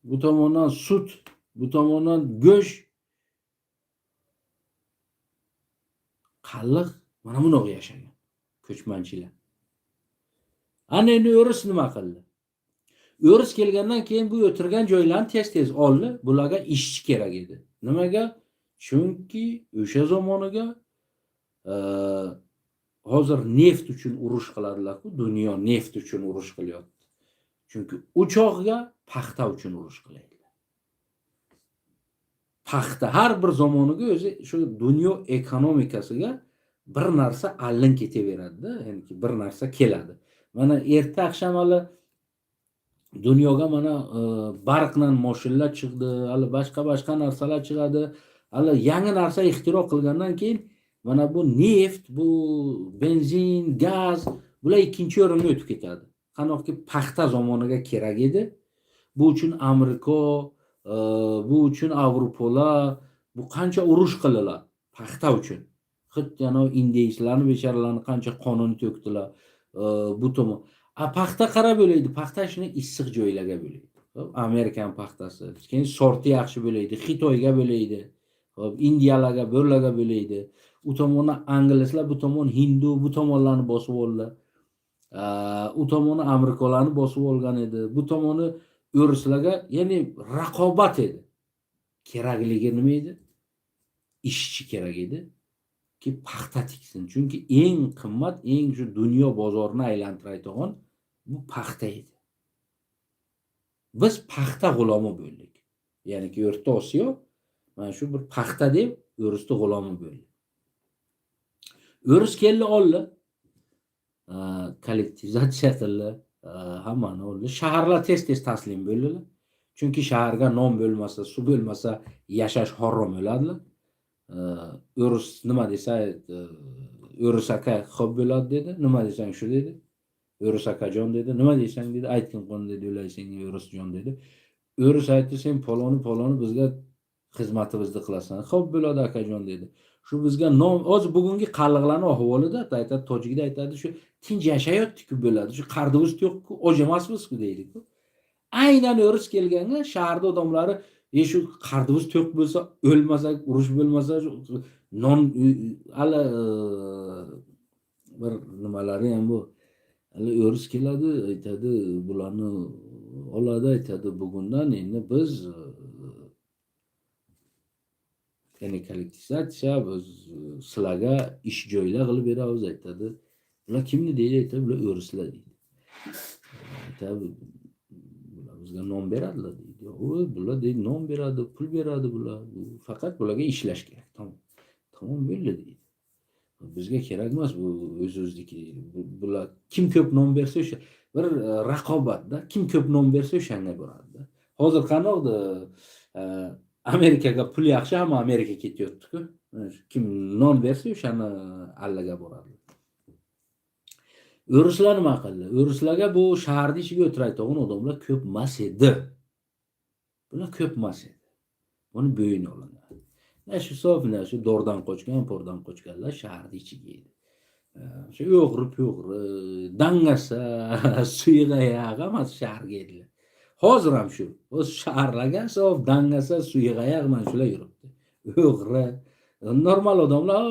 bu tomondan sut, bu tomondan go'sht, qalliq, mana bunaqa yashagan ko'chmanchilar. Ana endi o'ris nima qildi? O'ris kelgandan keyin bu o'tirgan joylarni tez-tez oldi. Bularga ishchi kerak edi. Nimaga? Chunki o'sha zamoniga hozir neft uchun urush qiladilar-ku, dunyo neft uchun urush qilyapti. Chunki o'choqga paxta uchun urush qilaydilar. Paxta har bir zamoniga o'zi shu dunyo ekonomikasiga bir narsa allin ketaveradi-da, ya'ni bir narsa keladi. Mana erta akşam hali dunyoga mana barqdan mashinalar chiqdi, hali boshqa narsalar chiqadi. Hali yangi narsa ixtiro qilgandan keyin mana bu neft, bu benzin, gaz bular ikkinchi o'ringa o'tib ketadi. Qanoqki paxta zamoniga kerak edi. Bu uchun Amerika, bu uchun Avropalar bu qancha urush qildilar paxta uchun. Xuddi indeyslarni becharalarni qancha qonun to'kdilar. Bu tomon. Paxta qarab bo'laydi. Paxta shuni issiq joylarga bo'laydi. Amerikan paxtasi. Keyin sorti yaxshi bo'laydi. Xitoyga bo'laydi. Indiyalarga, bo'rlarga bo'laydi. U tomondan anglizlar, bu tomon hindu, bu tomonlarni bosib oldilar. U tomoni Amerikalarni bosib olgan edi. Bu tomoni o'rislarga, ya'ni raqobat edi. Kerakligi nima edi? Ishchi kerak edi ki paxta tiksin. Chunki eng qimmat, eng shu dunyo bozorini aylantiradigan bu paxta edi. Biz paxta g'ulomi bo'ldik. Ya'ni ki O'rta Osiyo mana shu bir paxta deb o'risni g'ulomi bo'ldi. O'ris keldi oldi. Kollektivizatsiya qildi. Hammani oldi. Shaharlar tez-tez taslim bo'ldilar. Chunki shaharga non bo'lmasa, suv bo'lmasa yashash harom bo'ladi. O'ris nima desa, o'ris aka xo'p bo'ladi dedi. Nima desang shu dedi. O'ris akajon dedi. Nima desang dedi. Aytgin qon dedi. O'ylaysang o'risjon dedi. O'ris aytdi, sen paloni bizga xizmatimizni qilasan. Xo'p bo'ladi akajon dedi. Shu bizga non, hozir bugungi qalliqlarning ahvolida aytadi, tojikda aytadi, shu tinch yashayotdi-ku bo'ladi. Shu qardimiz yo'q-ku, och emasmiz-ku deydi-ku. Aynan o'ris kelganda shaharda odamlari shu qardimiz to'q bo'lsa, o'lmasak, urush bo'lmasa, non hali bir nimalari ham bu. Hali o'ris keladi, aytadi, bularni oladi, aytadi, bugundan endi biz ya'ni kollektivizatsiya, biz sizlarga ish joylar qilib beramiz, aytadi. Bular kimni deydi? Aytadi, bular o'rislar deydi. Aytadi, bular bizga non beradilar deydi. Bular deydi, non beradi, pul beradi bular. Faqat bularga ishlash kerak. Tamom bo'ldi deydi. Bizga kerak emas bu o'z-o'zniki deydi. Bular kim ko'p non bersa o'sha bir raqobatda, kim ko'p non bersa o'shanga boradi. Hozir qanoqda Amerikaga pul yaxshi, hamma Amerika ketyapti-ku. Kim non bersa o'shani allaga boradi. O'rislar nima qildi? O'rislarga bu shaharda ichiga o'tirayotgan odamlar ko'p emas edi. Bular ko'p emas edi. Buni bo'yin olinadi. Shu sofna, shu dordan qochgan, pordan qochganlar shaharda ichiga edi. Shu o'g'ri, dangasa, suyig'ayoq hammasi shaharga edilar. Hozir ham shu. O'z shaharlarga sof dangasa, suyig'ayoq mana shular yuribdi. O'g'ri, normal odamlar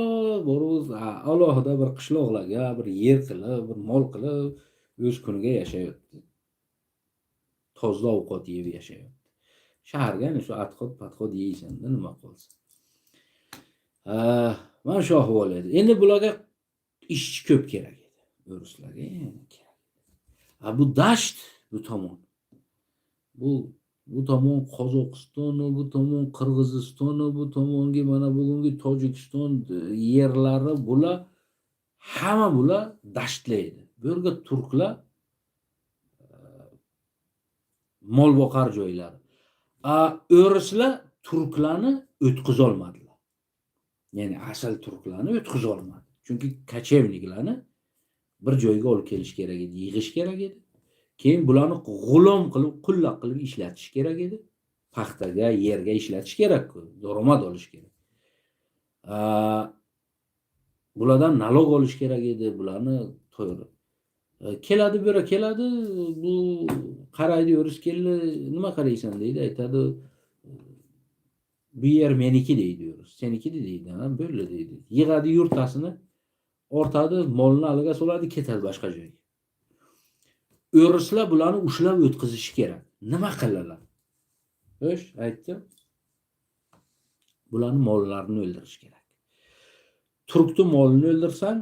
boruz, alohida bir qishloqlarga, bir yer qilib, bir mol qilib o'z kuniga yashayapti. Toza ovqat yeb yashayapti. Shaharga shu atqot-patqot yeysan-da nima qilsin. Mana shu ahvol edi. Endi bularga ishchi ko'p kerak edi. O'rislarga kerak. Bu dasht bu tomon. Bu tomon Qozog'iston, bu tomon Qirg'iziston, bu tomongi mana bugungi Tojikiston yerlari bular hamma bular dashtlar edi. Bu yerga turklar mol boqar joylari. O'rislar turklarni o'tkazolmadilar. Ya'ni asl turklarni o'tkazolmadi. Chunki kachevniklarni bir joyga olib kelish kerak edi, yig'ish kerak edi. Keyin bularni g'ulom qilib, qulloq qilib ishlatish kerak edi. Paxtaga, yerga ishlatish kerak-ku, daromad olish kerak. Bulardan nalog olish kerak edi, bularni to'g'ri. Keladi bu yerga keladi, bu qaraydi, o'ris keldi, nima qaraysan deydi, aytadi, bu yer meniki deydi o'ris. Seniki deydi, ha, böyle deydi. Yig'adi yurtasini, ortadi, molni aliga soladi, ketadi boshqa joyga. O'rislar bularni ushlab o'tkazishi kerak. Nima qilalar? Xo'sh, aytdim. Bularni mollarini o'ldirish kerak. Turkni molini o'ldirsang,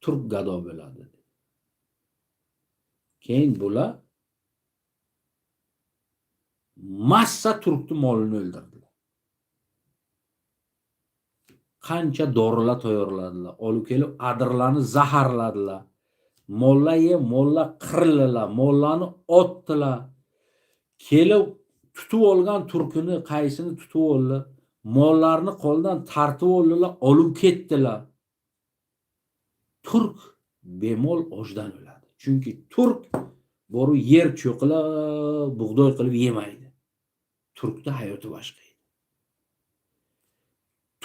turk gado bo'ladi. Keyin bular massa turkni molini o'ldirdilar. Qancha dorilar tayyorladilar. Olib kelib adirlarni zaharladilar. Mollar qirildilar, mollarni otdilar. Kelib tutib olgan turkini, qaysini tutib oldi, mollarni qo'ldan tartib oldilar, olib ketdilar. Turk bemol ochdan o'ladi. Chunki turk boru yer cho'qilab, bug'doy qilib yemaydi. Turkda hayoti boshqa edi.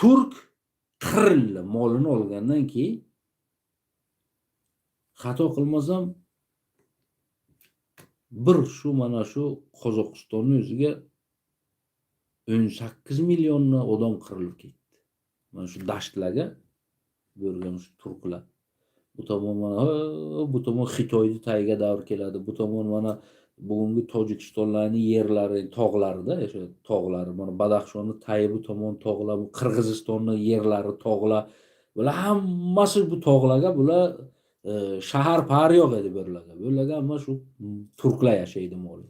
Turk qirildi molini olgandan keyin, xato qilmasam, bir shu mana shu Qozog'istonning o'ziga 18 million odam qirilib ketdi. Mana shu dashtlarga bo'lgan shu turklar. Bu tomon mana bu tomon Xitoyning tagiga davr keladi. Bu tomon mana bugungi Tojikistonlarning yerlari, tog'larida, o'sha tog'lari, mana Badaxshonning tagi bu tomon tog'lar, bu Qirg'izistonning yerlari, tog'lar. Bular hammasi bu tog'larga bular shahar par yo'q edi bularga. Bularga hamma shu turklar yashaydi moli.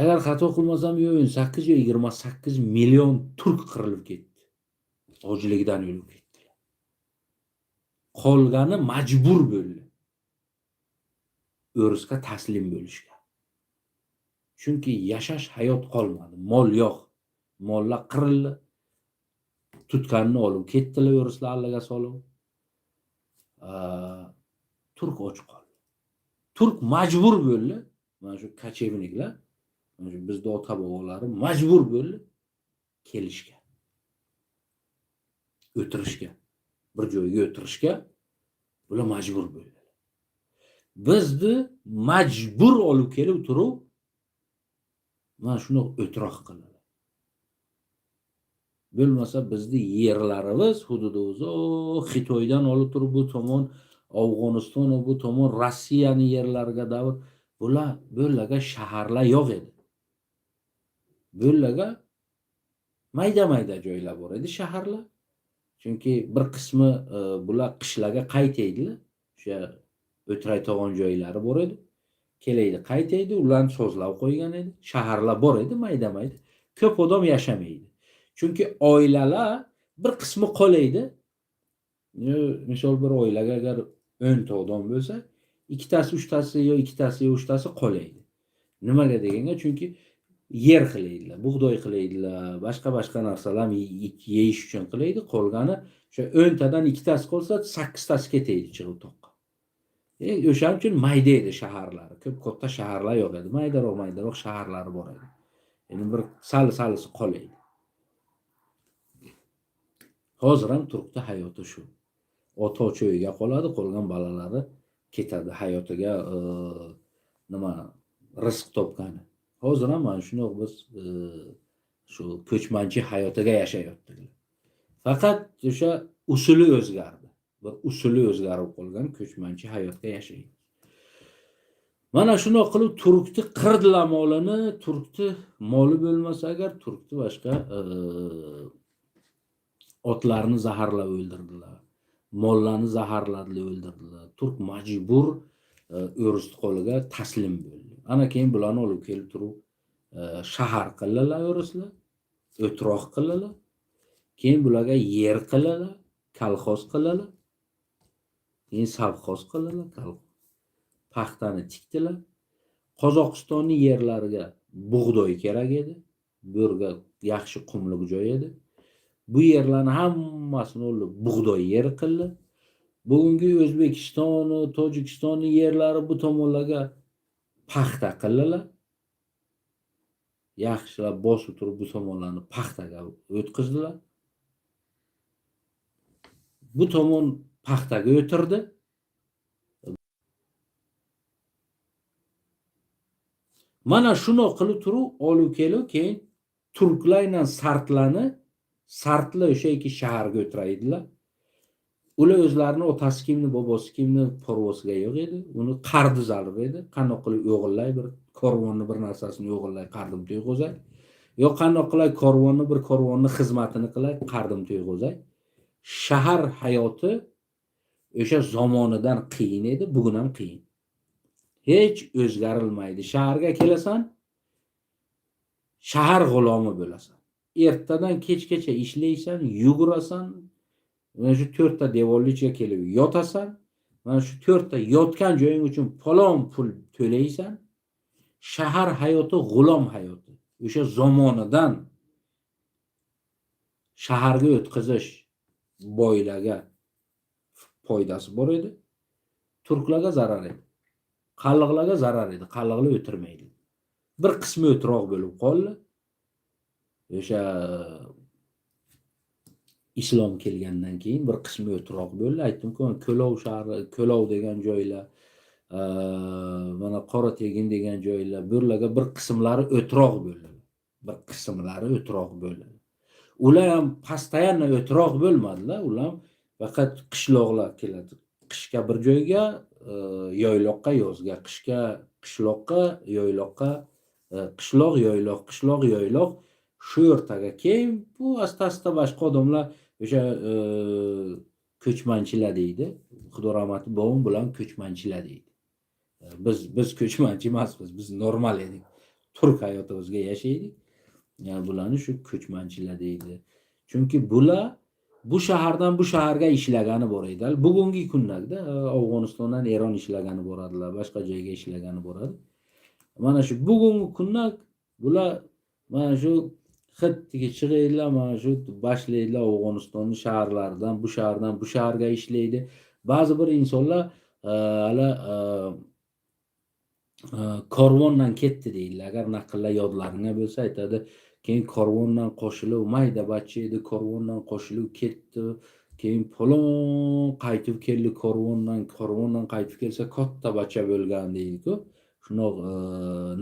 Agar xato qilmasam, 18 yo 28 million turk qirilib ketdi. Ochlikdan o'lib ketdilar. Qolgani majbur bo'ldi o'risga taslim bo'lishga. Chunki yashash hayot qolmadi, mol yo'q. Mollar qirildi. Tutganini olib ketdilar o'rislar allaga solib. Turk och qoldi. Turk majbur bo'ldi. Mana shu kachevniklar, mana shu bizning ota-bobolari majbur bo'ldi kelishga. O'tirishga. Bir joyga o'tirishga bular majbur bo'ldi. Bizni majbur olib kelib turib, mana shuni o'tiroq qiladi. Bo'lmasa bizni yerlarimiz, hududimiz Xitoydan olib turib bu tomon Afg'oniston va bu tomon Rossiyaning yerlariga davr bularga shaharlar yo'q edi. Bularga mayda joylar bor edi, shaharlar. Chunki bir qismi bular qishlarga qaytaydilar. O'sha o'tiraydigan joylari bor edi. Kelaydi, qaytaydi, ularni sozlab qo'ygan edi. Shaharlar bor edi, mayda. Ko'p odam yashamaydi. Chunki oilalar bir qismi qolaydi. Misol bir oilaga agar 10 ta odam bo'lsa, ikkitasi, uchtasi yo ikkitasi yo uchtasi qolaydi. Nimaga deganga, chunki yer qilaydilar, bug'doy qilaydilar, boshqa narsalar yeyish uchun qilaydi. Qolgani o'sha 10 tadan ikkitasi qolsa, 8 tasi ketaydi chiqib toqqa. O'shaning uchun mayda edi shaharlari. Ko'p katta shaharlar yo'q edi. Maydaroq shaharlari bor edi. Endi bir salisi qolaydi. Hozir ham turkda hayoti shu. Ota cho'yiga qoladi, qolgan bolalari ketadi hayotiga rizq topgani. Hozir ham mana shuni biz shu ko'chmanchi hayotiga yashayapmiz. Faqat o'sha usuli o'zgardi. Bir usuli o'zgarib qolgan ko'chmanchi hayotga yashaydi. Mana shuni qilib turkni qirdilar molini, turkni moli bo'lmasa agar turkni boshqa Otlarni zaharlab o'ldirdilar. Mollarni zaharladilar, o'ldirdilar. Turk majbur o'ris qo'liga taslim bo'ldi. Ana keyin bularni olib kelib turib shahar qildilar o'rislar, o'troq qildilar. Keyin bularga yer qildilar, kolxoz qildilar. Keyin savxoz qildilar, paxtani tikdilar. Qozog'istonning yerlariga bug'doy kerak edi. Bu yerga yaxshi qumliq joy edi. Bu yerlarni hammasini olib bug'doy yer qildi. Bugungi O'zbekiston, Tojikistonning yerlari bu tomonlarga paxta qildilar. Yaxshilab bosib turib bu tomonlarni paxtaga o'tkazdilar. Bu tomon paxtaga o'tirdi. Mana shuni qilib turib olib kelib keyin turklar bilan sartla o'sha ikki shaharga o'tiraydilar. Ular o'zlarini otasi kimni, bobosi kimni parvosiga yo'q edi. Uni qardiz olib edi. Qanday qilib o'g'illay bir korvonni bir narsasini o'g'illay qardim to'yg'ozay. Yo qanday qilay korvonni xizmatini qilay qardim to'yg'ozay. Shahar hayoti o'sha zamonidan qiyin edi, bugun ham qiyin. Hech o'zgarilmaydi. Shaharga kelasan, shahar g'ulomi bo'lasan. Ertadan kechgacha ishlaysan, yugurasan, mana shu 4 ta devorli ichiga kelib yotasan. Mana shu 4 ta yotgan joying uchun falon pul to'laysan. Shahar hayoti g'ulom hayoti. O'sha zamonidan shaharga o'tkazish boylarga foydasi bor edi. Turklarga zarar edi. Qalliqlarga zarar edi. Qalliqlar o'tirmaydi. Bir qismi o'troq bo'lib qoldi. O'sha islom kelgandan keyin bir qismi o'troq bo'ldi. Aytdim-ku, Ko'lov shahri, Ko'lov degan joylar, mana Qorategin degan joylar, bularga bir qismlari o'troq bo'ldi. Bir qismlari o'troq bo'ldi. Ular ham pastayan o'troq bo'lmadilar. Ular faqat qishloqlar keladi. Qishga bir joyga, yoyloqqa yozga, qishga qishloqqa, yoyloqqa, qishloq, yoyloq, qishloq, yoyloq shu o'rtaga keyin bu asta-asta boshqa odamlar o'sha ko'chmanchilar deydi. Xudo rahmati bobom bilan ko'chmanchilar deydi. Biz ko'chmanchi emasmiz. Biz normal edik. Turk hayotimizga yashaydik. Yani bularni shu ko'chmanchilar deydi. Chunki bular bu shahardan bu shaharga ishlagani bor edi. Bugungi kunlarda Afg'onistondan Eron ishlagani boradilar, boshqa joyga ishlagani boradi. Mana shu bugungi kunda bular mana shu xittiga chiqaydilar, mana shu boshlaydilar Afg'onistonning shaharlaridan bu shaharga ishlaydi. Ba'zi bir insonlar hali korvondan ketdi deydilar. Agar naqllar yodlaringga bo'lsa aytadi, keyin korvondan qo'shilib mayda bachcha edi, korvondan qo'shilib ketdi. Keyin falon qaytib keldi korvondan qaytib kelsa katta bachcha bo'lgan deydi-ku. Shunoq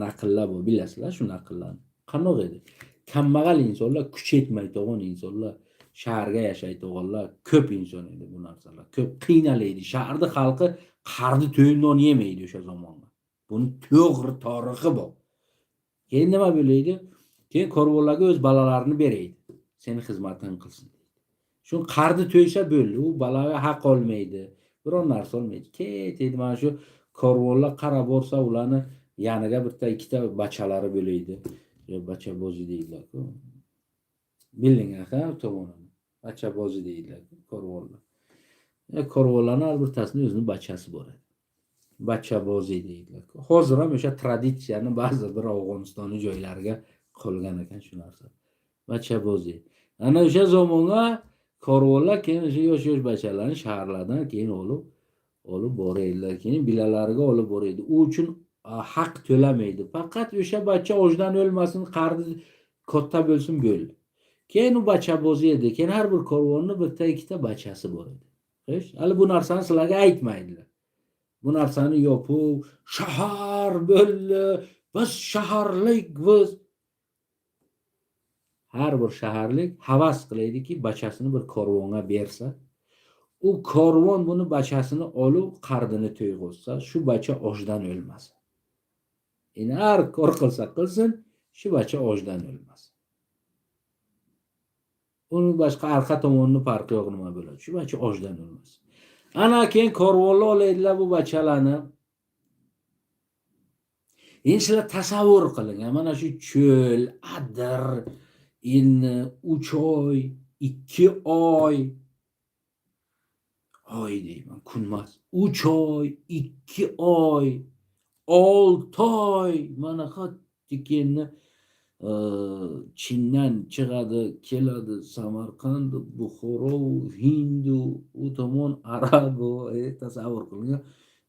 naqllar bor, bilasizlar shu naqllarni. Qanoq edi? Kambag'al insonlar, kuch yetmay turgan insonlar, shaharga yashaydiganlar ko'p inson edi bu narsalar. Ko'p qiynalaydi. Shaharda xalqi qardi to'yindan yemaydi o'sha zamonda. Bunun to'g'ri tarixi bor. Keyin nima bo'laydi? Keyin korvonlarga o'z balalarini beraydi. Seni xizmatini qilsin deydi. Shu qardi to'ysa bo'ldi. U balaga haq olmaydi. Biron narsa olmaydi. Ketaydi mana shu korvonlar qarab borsa ularni yaniga bitta ikkita bachalari bo'laydi. Bacha bozi deydilar-ku. Bildinglar-ku tomonini. Bacha bozi deydilar korvonlar. Korvonlarning har birtasini o'zining bachasi bor edi. Bacha bozi deydilar. Hozir ham o'sha traditsiyani ba'zi bir Afg'onistonning joylariga qolgan ekan shu narsa. Bacha bozi. Ana o'sha zamonga korvonlar keyin o'sha yosh bachalarni shaharlardan keyin olib boraydilar. Keyin bilalariga olib boraydi. U uchun haq to'lamaydi. Faqat o'sha bacha ojdan o'lmasin, qardi katta bo'lsin bo'ldi. Keyin u bacha bozi edi. Keyin har bir korvonning bitta ikkita bachasi bor edi. Xo'sh, hali bu narsani sizlarga aytmaydilar. Bu narsani yopuv, shahar bo'ldi, biz shaharlik biz. Har bir shaharlik havas qilaydiki, bachasini bir korvonga bersa, u korvon buni bachasini olib qardini to'yg'izsa, shu bacha ojdan o'lmas. Endi har kor qilsa qilsin, shu bacha ojdan o'lmas. Uni boshqa arqa tomonini farqi yo'q nima bo'ladi. Shu bacha ochdan o'lmas. Ana keyin korvonlar olaydilar bu bachalarni. Endi sizlar tasavvur qiling, mana shu cho'l, adir, endi 3 oy, 2 oy, oy deyman, kun emas. 3 oy, 2 oy, 6 oy mana xattikeni Chindan chiqadi, keladi Samarqand, Buxoro, Hindu, u tomon Arabu, tasavvur qiling.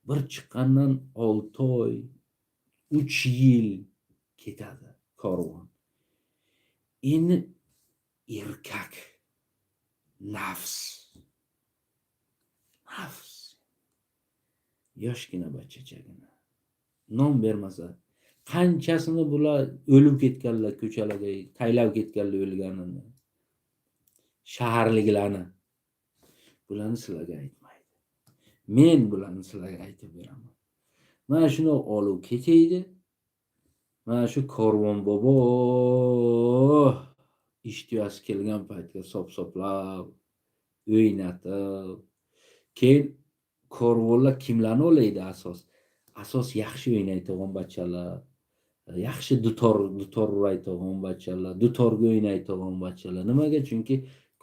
Bir chiqqandan 6 oy, 3 yil ketadi korvon. Endi erkak nafs yoshgina bachachagina non bermasa qanchasini bular o'lib ketganlar, ko'chalarda taylab ketganlar o'lganini, shaharliklarni. Bularni sizlarga aytmaydi. Men bularni sizlarga aytib beraman. Mana shuni olib ketaydi. Mana shu korvon bobo ishtiyasi kelgan paytga sop-soplab, o'ynatib, keyin korvonlar kimlarni olaydi asos? Asos yaxshi o'ynaydigan bachalar, yaxshi dutor uraydigan bachalar, dutorga o'ynaydigan bachalar. Nimaga? Chunki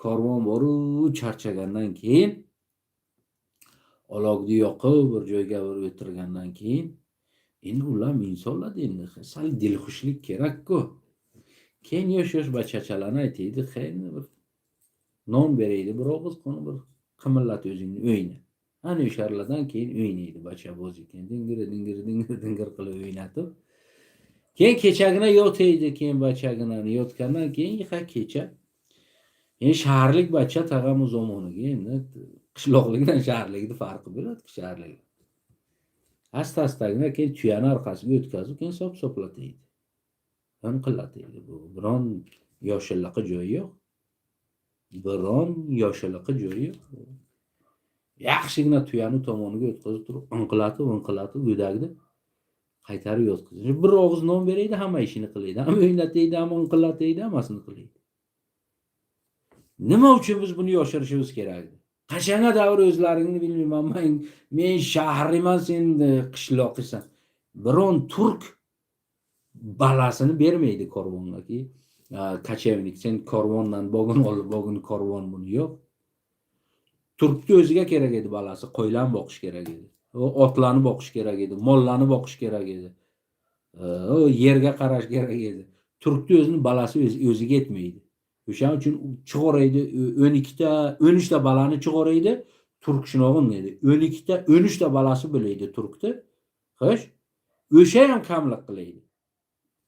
korvon boru charchagandan keyin olog'ni yoqib bir joyga o'tirgandan keyin endi ular insonlar endi sal dilxushlik kerak-ku. Keyin yosh bachachalarni aytaydi, "Qani bir non beraydi, bir og'iz qoni bir qimillat o'zingni o'yna." Ana o'shalardan keyin o'ynaydi bachaboz ekan. Dingir qilib o'ynatib. Keyin kechagina yotaydi, keyin bachaginani yotgandan keyin kecha. Endi shaharlik bacha tag'am zamoniga endi qishloqlikdan shaharlikning farqi bo'ladi, shaharlik. Asta-astagina keyin tuyani orqasiga o'tkazib, keyin sop-soplataydi. Inqillataydi. Bu biron yoshiliqi joyi yo'q. Yaxshigina tuyani tomoniga o'tkazib turib, inqillatib go'dagida qaytarib yotqizadi. Bir og'iz non beraydi, hamma ishini qilaydi. Ham o'ynataydi, ham inqillataydi, hammasini qilaydi. Nima uchun biz buni yoshirishimiz kerak? Qachonga davr o'zlaringni bilmayman. Men shaharman, sen qishloqisan. Biron turk balasini bermaydi korvonga. Kachevnik, sen korvondan bog'in olib, bog'in korvon buni yo'q. Turkni o'ziga kerak edi balasi, qo'ylarni boqish kerak edi. Otlarni boqish kerak edi, mollarni boqish kerak edi. Yerga qarash kerak edi. Turkni o'zini balasi o'ziga yetmaydi. O'shaning uchun chiqoraydi, 12 ta, 13 ta balani chiqoraydi. Turk shunog'in deydi. 12 ta, 13 ta balasi bo'laydi turkni. Xo'sh? O'sha ham kamlik qilaydi.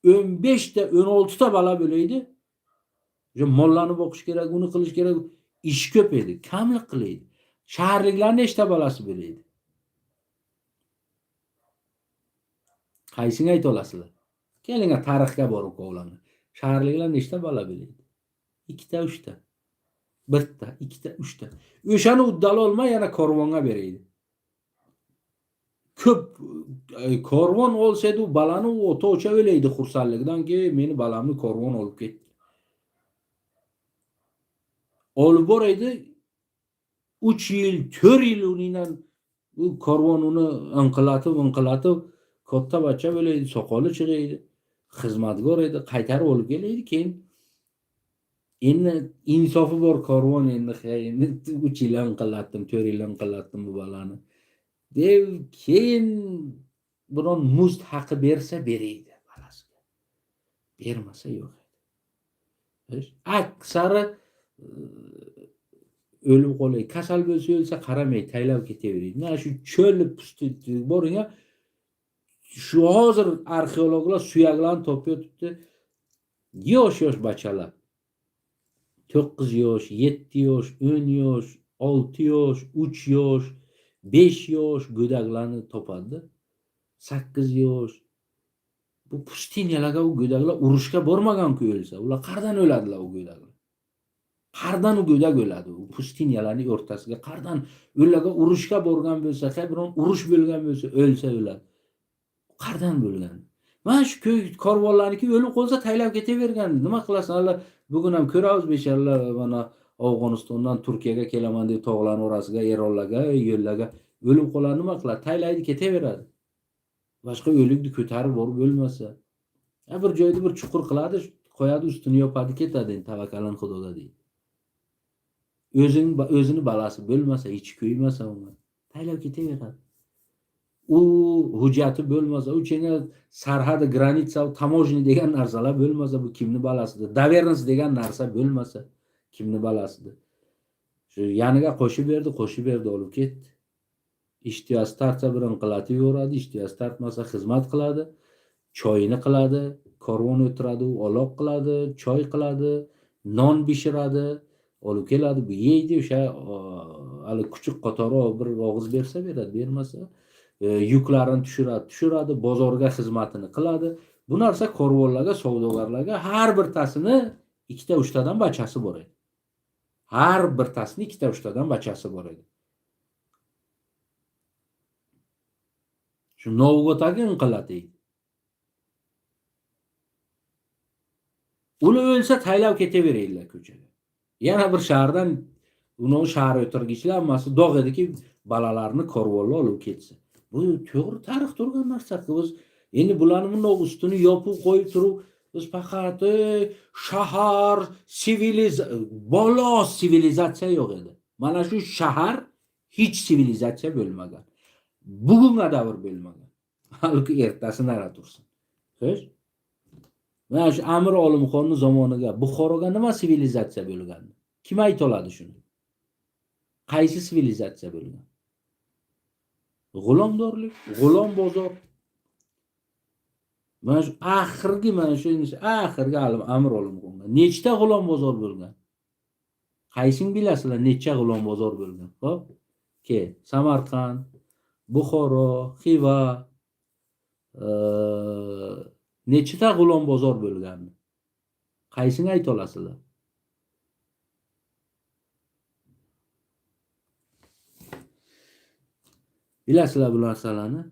15 ta, 16 ta bala bo'laydi. O'sha mollarni boqish kerak, uni qilish kerak. Ish ko'p edi, kamlik qilaydi. Shaharliklarning nechta balasi bo'laydi? Qaysini ayta olasizlar? Kelinglar tarixga borib qolamiz. Shaharliklar nechta bala bo'laydi? 2 ta, 3 ta. 1 ta, 2 ta, 3 ta. O'shani uddala olmay yana korvonga beraydi. Ko'p korvon olsaydi u balani o'ta-o'cha o'laydi xursandlikdanki, meni balamni korvon olib ketdi. Olib boraydi 3 yil, 4 yil unindan u korvon uni inqillatib katta bacha bo'laydi, soqoli chiqaydi, xizmatgor edi, qaytarib olib kelaydi. Keyin endi insofi bor korvon endi 3 yil inqillatdim, 4 yil inqillatdim bu balani deb keyin biron muzd haqi bersa beraydi balasiga. Bermasa yo'q. Aksari o'lib qolay, kasal bo'lsa o'lsa qaramay taylab ketaveradi. Mana shu cho'l pusti boring, shu hozir arxeologlar suyaklarni topib yosh bachalar 9 yosh, 7 yosh, 10 yosh, 6 yosh, 3 yosh, 5 yosh go'daklarni topadi. 8 yosh. Bu pustinyalarga u go'daklar urushga bormagan-ku o'lsa, ular qardan o'ladilar u go'daklar. Qardan u go'dak o'ladi. U pustinyalarning o'rtasiga qardan ularga urushga borgan bo'lsa, biron urush bo'lgan bo'lsa, o'lsa o'ladi. Qardan bo'lgan. Mana shu korvonlarniki o'lib qolsa taylab ketavergan. Nima qilasan? Bugun ham ko'ramiz besharlar mana Afg'onistondan Turkiyaga kelaman deb tog'larni orasiga, Eronlarga, yo'llarga o'lib qoladi, nima qiladi? Taylaydi, ketaveradi. Boshqa o'likni ko'tarib borib bo'lmasa. Bir joyda bir chuqur qiladi, qo'yadi, ustini yopadi, ketadi. Endi tavakkalin Xudoga deydi. O'zini balasi bo'lmasa, ichi ko'ymasa uni taylab ketaveradi. U hujjati bo'lmasa, u chenga sarhadi, granitsa, tamojni degan narsalar bo'lmasa, bu kimni balasidir? Davernis degan narsa bo'lmasa, kimni balasidir? Shu yaniga qo'shib berdi, olib ketdi. Ishtiyoz tartsa bir inqilatib yuboradi, ishtiyoz tartmasa xizmat qiladi, choyini qiladi, korvon o'tiradi, oloq qiladi, choy qiladi, non pishiradi, olib keladi, bu yeydi, o'sha hali kuchuk qatori bir og'iz bersa beradi, bermasa yuklarini tushiradi, bozorga xizmatini qiladi. Bu narsa korvonlarga, savdogarlarga har birtasini 2 ta 3 tadan bachasi bor edi. Har birtasini 2 ta 3 tadan bachasi bor edi. Shu Novgotdagi inqilat edi. Uni o'lsa taylab ketaveraylar ko'chaga. Yana bir shahardan uni shahar o'tirgichlar hammasi dog' ediki, balalarni korvonlar olib ketsa. Bu to'g'ri tarix turgan narsa. Biz endi bularni bundoq ustini yopib qo'yib turib, biz faqat shahar, balo sivilizatsiya yo'q edi. Mana shu shahar hech sivilizatsiya bo'lmagan. Bugunga davr bo'lmagan. Balki ertasi nara tursin. Xo'sh? Mana shu Amir Olimxonning zamoniga Buxoroga nima sivilizatsiya bo'lgan? Kim ayta oladi shuni? Qaysi sivilizatsiya bo'lgan? G'ulomdorlik, g'ulom bozor. Mana shu oxirgi Amir Olimxonga nechta g'ulom bozor bo'lgan? Qaysing bilasizlar necha g'ulom bozor bo'lgan? Xo'p? Samarqand, Buxoro, Xiva, nechta g'ulom bozor bo'lgan? Qaysini ayta olasizlar? Bilasizlar bu narsalarni?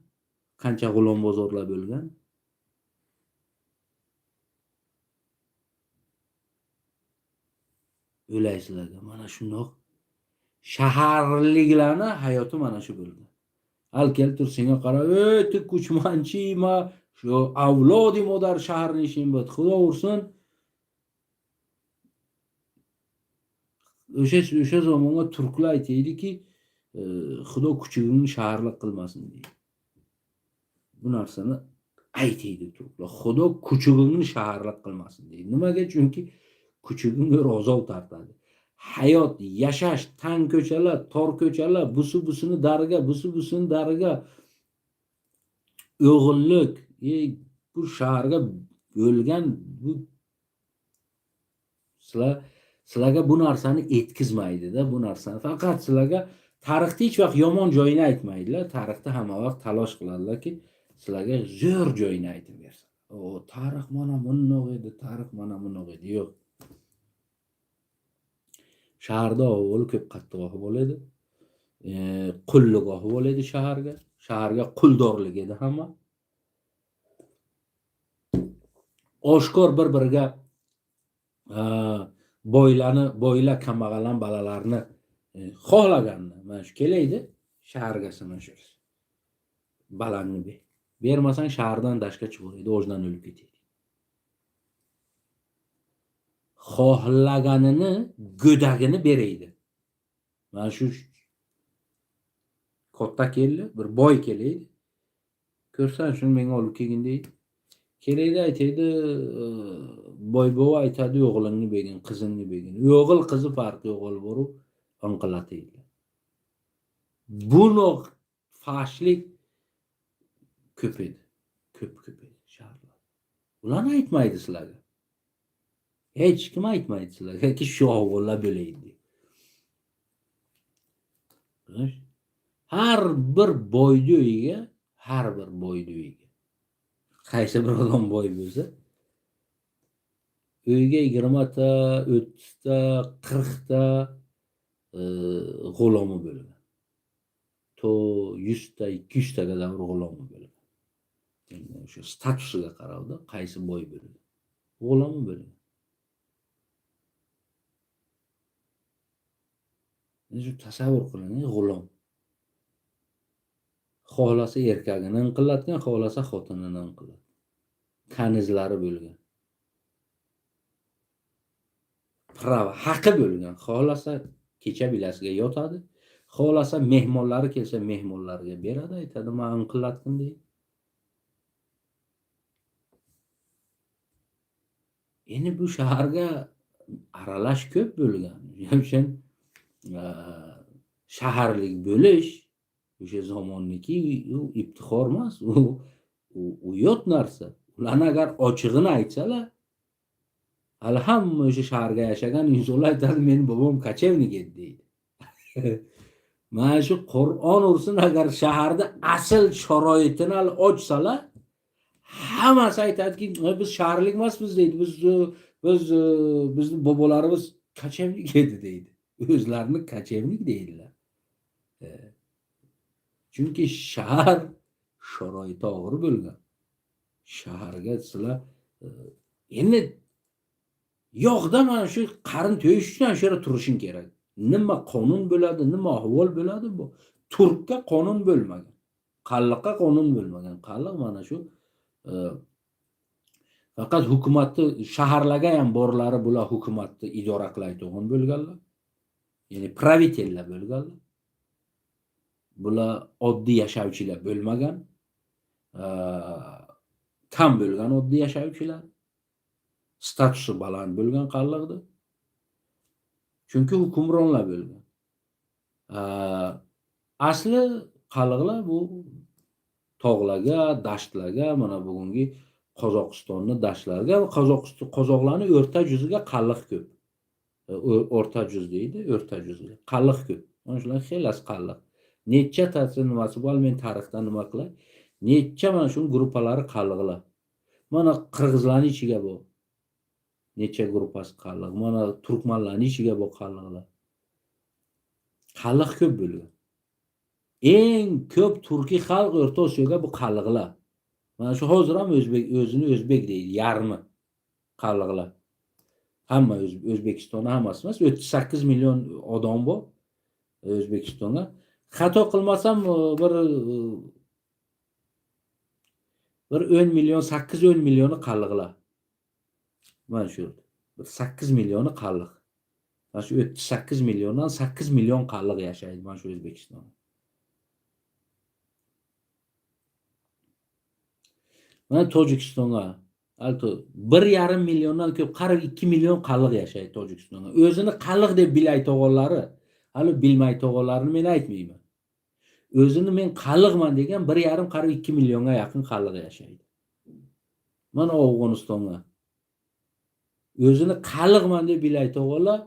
Qancha g'ulom bozorlar bo'lgan? O'ylaysizlarga mana shundoq shaharliklarni hayoti mana shu bo'lgan. Al keltir senga qarab, "Ey, ko'chmanchima, shu avlodi modar shaharni ishim bor. Xudo ursin." O'sha zamonga turklar aytadiki, Xudo kuchugini shaharlik qilmasin deydi. Bu narsani aytaydi turklar. Xudo kuchugini shaharlik qilmasin deydi. Nimaga? Chunki kuchugini ro'zov tortadi. Hayot, yashash, tang ko'chalar, tor ko'chalar, busini dariga o'g'illik, bu shaharga o'lgan bu sizlarga bu narsani etkizmaydi-da, bu narsani. Faqat sizlarga tarixda hech vaqt yomon joyini aytmaydilar. Tarixda hamma vaqt talosh qiladilarki, sizlarga zo'r joyini aytib bersin. Tarix mana bundoq edi, tarix mana bundoq edi. Yo'q. Shaharda ahvoli ko'p qattiq ahvol edi. Qulluq ahvol edi shaharga. Shaharga quldorlik edi hamma. Oshkor bir-biriga boylar kambag'allar balalarni xohlaganda mana shu kelaydi shaharga shu balangni bermasang shahardan dashga chiqadi, o'zdan o'lib ketadi. Xohlaganini go'dagini beraydi. Mana shu katta keldi, bir boy kelaydi. Ko'rsan shuni menga olib kelgin deydi. Kelaydi aytaydi, boy bovo aytadi, o'g'lingni bergin, qizingni bergin. O'g'il qizi farqi yo'q, olib borib inqilatadi. Bunoq fashlik ko'p edi. Ko'p edi shaharlar. Ularni aytmaydi sizlarga. Hech kim aytmaydi sizlarga ki shu ahvollar bo'laydi. Har bir boyni uyiga qaysi bir odam boy bo'lsa, uyga 20 ta, 30 ta, 40 ta g'ulomi bo'lgan. To 100 ta, 200 ta kadar g'ulomi bo'lgan. O'sha statusiga qarabda qaysi boy bo'lgan. G'ulomi bo'lgan. Shu tasavvur qiling, g'ulom. Xohlasa erkagini inqillatgan, xohlasa xotinini inqillatgan. Kanizlari bo'lgan. Prava, haqqi bo'lgan. Xohlasa kecha bilasiga yotadi. Xohlasa mehmonlari kelsa mehmonlarga beradi, aytadi, "Men inqillatdim" deydi. Endi bu shaharga aralash ko'p bo'lgan. Shuning uchun shaharlik bo'lish o'sha zamonniki u iftixor emas, u yot narsa. Ularni agar ochig'ini aytsalar, hali hamma o'sha shaharga yashagan insonlar aytadi, "Meni bobom kochavnik edi" deydi. Mana shu Qur'on ursin, agar shaharda asl sharoitini ochsalar, hammasi aytadiki, "Biz shaharlik emasmiz" deydi. Bizni bobolarimiz kochavnik edi" deydi. O'zlarini kochavnik deydilar. Chunki shahar sharoiti og'ir bo'lgan. Shaharga sizlar endi yo'qda mana shu qarin to'yish uchun shu yerda turishing kerak. Nima qonun bo'ladi, nima ahvol bo'ladi bu? Turkka qonun bo'lmagan. Qalliqqa qonun bo'lmagan. Qalliq mana shu faqat hukumatni shaharlarga ham borlari bular hukumatni idora qilayotgan bo'lganlar. Ya'ni pravitellar bo'lganlar. Bular oddiy yashovchilar bo'lmagan. Kam bo'lgan oddiy yashovchilar. Statusi baland bo'lgan qalliqda. Chunki hukmronlar bo'lgan. Asli qalliqlar bu tog'larga, dashtlarga, mana bugungi Qozog'istonning dashtlariga, qozoqlarning o'rta juziga qalliq ko'p. O'rta juz deydi, o'rta juzga. Qalliq ko'p. Mana shular xelasi qalliq. Necha ta'sir nimasi bor, men tarixdan nima qilay? Necha mana shu guruhlari qalliqlar. Mana qirg'izlarning ichiga bor. Necha guruhasi qalliq. Mana turkmanlarning ichiga bor qalliqlar. Qalliq ko'p bo'lgan. Eng ko'p turkiy xalq O'rta Osiyoga bu qalliqlar. Mana shu hozir ham o'zini o'zbek deydi, yarmi qalliqlar. Hamma O'zbekistonda hammasi emas, 38 million odam bor O'zbekistonda. Xato qilmasam bir 10 million, 8-10 millioni qalliqlar. Mana shu 8 millioni qalliq. Mana shu 38 milliondan 8 million qalliq yashaydi mana shu O'zbekistonda. Mana Tojikistonga 1,5 milliondan ko'p, qarib 2 million qalliq yashaydi Tojikistonda. O'zini qalliq deb bilayotganlari, hali bilmayotganlarini men aytmayman. O'zini men qalliqman degan 1,5 qarib 2 millionga yaqin qalliq yashaydi. Mana Afg'onistonga o'zini qalliqman deb bilayotganlar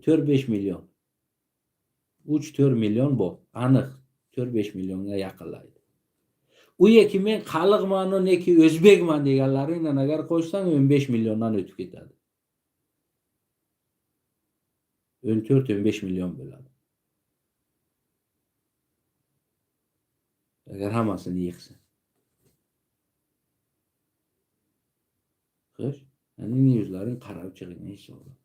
4-5 million. 3-4 million bor. Aniq 4-5 millionga yaqinlaydi. U yoki men qalliqman yoki o'zbekman deganlaringdan agar qo'shsang 15 milliondan o'tib ketadi. 14-15 million bo'ladi. Agar hammasini yig'sa. Xo'sh, mening yuzlaring qarab chiqing inshaalloh.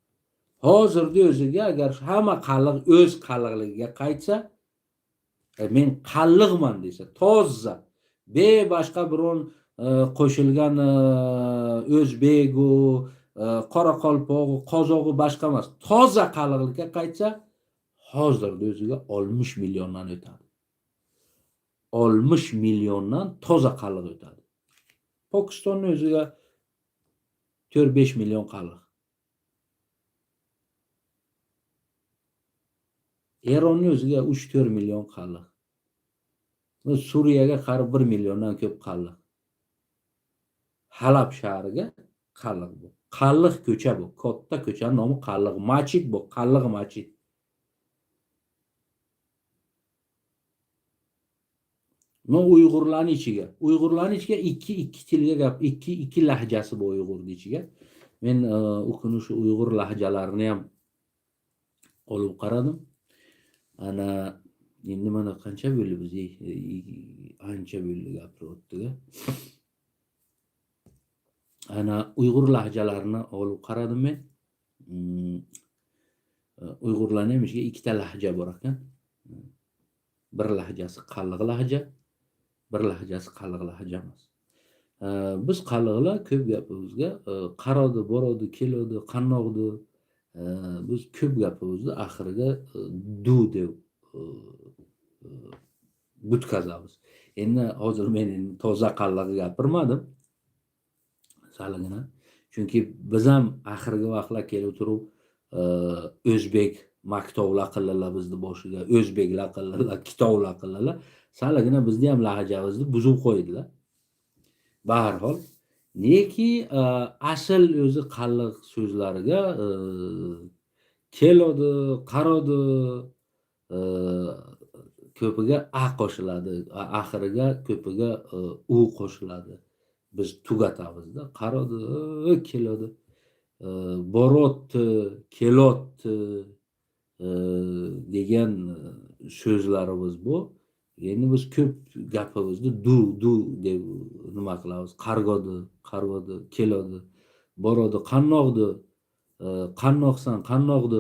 Hozirda o'ziga agar hamma qalliq o'z qalliqligiga qaytsa, men qalliqman desa, toza boshqa biron qo'shilgan o'zbek u qoraqalpoq, qozoq boshqa emas, toza qalliqlikka qaytsa, hozirda o'ziga 60 milliondan o'tadi. 60 milliondan toza qalliq o'tadi. Pokistonning o'ziga 4-5 million qalliq. Eronning o'ziga 3-4 million qalliq. Suriyaga qarib 1 milliondan ko'p qalliq. Halab shahriga qalliq bu. Qalliq ko'cha bu. Katta ko'chaning nomi qalliq. Masjid bu, qalliq masjid. Men Uyg'urlarning ichiga ikki tilga gap, ikki lahjasi bor Uyg'urning ichiga. Men o'qini shu Uyg'ur lahjalarini ham olib qaradim. Ana endi mana qancha bo'ldi biz ancha bo'ldi gapiryapti-ga. Ana Uyg'ur lahjalarini olib qaradim men. Uyg'urlarning ham ichiga ikkita lahja bor ekan. Bir lahjasi qalliq lahja, bir lahjasi qalliq lahja emas. Biz qalliqlar ko'p gapimizga qarodi, borodi, kelodi, qandoqdi, biz ko'p gapimizni oxiriga du deb butkazamiz. Endi hozir men toza qalliq gapirmadim. Saligina. Chunki biz ham oxirgi vaqtlar kelib turib o'zbek maktovlar qildilar bizni boshiga, o'zbeklar qildilar, kitoblar qildilar. Saligina bizni ham lahjamizni buzib qo'ydilar. Barhol, neki asl o'zi qalliq so'zlariga kelodi, qarodi, ko'piga a qo'shiladi, oxiriga ko'piga u qo'shiladi. Biz tugatamizda. Qarodi, kelodi, borotdi, kelotdi degan so'zlarimiz bu. Endi biz ko'p gapimizni du deb nima qilamiz? Qarg'odi, kelodi, borodi, qandoqdi, qandoqsan, qandoqdi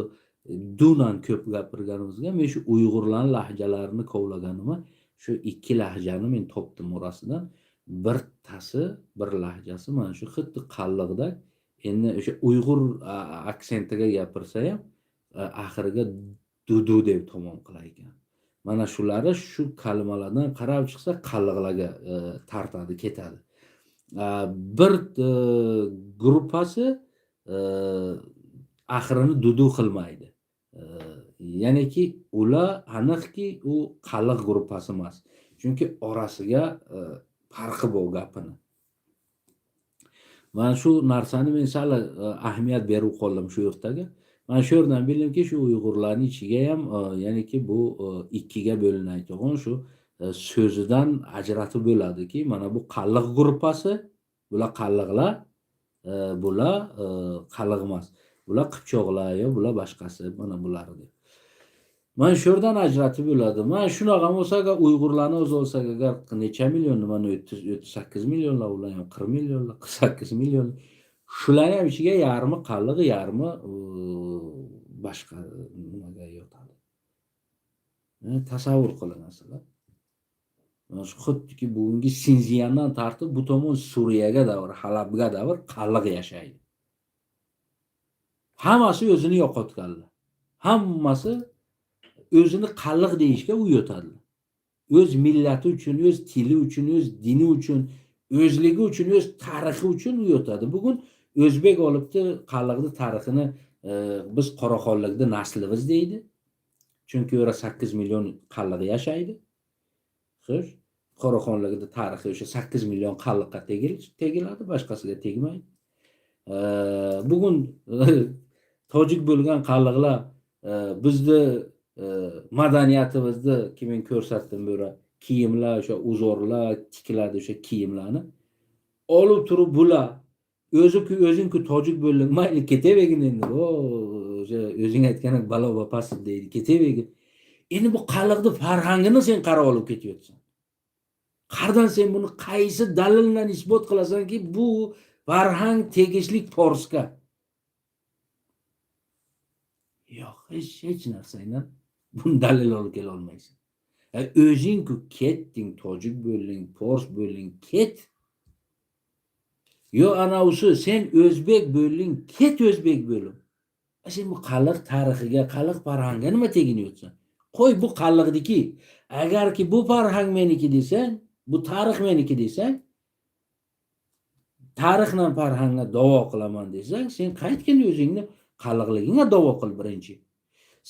dunan ko'p gapirganimizga men shu Uyg'urlarning lahjalarini kovlaganim shu ikki lahjani men topdim orasidan. Birtasi, bir lahjasi mana shu xuddi qalliqda. Endi o'sha Uyg'ur aksentiga gapirsa ham oxiriga du deb tamom qilar ekan. Mana shulari shu kalimalardan qarab chiqsa qalliqlarga tartadi, ketadi. Bir gruppasi oxirini dudu qilmaydi. Ya'niki ular aniqki u qalliq gruppasi emas. Chunki orasiga farqi bor gapini. Mana shu narsani men sal ahamiyat berib qoldim shu yerdaga. Mana shu yerdan bildimki, shu Uyg'urlarning ichiga ham ya'niki bu ikkiga bo'linadigan shu so'zidan ajratib bo'ladiki, mana bu qalliq gruppasi, bular qalliqlar, bular qalliq emas. Bular qipchoqlar yo bular boshqasi, mana bular deb. Mana shu yerdan ajratib bo'ladi. Mana shunaqa bo'lsa, Uyg'urlarni o'zi olsa agar necha million, mana 38 millionlar, ular ham 40 millionlar, 48 million. Shularning ham ichiga yarmi qalliq, yarmi boshqa nimaga yotadi. Tasavvur qilinasizlar. Mana shu xuddiki bugungi Sinziyandan tortib bu tomon Suriyaga davr, Halabga davr qalliq yashaydi. Hammasi o'zini yo'qotganlar. Hammasi o'zini qalliq deyishga u yotadi. O'z millati uchun, o'z tili uchun, o'z dini uchun, o'zligi uchun, o'z tarixi uchun u yotadi. Bugun o'zbek olibdi qalliqni tarixini biz Qoraqonlikda naslimiz deydi. Chunki o'ra 8 million qalliq yashaydi. Xo'sh, Qoraqonlikda tarixi o'sha 8 million qalliqqa tegiladi, boshqasiga tegmaydi. Bugun tojik bo'lgan qalliqlar bizni madaniyatimizni men ko'rsatdim bo'ra kiyimlar, o'sha uzorlar tikiladi, o'sha kiyimlarni olib turib bular o'zingku tojik bo'lding, mayli ketavergin endi. O'sha o'zing aytgan balo bapasi deydi, ketavergin. Endi bu qalliqni farhangini sen qarab olib ketyapsan. Qardan sen buni qaysi dalil bilan isbot qilasanki bu farhang tegishli forsga? Yo'q, hech narsadan buni dalil olib kela olmaysan. O'zingku ketding, tojik bo'lding, fors bo'lding, ket. Yo ana o'sha sen o'zbek bo'lding, ket o'zbek bo'lib. Sen bu qalliq tarixiga, qalliq farhangga nima teginyapsan? Qo'y bu qalliqniki. Agarki bu farhang meniki desang, bu tarix meniki desang, tarix bilan farhangga da'vo qilaman desang, sen qaytgin o'zingni qalliqligingga da'vo qil birinchi.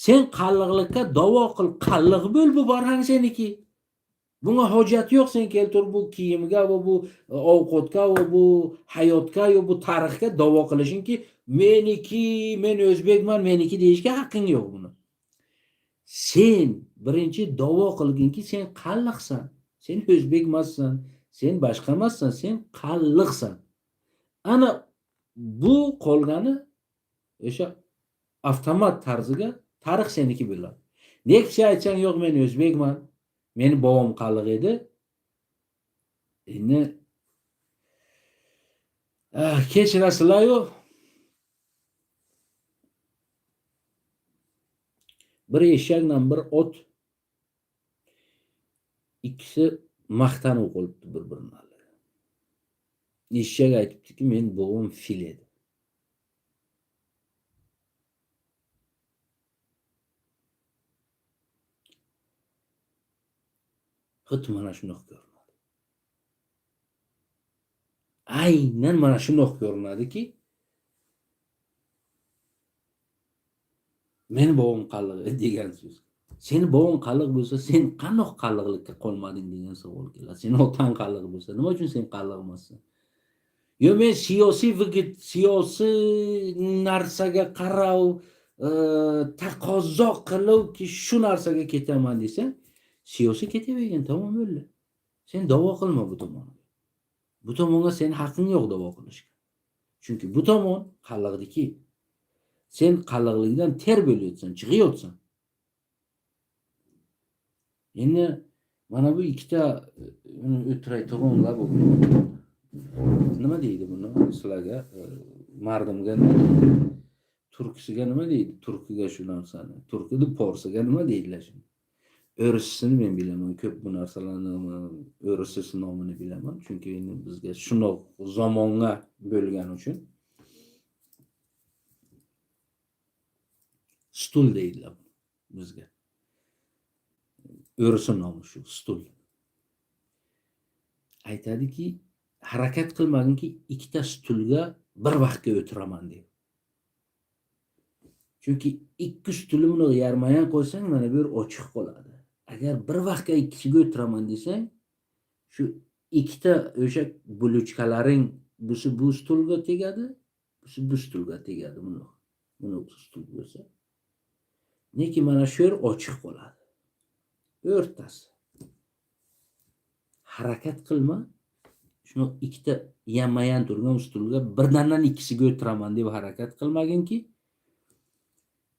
Sen qalliqlikka da'vo qil, qalliq bo'l, bu farhang seniki. Bunga hojat yo'q sen keltir bu kiyimga va bu ovqatga va bu hayotga yo bu tarixga da'vo qilishingki, meniki, men o'zbekman, meniki deyishga haqqing yo'q buni. Sen birinchi da'vo qilginki sen qalliqsan. Sen o'zbek emassan, sen boshqa emassan, sen qalliqsan. Ana bu qolgani o'sha avtomat tarziga tarix seniki bo'ladi. Necha aytsang yo'q men o'zbekman, meni bobom qalliq edi. Endi kechirasizlar-yu. bir eshak bilan bir ot ikkisi maqtanib qolibdi bir-birini. Eshak aytibdiki, men bog'im fil edi. Xuddi mana shundoq ko'rinadi. Aynan mana shundoq ko'rinadiki, meni bog'im qalliq degan so'z. Seni bog'ing qalliq bo'lsa, sen qandoq qalliqlikka qolmading degan savol keladi. Seni otang qalliq bo'lsa, nima uchun sen qalliq emassan? Yo, men siyosiy narsaga qarov, taqozo qiluvki shu narsaga ketaman desang, siyosiy ketavergin, tamom bo'ldi. Sen da'vo qilma bu tomonga. Bu tomonga sening haqqing yo'q da'vo qilishga. Chunki bu tomon qalliqniki. Sen qalliqlikdan ter bo'layotsan, chiqayotsan. Endi mana bu ikkita o'tiray turg'unlar bu. Nima deydi buni sizlarga? Mardimga nima deydi? Turkisiga nima deydi? Turkiga shu narsani. Turkida porsiga nima deydilar shuni? O'risini men bilaman. Ko'p bu narsalarni o'risi nomini bilaman. Chunki endi bizga shundoq zamonga bo'lgani uchun. Stul deydilar bizga. O'risi nomi shu, stul. Aytadiki, harakat qilmaginki, ikkita stulga bir vaqtga o'tiraman deydi. Chunki ikki stulni yarmayan qo'ysang, mana bu yer ochiq qoladi. Agar bir vaqtga ikkisiga o'tiraman desang, shu ikkita o'sha bulochkalaring busi bu stulga tegadi, busi bu stulga tegadi buni. Buni stul bo'lsa. Lekin mana shu yer ochiq qoladi. O'rtasi. Harakat qilma. Shuni ikkita yamayan turgan stulga birdan ikkisiga o'tiraman deb harakat qilmaginki,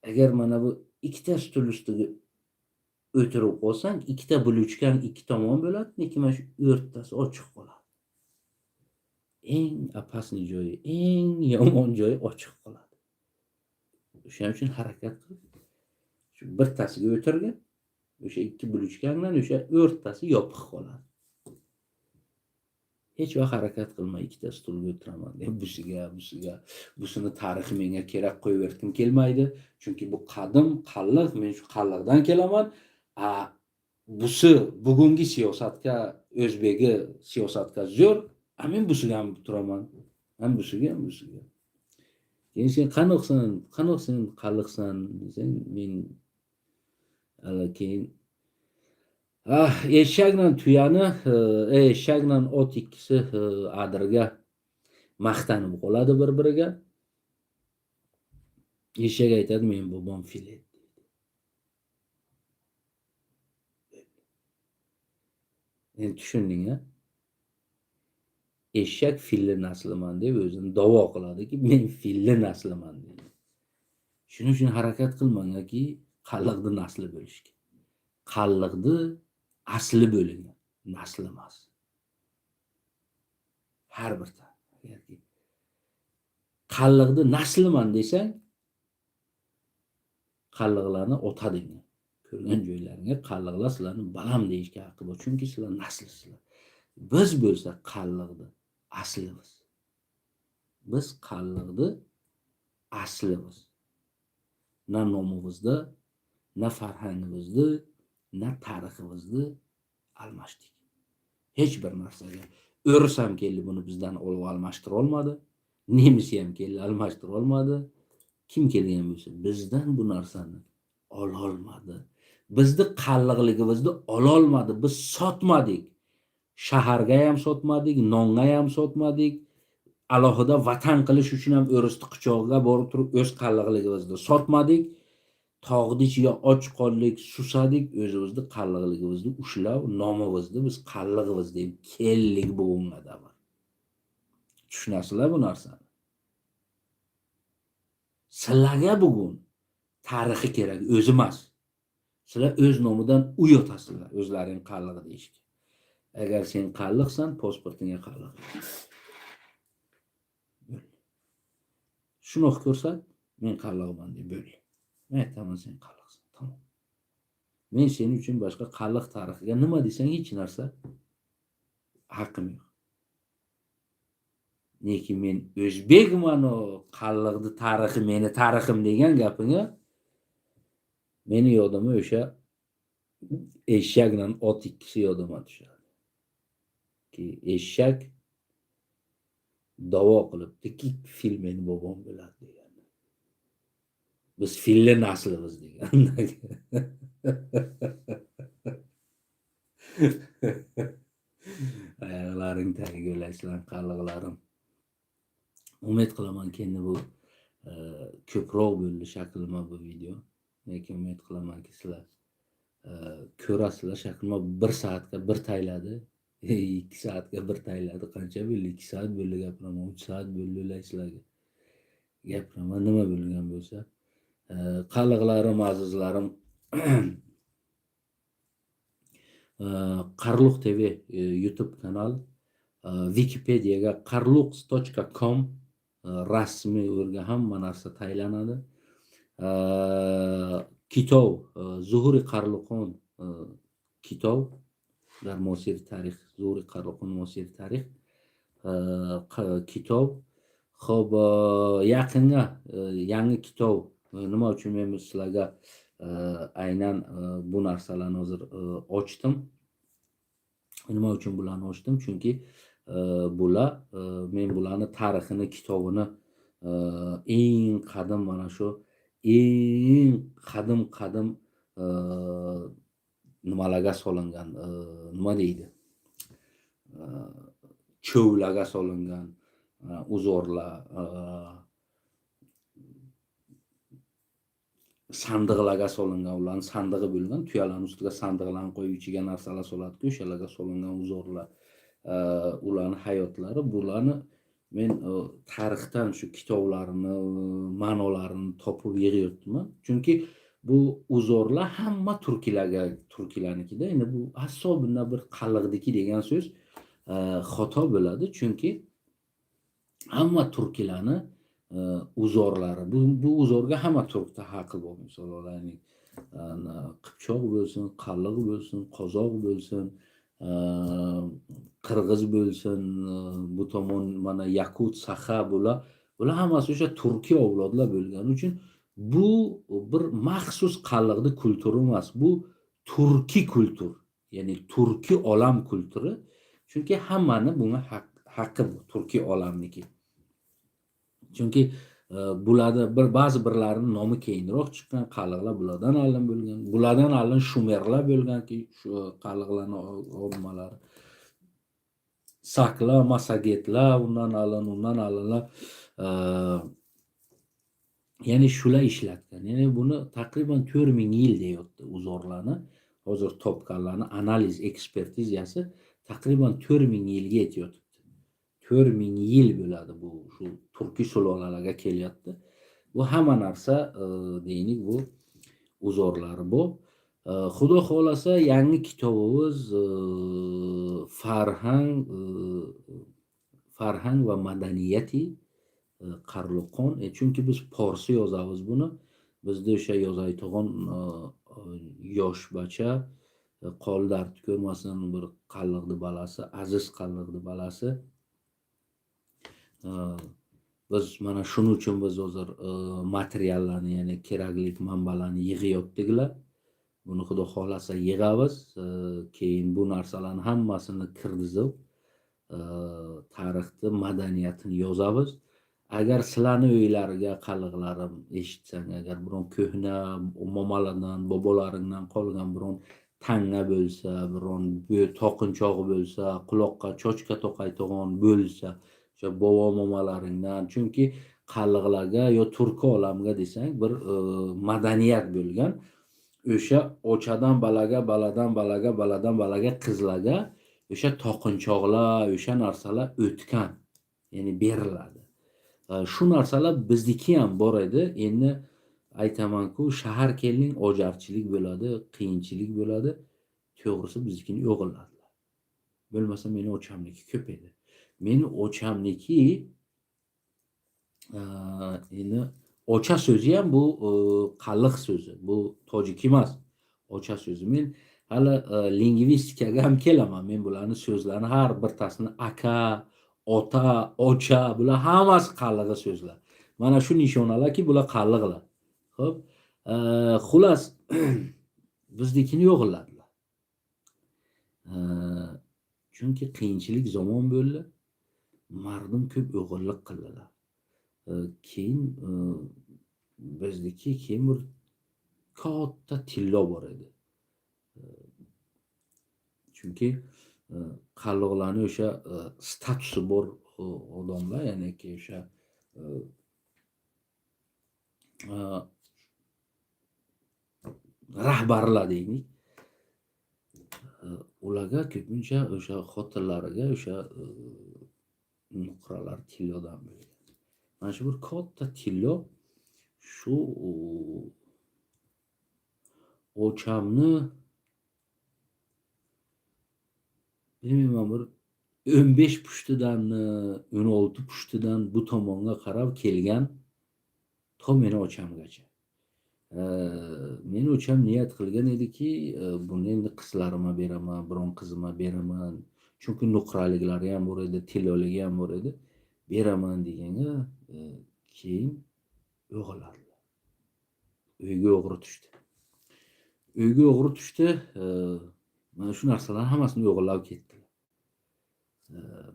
agar mana bu ikkita stul ustiga o'tirib qolsang, ikkita bulochkan ikki tomon bo'ladi, lekin mana shu o'rtasi ochiq qoladi. Eng opasniy joyi, eng yomon joyi ochiq qoladi. O'shaning uchun harakat qil. Shu birtasiga o'tirgan, o'sha ikki bulochkan bilan o'sha o'rtasi yopiq qoladi. Hech vaqt harakat qilma, ikkita stulga o'tiraman deb busiga. Busini tarixi menga kerak qo'yverdim kelmaydi. Chunki bu qadim qalliq, men shu qalliqdan kelaman. Busi bugungi siyosatga, o'zbegi siyosatga zo'r, men busiga ham turaman. Ham busiga. Keyin sen qanoqsan qalliqsan desang, men keyin eshak bilan tuyani, eshak bilan ot ikkisi adirga maqtanib qoladi bir-biriga. Eshak aytadi, men bobom fil edi. Endi tushunding-a? Eshak filli nasliman deb o'zini da'vo qiladiki, men filli nasliman deydi. Shuning uchun harakat qilmangki, qalliqni nasli bo'lishga. Qalliqni asli bo'lingan, nasli emas. Har birta. Agarki qalliqni nasliman desang, qalliqlarni otading. Ko'rgan joylaringga qalliqlar sizlarni balam deyishga haqqi bor, chunki sizlar naslisizlar. Biz bo'lsa qalliqni aslimiz. Biz qalliqni aslimiz. Na nomimizda, na farhangimizda, na tariximizni almashdik. Hech bir narsaga o'ris ham keldi buni bizdan olib almashtira olmadi. Nemis ham keldi almashtira olmadi. Kim kelgan bo'lsa bizdan bu narsani ola olmadi. Bizni qalliqligimizni ola olmadi. Biz sotmadik. Shaharga ham sotmadik, nonga ham sotmadik. Alohida vatan qilish uchun ham o'risni quchog'iga borib turib o'z qalliqligimizni sotmadik. Tog'ni ichiga och qoldik, susadik, o'zimizni qalliqligimizni ushlab, nomimizni biz qalliqmiz deb keldik bugunga davr. Tushunasizlar bu narsani? Sizlarga bugun tarixi kerak, o'zi emas. Sizlar o'z nomidan uy otasizlar, o'zlaring qalliq deyishga. Agar sen qalliqsan, pasportingga qalliq. Shuni ko'rsat, men qalliqman deb bo'l. Men aytaman, sen qalliqsan. Tamam. Men sening uchun boshqa qalliq tarixiga nima desang hech narsa haqqim yo'q. Lekin men o'zbekman, o qalliqni tarixi meni tarixim degan gapingga meni yodimga o'sha eshak bilan ot ikkisi yodimga tushadi. Ki eshak da'vo qilibdiki, fil meni bobom bo'ladi degan. Biz filli naslimiz degan. Oyoqlaring tagiga o'laysizlar, qalliqlarim. Umid qilamanki, endi bu ko'proq bo'ldi shakilma bu video. Lekin umid qilamanki, sizlar ko'rasizlar. Shakilma 1 soatga 1 tayladi. 2 soatga 1 tayladi. Qancha bo'ldi? 2 soat bo'ldi gapiraman, 3 soat bo'ldi sizlarga. Gapiraman, nima bo'lgan bo'lsa. Qalliqlarim, azizlarim. Qarluq TV YouTube kanal, Wikipediyaga qarluq.com rasmiy o'rga hamma narsa taylanadi. Kitov, Zuhuri Qarluqon kitov dar Mosir tarix, Zuhuri Qarluqon Mosir tarix kitov. Xo'p, yaqinga yangi kitov nima uchun men sizlarga aynan bu narsalarni hozir ochdim. Nima uchun bularni ochdim? Chunki bular men bularni tarixini, kitobini eng qadim mana shu eng qadim nimalarga solingan, nima deydi? Cho'vlarga solingan uzorlar, sandiqlarga solingan, ularning sandig'i bo'lgan, tuyalarning ustiga sandiqlarni qo'yib ichiga narsalar soladi-ku, o'shalarga solingan uzorlar, ularning hayotlari, bularni men tarixdan shu kitoblarini, ma'nolarini topib yig'yapman. Chunki bu uzorlar hamma turklarnikida. Endi bu asobidan bir qalliqniki degan so'z xato bo'ladi. Chunki hamma turklarni uzorlari, bu uzorga hamma turkda haqqi bor. Masalan, Qipchoq bo'lsin, qalliq bo'lsin, qozoq bo'lsin, qirg'iz bo'lsin, bu tomon mana yakut, saxa, bular hammasi o'sha turkiy avlodlar bo'lgani uchun bu bir maxsus qalliqni kulturi emas, bu turkiy kultur, ya'ni turkiy olam kulturi. Chunki hammani bunga haqqi bor, turkiy olamniki. Chunki bularda ba'zi birlarining nomi keyinroq chiqqan qalliqlar bulardan oldin bo'lgan. Bulardan oldin shumerlar bo'lganki, shu qalliqlarning olmalari. Saklar, masagetlar, undan oldinlar ya'ni shular ishlatgan. Ya'ni buni taqriban 4000 yil deyapti uzorlarni. Hozir topganlarni analiz ekspertizasi taqriban 4000 yilga yetyapti. 4000 yil bo'ladi bu shu turkiy sulolalarga kelyapti. Bu hamma narsa deylik bu uzorlari bu. Xudo xolasa yangi kitobimiz farhang va madaniyati Qarluqon. Chunki biz Forsi yozamiz buni. Bizda o'sha yozaydigan yosh bacha qol dard ko'rmasin, bir qalliqni balasi, aziz qalliqni balasi. Biz mana shuning uchun biz hozir materiallarni, ya'ni kerakli manbalarni yig'yaptiklar. Buni xudo xolasa yig'amiz. Keyin bu narsalarning hammasini kirgizib, tarixni, madaniyatini yozamiz. Agar sizlarning uylariga qalliqlarim eshitsang, agar biron ko'hna momalardan, bobolaringdan qolgan biron tanga bo'lsa, biron toqinchog'i bo'lsa, quloqqa chochka to'qaydigan bo'lsa, o'sha bobo momalaringdan, chunki qalliqlarga yo turki olamiga desang bir madaniyat bo'lgan. O'sha ochadan balaga, baladan balaga, baladan balaga qizlarga o'sha toqinchoqlar, o'sha narsalar o'tgan, ya'ni beriladi. Shu narsalar bizniki ham bor edi. Endi aytaman-ku, shahar keling, ojarchilik bo'ladi, qiyinchilik bo'ladi. To'g'risi biznikini yo'g'iladilar. Bo'lmasa meni ochamniki ko'p edi. Meni ochamniki endi ocha so'zi ham bu qalliq so'zi. Bu tojik emas. Ocha so'zi. Men hali lingvistikaga ham kelaman. Men bularni so'zlarni har birtasini aka, ota, ocha bular hammasi qallig'i so'zlar. Mana shu nishonalarki bular qalliqlar. Xo'p, xullas biznikini yo'g'illadilar. Chunki qiyinchilik zamon bo'ldi. Mardum ko'p o'g'illik qildilar. Keyin bizniki keyin bir katta tillo bor edi. Chunki qalliqlarni o'sha statusi bor odamlar, ya'niki o'sha rahbarlar deylik. Ularga ko'pincha o'sha xotinlariga o'sha nuqralar tillodan bo'lgan. Mana shu bir katta tillo shu ochamni bilmayman bir 15 pushtidanmi 16 pushtidan bu tomonga qarab kelgan to meni ochamgacha. Meni o'cham niyat qilgan ediki, buni endi qizlarimga beraman, biron qizimga beraman. Chunki nuqraliklari ham bor edi, tilloligi ham bor edi. Beraman deganga keyin o'g'irladilar. Uyga o'g'ri tushdi. Uyga o'g'ri tushdi. Mana shu narsalar hammasini o'g'irlab ketdilar.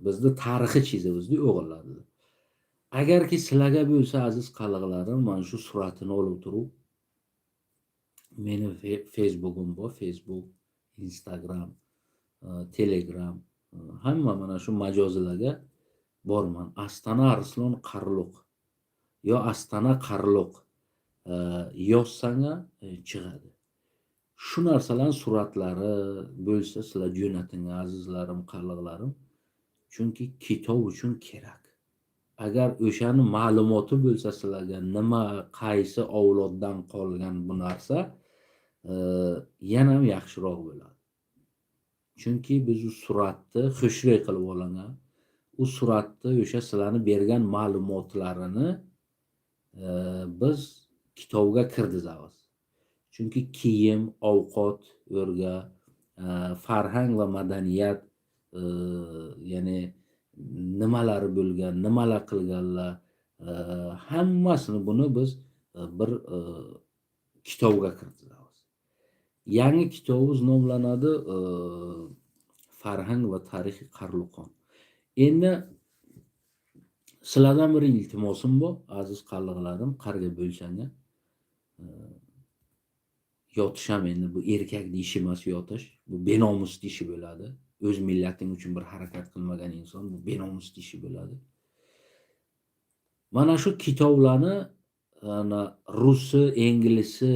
Bizni tarixiy chizig'imizni o'g'irladilar. Agarki sizlarga bo'lsa aziz qalliqlarim, mana shu suratini olib turib meni Facebook'im bor, Facebook, Instagram, Telegram, hamma mana shu majozlarga borman. Astana Arslon Qarluq yo Astana Qarluq yozsanga chiqadi. Shu narsalarning suratlari bo'lsa sizlar jo'nating azizlarim, qalliqlarim. Chunki kitob uchun kerak. Agar o'shani ma'lumoti bo'lsa sizlarga nima, qaysi avloddan qolgan bu narsa yana ham yaxshiroq bo'ladi. Chunki biz u suratni xushroq qilib olingan, u suratni o'sha sizlarni bergan ma'lumotlarini biz kitobga kirdizamiz. Chunki kiyim, ovqat, o'rga, farhang va madaniyat, ya'ni nimalari bo'lgan, nimalar qilganlar, hammasini buni biz bir kitobga kiritamiz. Yangi kitobimiz nomlanadi Farhang va tarixi Qarluqon. Endi sizlardan bir iltimosim bor, aziz qalliqlarim, qarga bo'lsangiz. Yotish ham endi bu erkakning ishi emas yotish, bu benomusning ishi bo'ladi. O'z millating uchun bir harakat qilmagan inson bu benomusning ishi bo'ladi. Mana shu kitoblarni rusi, inglisi,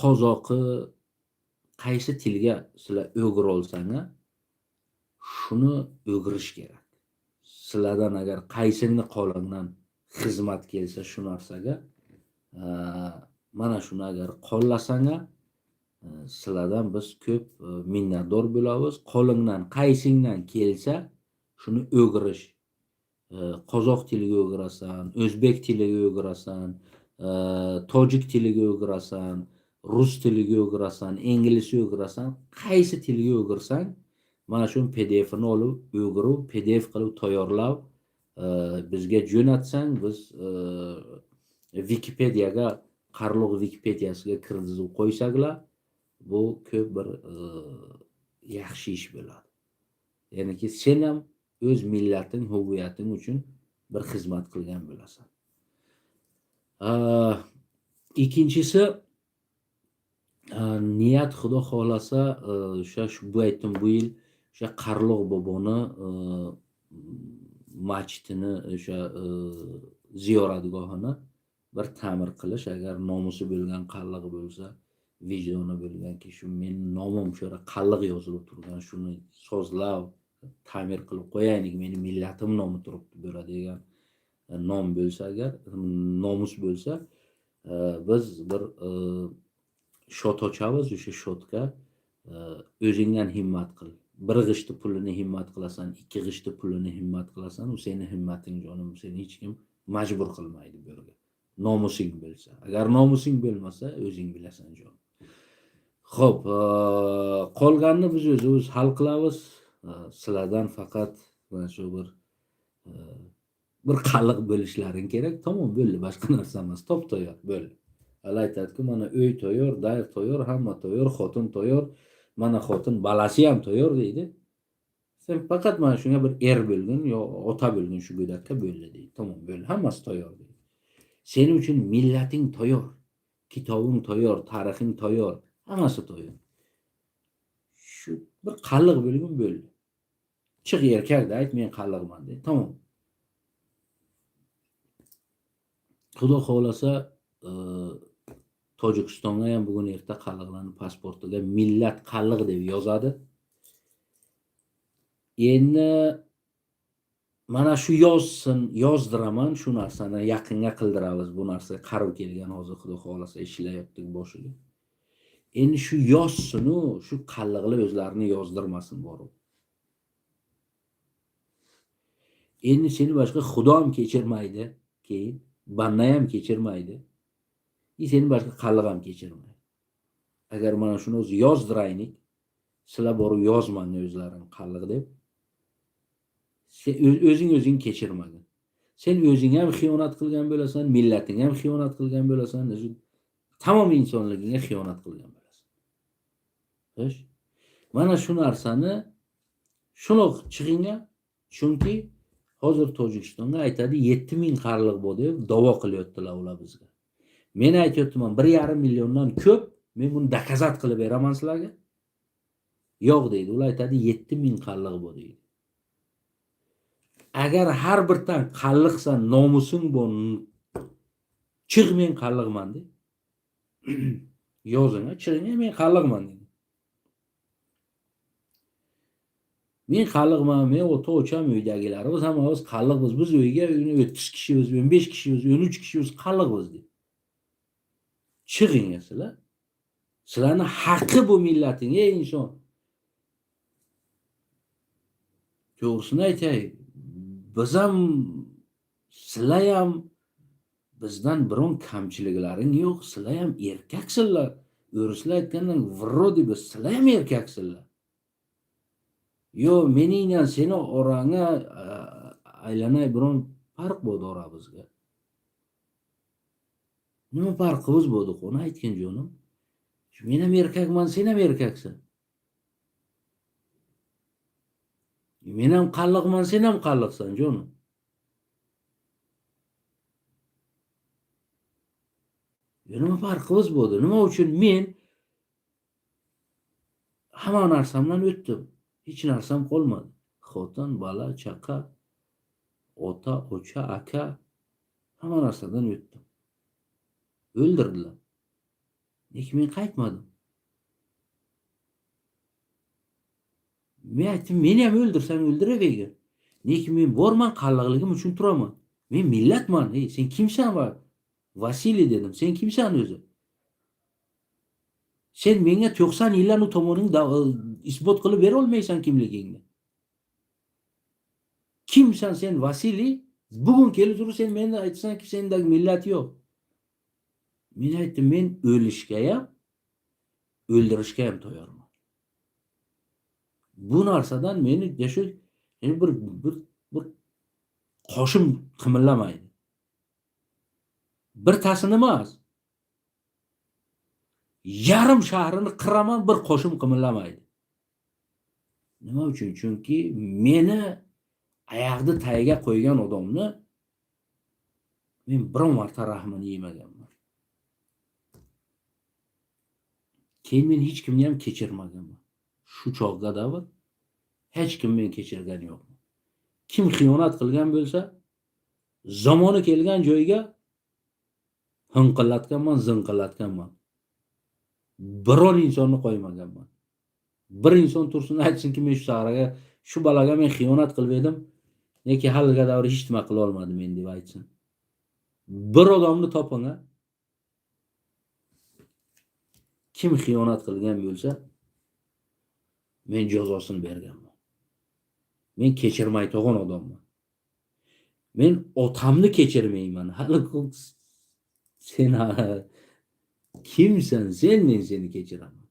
qozoqi qaysi tilga sizlar o'g'ir olsangiz, shuni o'g'irish kerak. Sizlardan agar qaysini qo'lingdan xizmat kelsa shu narsaga, mana shuni agar qo'llasangiz, sizlardan biz ko'p minnatdor bo'lamiz. Qo'lingdan qaysingdan kelsa shuni o'g'irish. Qozoq tiliga o'g'irasan, o'zbek tiliga o'g'irasan, tojik tiliga o'g'irasan, rus tiliga o'g'irasan, inglizga o'g'irasan, qaysi tilga o'g'irsang, mana shu PDF'ini olib, o'g'irib, PDF qilib tayyorlab bizga jo'natsang, biz Wikipediyaga, Qarluq Wikipediyasiga kirgizib qo'ysaklar, bu ko'p bir yaxshi ish bo'ladi. Ya'niki sen ham o'z millating, huviyating uchun bir xizmat qilgan bo'lasan. Ikkinchisi, niyat xudo xolasa o'sha bu aytdim bu yil o'sha Qarluq boboni masjidini, o'sha ziyoratgohini bir ta'mir qilish, agar nomusi bo'lgan qalliq bo'lsa, vijdoni bo'lganki, shu mening nomim shu yerda qalliq yozilib turgan, shuni sozlab ta'mir qilib qo'yaylik, meni millatim nomi turibdi bo'ladigan nom bo'lsa, agar nomus bo'lsa, biz bir shot ochamiz. O'sha shotga o'zingdan himmat qil. Bir g'ishti pulini himmat qilasan, ikki g'ishti pulini himmat qilasan, u seni himmating jonim, seni hech kim majbur qilmaydi bu yerga. Nomusing bo'lsa. Agar nomusing bo'lmasa, o'zing bilasan jon. Xo'p, qolganini biz o'zimiz hal qilamiz. Sizlardan faqat mana shu bir qalliq bo'lishlaring kerak. Tamom, bo'ldi, boshqa narsa emas. Top tayyor, bo'ldi. Hali aytadi-ku, mana uy tayyor, dayr tayyor, hamma tayyor, xotin tayyor, mana xotin balasi ham tayyor deydi. Sen faqat mana shunga bir bo'lgin yo ota bo'lgin shu go'dakka bo'ldi deydi. Tamom, bo'ldi, hammasi tayyor deydi. Sening uchun millating tayyor, kitobing tayyor, tarixing tayyor, hammasi tayyor. Shu bir qalliq bo'lgin bo'ldi. Chiq erkakda ayt, men qalliqman deydi. Tamom. Xudo xohlasa, Tojikistonga ham bugun erta qalliqlarning pasportiga millat qalliq deb yozadi. Endi mana shu yozdiraman, shu narsani yaqinga qildiramiz. Bu narsa qarib kelgan hozir Xudo xohlasa ishlayapti boshiga. Endi shu yozsin-u, shu qalliqlar o'zlarini yozdirmasin borib. Endi seni boshqa Xudo ham kechirmaydi, keyin banda ham kechirmaydi. Seni boshqa qalliq ham kechirmaydi. Agar mana shuni o'zi yozdiraylik, sizlar borib yozmang o'zlaring qalliq deb. Sen o'zing kechirmagin. Sen o'zing ham xiyonat qilgan bo'lasan, millating ham xiyonat qilgan bo'lasan, tamom insonligingga xiyonat qilgan bo'lasan. Xo'sh? Mana shu narsani shunaq chiqingga, chunki hozir Tojikistonga aytadi 7000 qalliq bo'ldi deb da'vo qilyaptilar ular bizga. Men aytayapman 1,5 milliondan ko'p, men buni dokazat qilib beraman sizlarga. Yo'q deydi. Ular aytadi 7000 qalliq bo'ldi deydi. Agar har birdan qalliqsan, nomusing bor, chiq men qalliqman de. Yozing, chiqing, men qalliqman deydi. Men qalliqman, men ota o'cham uydagilarimiz hammamiz qalliqmiz. Biz uyga 30 kishimiz, 15 kishimiz, 13 kishimiz qalliqmiz deydi. Chiqing sizlar. Sizlarning haqqi bu millating, ey inson. To'g'risini aytay, biz ham, sizlar ham bizdan biron kamchiliklaring yo'q. Sizlar ham erkaksizlar. O'rislar aytgandan vrodi biz, sizlar ham erkaksizlar. Yo, mening bilan seni orangga aylanay biron farq bo'ldi oramizga. Nima farqimiz bo'ldi? Qoni aytgan jonim. Men ham erkakman, sen ham erkaksan. Men ham qalliqman, sen ham qalliqsan jonim. Nima farqimiz bo'ldi? Nima uchun men hamma narsamdan o'tdim. Hech narsam qolmadi. Xotin, bola, chaqa, ota, o'cha, aka, hamma narsadan o'tdim. O'ldirdilar. Lekin men qaytmadim. Men aytdim, meni ham o'ldirsang o'ldiravergin. Lekin men borman, qalliqligim uchun turaman. Men millatman. Ey, sen kimsan va? Vasiliy dedim. Sen kimsan o'zi? Sen menga 90 yillarni tomoningda isbot qilib bera olmaysan kimligingni. Kimsan sen Vasiliy? Bugun kelib turib sen menga aytsanki sendagi millat yo'q. Men aytdim, men o'lishga ham, o'ldirishga ham tayyorman. Bu narsadan meni shu bir qoshim qimillamaydi. Bir tasini emas. Yarim shahrini qiraman, bir qoshim qimillamaydi. Nima uchun? Chunki meni oyoqni tagiga qo'ygan odamni men biron marta rahmini yemaganman. Keyin men hech kimni ham kechirmaganman. Shu chog'da davr hech kim meni kechirgan yo'q. Kim xiyonat qilgan bo'lsa, zamoni kelgan joyga hinqillatganman, zinqillatganman. Biron insonni qo'ymaganman. Bir inson tursin aytsinki, men shu sahraga, shu balaga men xiyonat qilib edim, lekin haliga davr hech nima qila olmadim men deb aytsin. Bir odamni toping. Kim xiyonat qilgan bo'lsa, men jazosini berganman. Men kechirmaydigan odamman. Men otamni kechirmayman. Hali Sen kimsen sen, men seni kechiraman.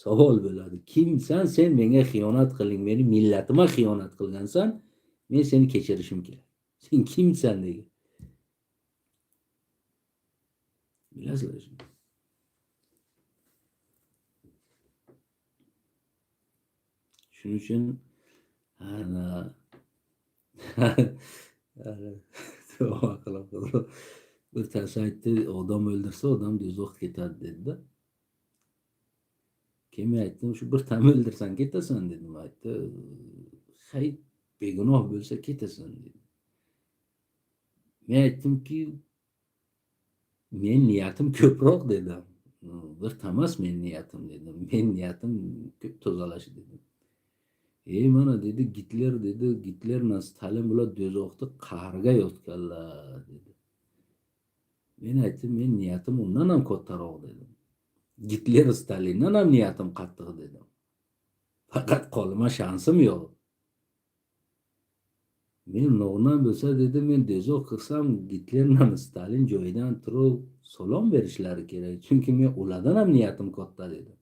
Savol bo'ladi. Kimsan sen, menga xiyonat qiling, meni millatima xiyonat qilgansan, men seni kechirishim kerak. Sen kimsan degan. Bilasizlar shuni. Shuning uchun ana duo qilib bir tanesi aytdi, odam o'ldirsa odam do'zaxga ketadi dedi-da. Keyin men aytdim, shu bir tam o'ldirsang ketasan dedim. Aytdi, hay begunoh bo'lsa ketasan dedi. Men aytdimki, men niyatim ko'proq dedim. Bir tamas men niyatim dedim. Men niyatim ko'p tozalash dedim. Mana dedi, Gitler Stalin bular do'zaxda qahrga yotganlar dedi. Men aytdim, men niyatim undan ham kattaroq dedim. Gitler Stalindan ham niyatim qattiq dedim. Faqat qolma shansim yo'q. Men nog'dan bo'lsa dedi, men do'zax qilsam Gitlerdan Stalin joyidan turib salom berishlari kerak. Chunki men ulardan ham niyatim katta dedim.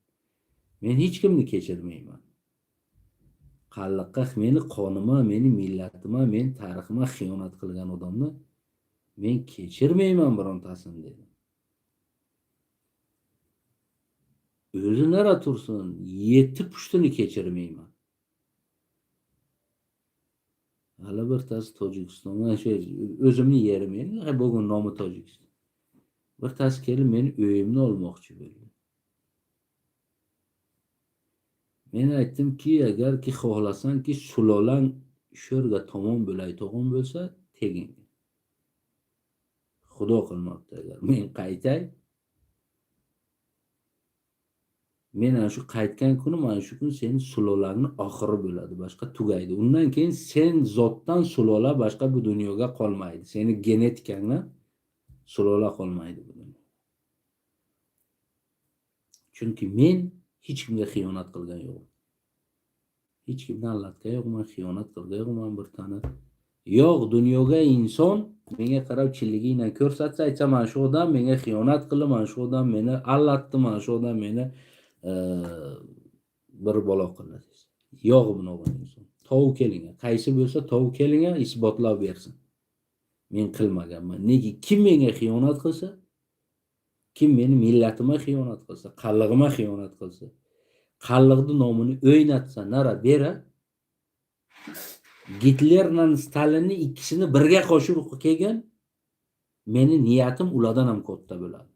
Men hech kimni kechirmayman. Qalliqqa meni qonima, meni millatima, meni tarixima xiyonat qilgan odamni men kechirmayman birontasini dedim. O'zi nara tursin, 7 pushtini kechirmayman. Hali birtasi Tojikistonga o'zimni yerim, endi bugun nomi Tojikiston. Birtasi kelib meni uyimni olmoqchi bo'ldi. Men aytdimki, agarki xohlasanki sulolang sho'rga tomon bo'layotgan bo'lsa, teging. Xudo qilmabdi agar men qaytay. Men ana shu qaytgan kuni, mana shu kun sening sulolangning oxiri bo'ladi, boshqa tugaydi. Undan keyin sen zotdan sulola boshqa bu dunyoga qolmaydi. Seni genetikangdan sulola qolmaydi bu dunyoda. Chunki men hech kimga xiyonat qilgan yo'qman. Hech kimdan allatgan yo'qman, xiyonat qilgan yo'qman bir tana. Yo'q, dunyoga inson menga qarab chilligi bilan ko'rsatsa, aytsa, mana shu odam menga xiyonat qildi, mana shu odam meni allatdi, mana shu odam meni bir balo qildi. Yo'q bunaqa inson. Tovuq kelinga, qaysi bo'lsa tovuq kelinga isbotlab bersin. Men qilmaganman. Nega kim menga xiyonat qilsa, kim meni millatima xiyonat qilsa, qallig'ima xiyonat qilsa, qalliqni nomini o'ynatsa, nara bera, Gitler bilan Stalinni ikkisini birga qo'shib kelgan, meni niyatim ulardan ham katta bo'ladi.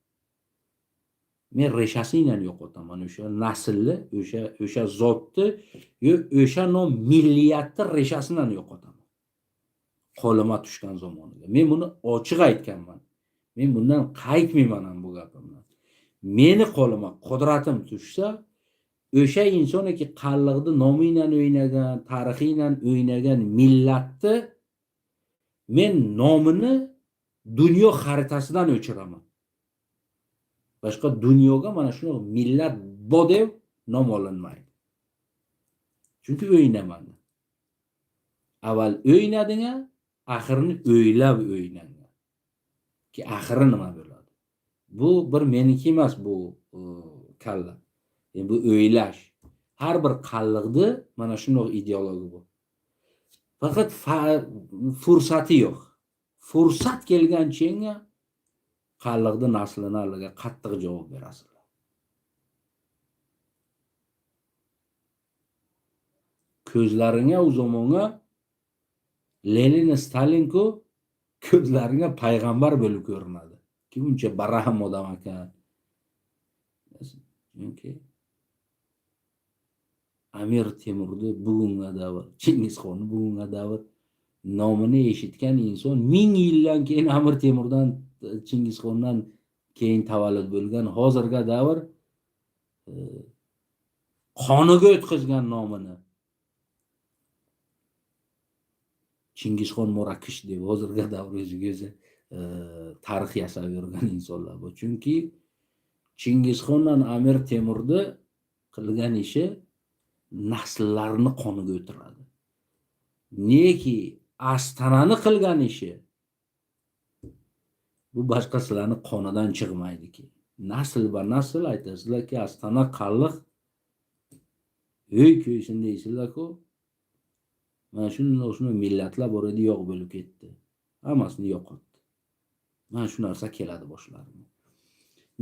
Men reshasi bilan yo'qotaman o'sha naslni, o'sha zotni, o'sha nom milliyatni reshasi bilan yo'qotaman. Qo'lima tushgan zamonida. Men buni ochiq aytganman. Men bundan qaytmayman ham bu gapimdan. Meni qo'lima qudratim tushsa, o'sha insoniki qalliqni nomi bilan o'ynagan, tarixi bilan o'ynagan millatni men nomini dunyo xaritasidan o'chiraman. Boshqa dunyoga mana shu millat bodev nom olinmaydi. Chunki o'ynaman. Avval o'ynadinga, oxirini o'ylab o'ynagan. Ki oxiri nima bo'ladi? Bu bir meniki emas, bu kalla. Bu o'ylash. Har bir qalliqda mana shunday ideologiya bor. Faqat fursati yo'q. Fursat kelgancha qalliqni naslini alliga qattiq javob berasizlar. Ko'zlaringa u zamonga Lenin, Stalinku ko'zlaringa payg'ambar bo'lib ko'rinadi. Kim uncha baraham odam ekan. Chunki Amir Temurni bugunga davr, Chingizxonni bugunga davr nomini eshitgan inson 1000 yildan keyin Amir Temurdan, Chingizxondan keyin tavallud bo'lgan hozirga davr qoniga o'tkazgan nomini. Chingizxon Murakish deb hozirga davr o'ziga tarix yasab yurgan insonlar bu. Chunki Chingizxondan Amir Temurni qilgan ishi nasllarni qoniga o'tiradi. Neki Astanani qilgan ishi Bu boshqa sizlarni qonidan chiqmaydiki. Nasl va nasl aytasizlarki, Astana qalliq ko'ysin deysizlar-ku. Mana shuni millatlar bor edi, yo'q bo'lib ketdi. Hammasini yo'qotdi. Mana shu narsa keladi boshlarimga.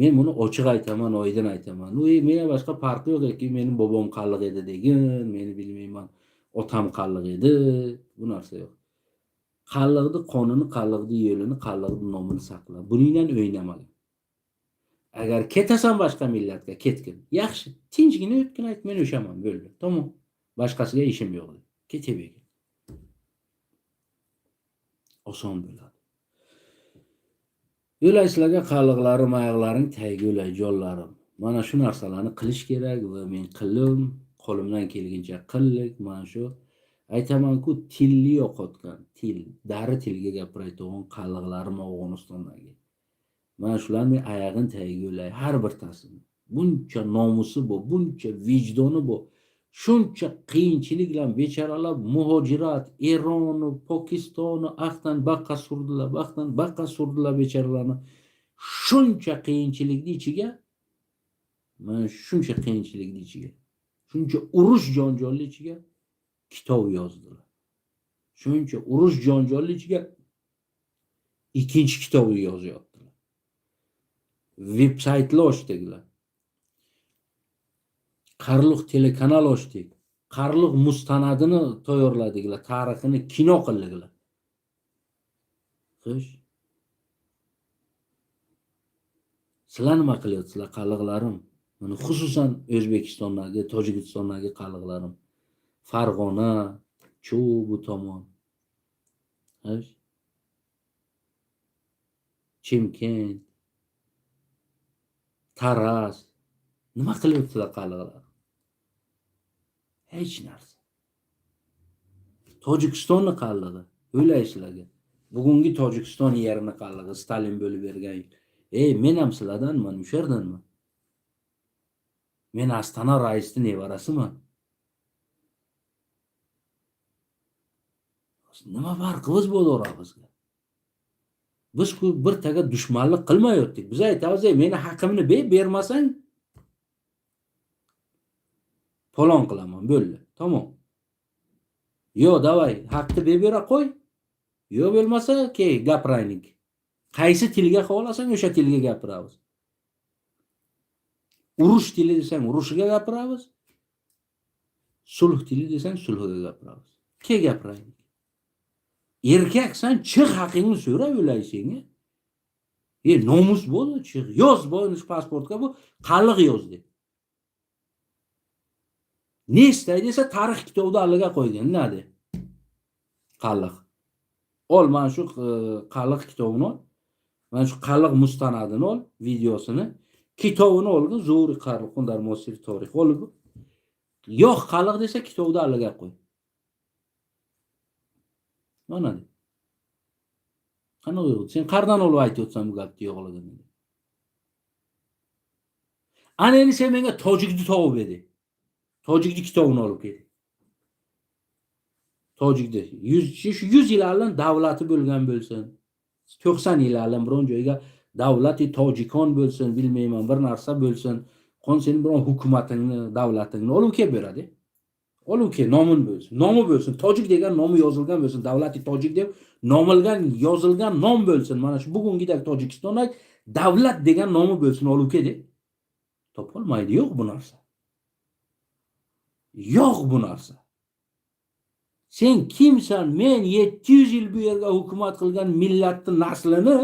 Men buni ochiq aytaman, oydin aytaman. Menga boshqa farqi yo'q-ki, mening bobom qalliq edi degin, meni bilmayman, otam qalliq edi, bu narsa yo'q. Qalliqni qonuni, qalliqni yo'lini, qalliqni nomini saqla. Buningdan o'ynamagin. Agar ketasan boshqa millatga, ketgin. Yaxshi, tinchgina o'tgin, ayt, men o'shaman, bo'ldi. Tamom. Boshqasiga ishim yo'q. Ketavergin. Oson bo'ladi. Yo'laysizlarga qalliqlarim, oyoqlaring taygulay, jonlarim. Mana shu narsalarni qilish kerak va men qildim, qo'limdan kelguncha qildik. Mana shu aytaman-ku, tilni yo'qotgan, dari tilga gapirayotgan qalliqlarim Afg'onistondagi. Mana shularni oyog'in taygulay, har bir tasini. Buncha nomusi bu, buncha vijdoni bu. Shuncha qiyinchilik bilan bechoralar muhojirat, Eron, Pokiston, aqdan baqqa surdilar bechoralarni. Shuncha qiyinchilikning ichiga, mana shuncha qiyinchilikning ichiga, shuncha urush jonjonli ichiga kitob yozdilar. Shuncha urush jonjonli ichiga ikkinchi kitobni yozyaptilar. Veb-saytlar ochdilar. Qarliq telekanal ochdik. Qarliq mustanadini tayyorladiklar, tarixini kino qildilar. Xo'sh. Sizlar nima qilyapsizlar, qalliqlarim? Mana xususan O'zbekistondagi, Tojikistondagi qalliqlarim. Farg'ona, bu tomon. Xo'sh. Chimkent, Taraz. Nima qilyapsizlar qalliqlar? Hech narsa. Tojikistonni qallig'i, o'ylaysizlarga. Bugungi Tojikiston yerini qallig'i Stalin bo'lib bergan. Men ham sizlardanman, o'sherdanman. Men Astana raisning nevarasiman. Nima farqimiz bo'lar bizga? Biz bir taga dushmanlik qilmayotdik. Biz aytamiz, meni haqimni bermasang falon qilaman, bo'ldi. Tamom. Yo, davay, haqni bera qo'y. Yo, bo'lmasa, gapiraylik. Qaysi tilga xohlasang o'sha tilga gapiramiz. Urush tili desang urushiga gapiramiz. Sulh tili desang sulhiga gapiramiz. Gapiraylik. Erkaksan, chiq haqingni so'ra, o'ylaysang. Nomus bo'ldi, chiq. Yoz bo'ynish pasportga bu qalliq yozdi. Ne istaydi desa tarix kitobida alliga qo'ygan, nadi? Qalliq. Ol, mana shu qalliq kitobini ol. Mana shu qalliq mustanadini ol, videosini, kitobini olgin, zo'ri qalliq qundar mosir tarix olib. Yo'q, qalliq desa kitobida alliga qo'y. Mana. Qani yo'q, sen qardan olib aytayotsan bu gapni yo'qligini. Ana endi sen menga tojikni topib edi. Tojikni kitobini olib keldi. Tojikda 100 yil avval davlati bo'lgan bo'lsin. 90 yil avval biron joyga davlati tojikon bo'lsin, bilmayman, bir narsa bo'lsin. Sening biron hukumatingni, davlatingni olib kelib beradi. Olib kel, nomin bo'lsin. Nomi bo'lsin. Tojik degan nomi yozilgan bo'lsin. Davlati tojik deb nomilgan, yozilgan nom bo'lsin. Mana shu bugungidagi Tojikistonda davlat degan nomi bo'lsin, olib keldi. Topolmaydi, yo'q bu narsa. Yo'q bu narsa. Sen kimsan? Men 700 yil bu yerga hukumat qilgan millatning naslini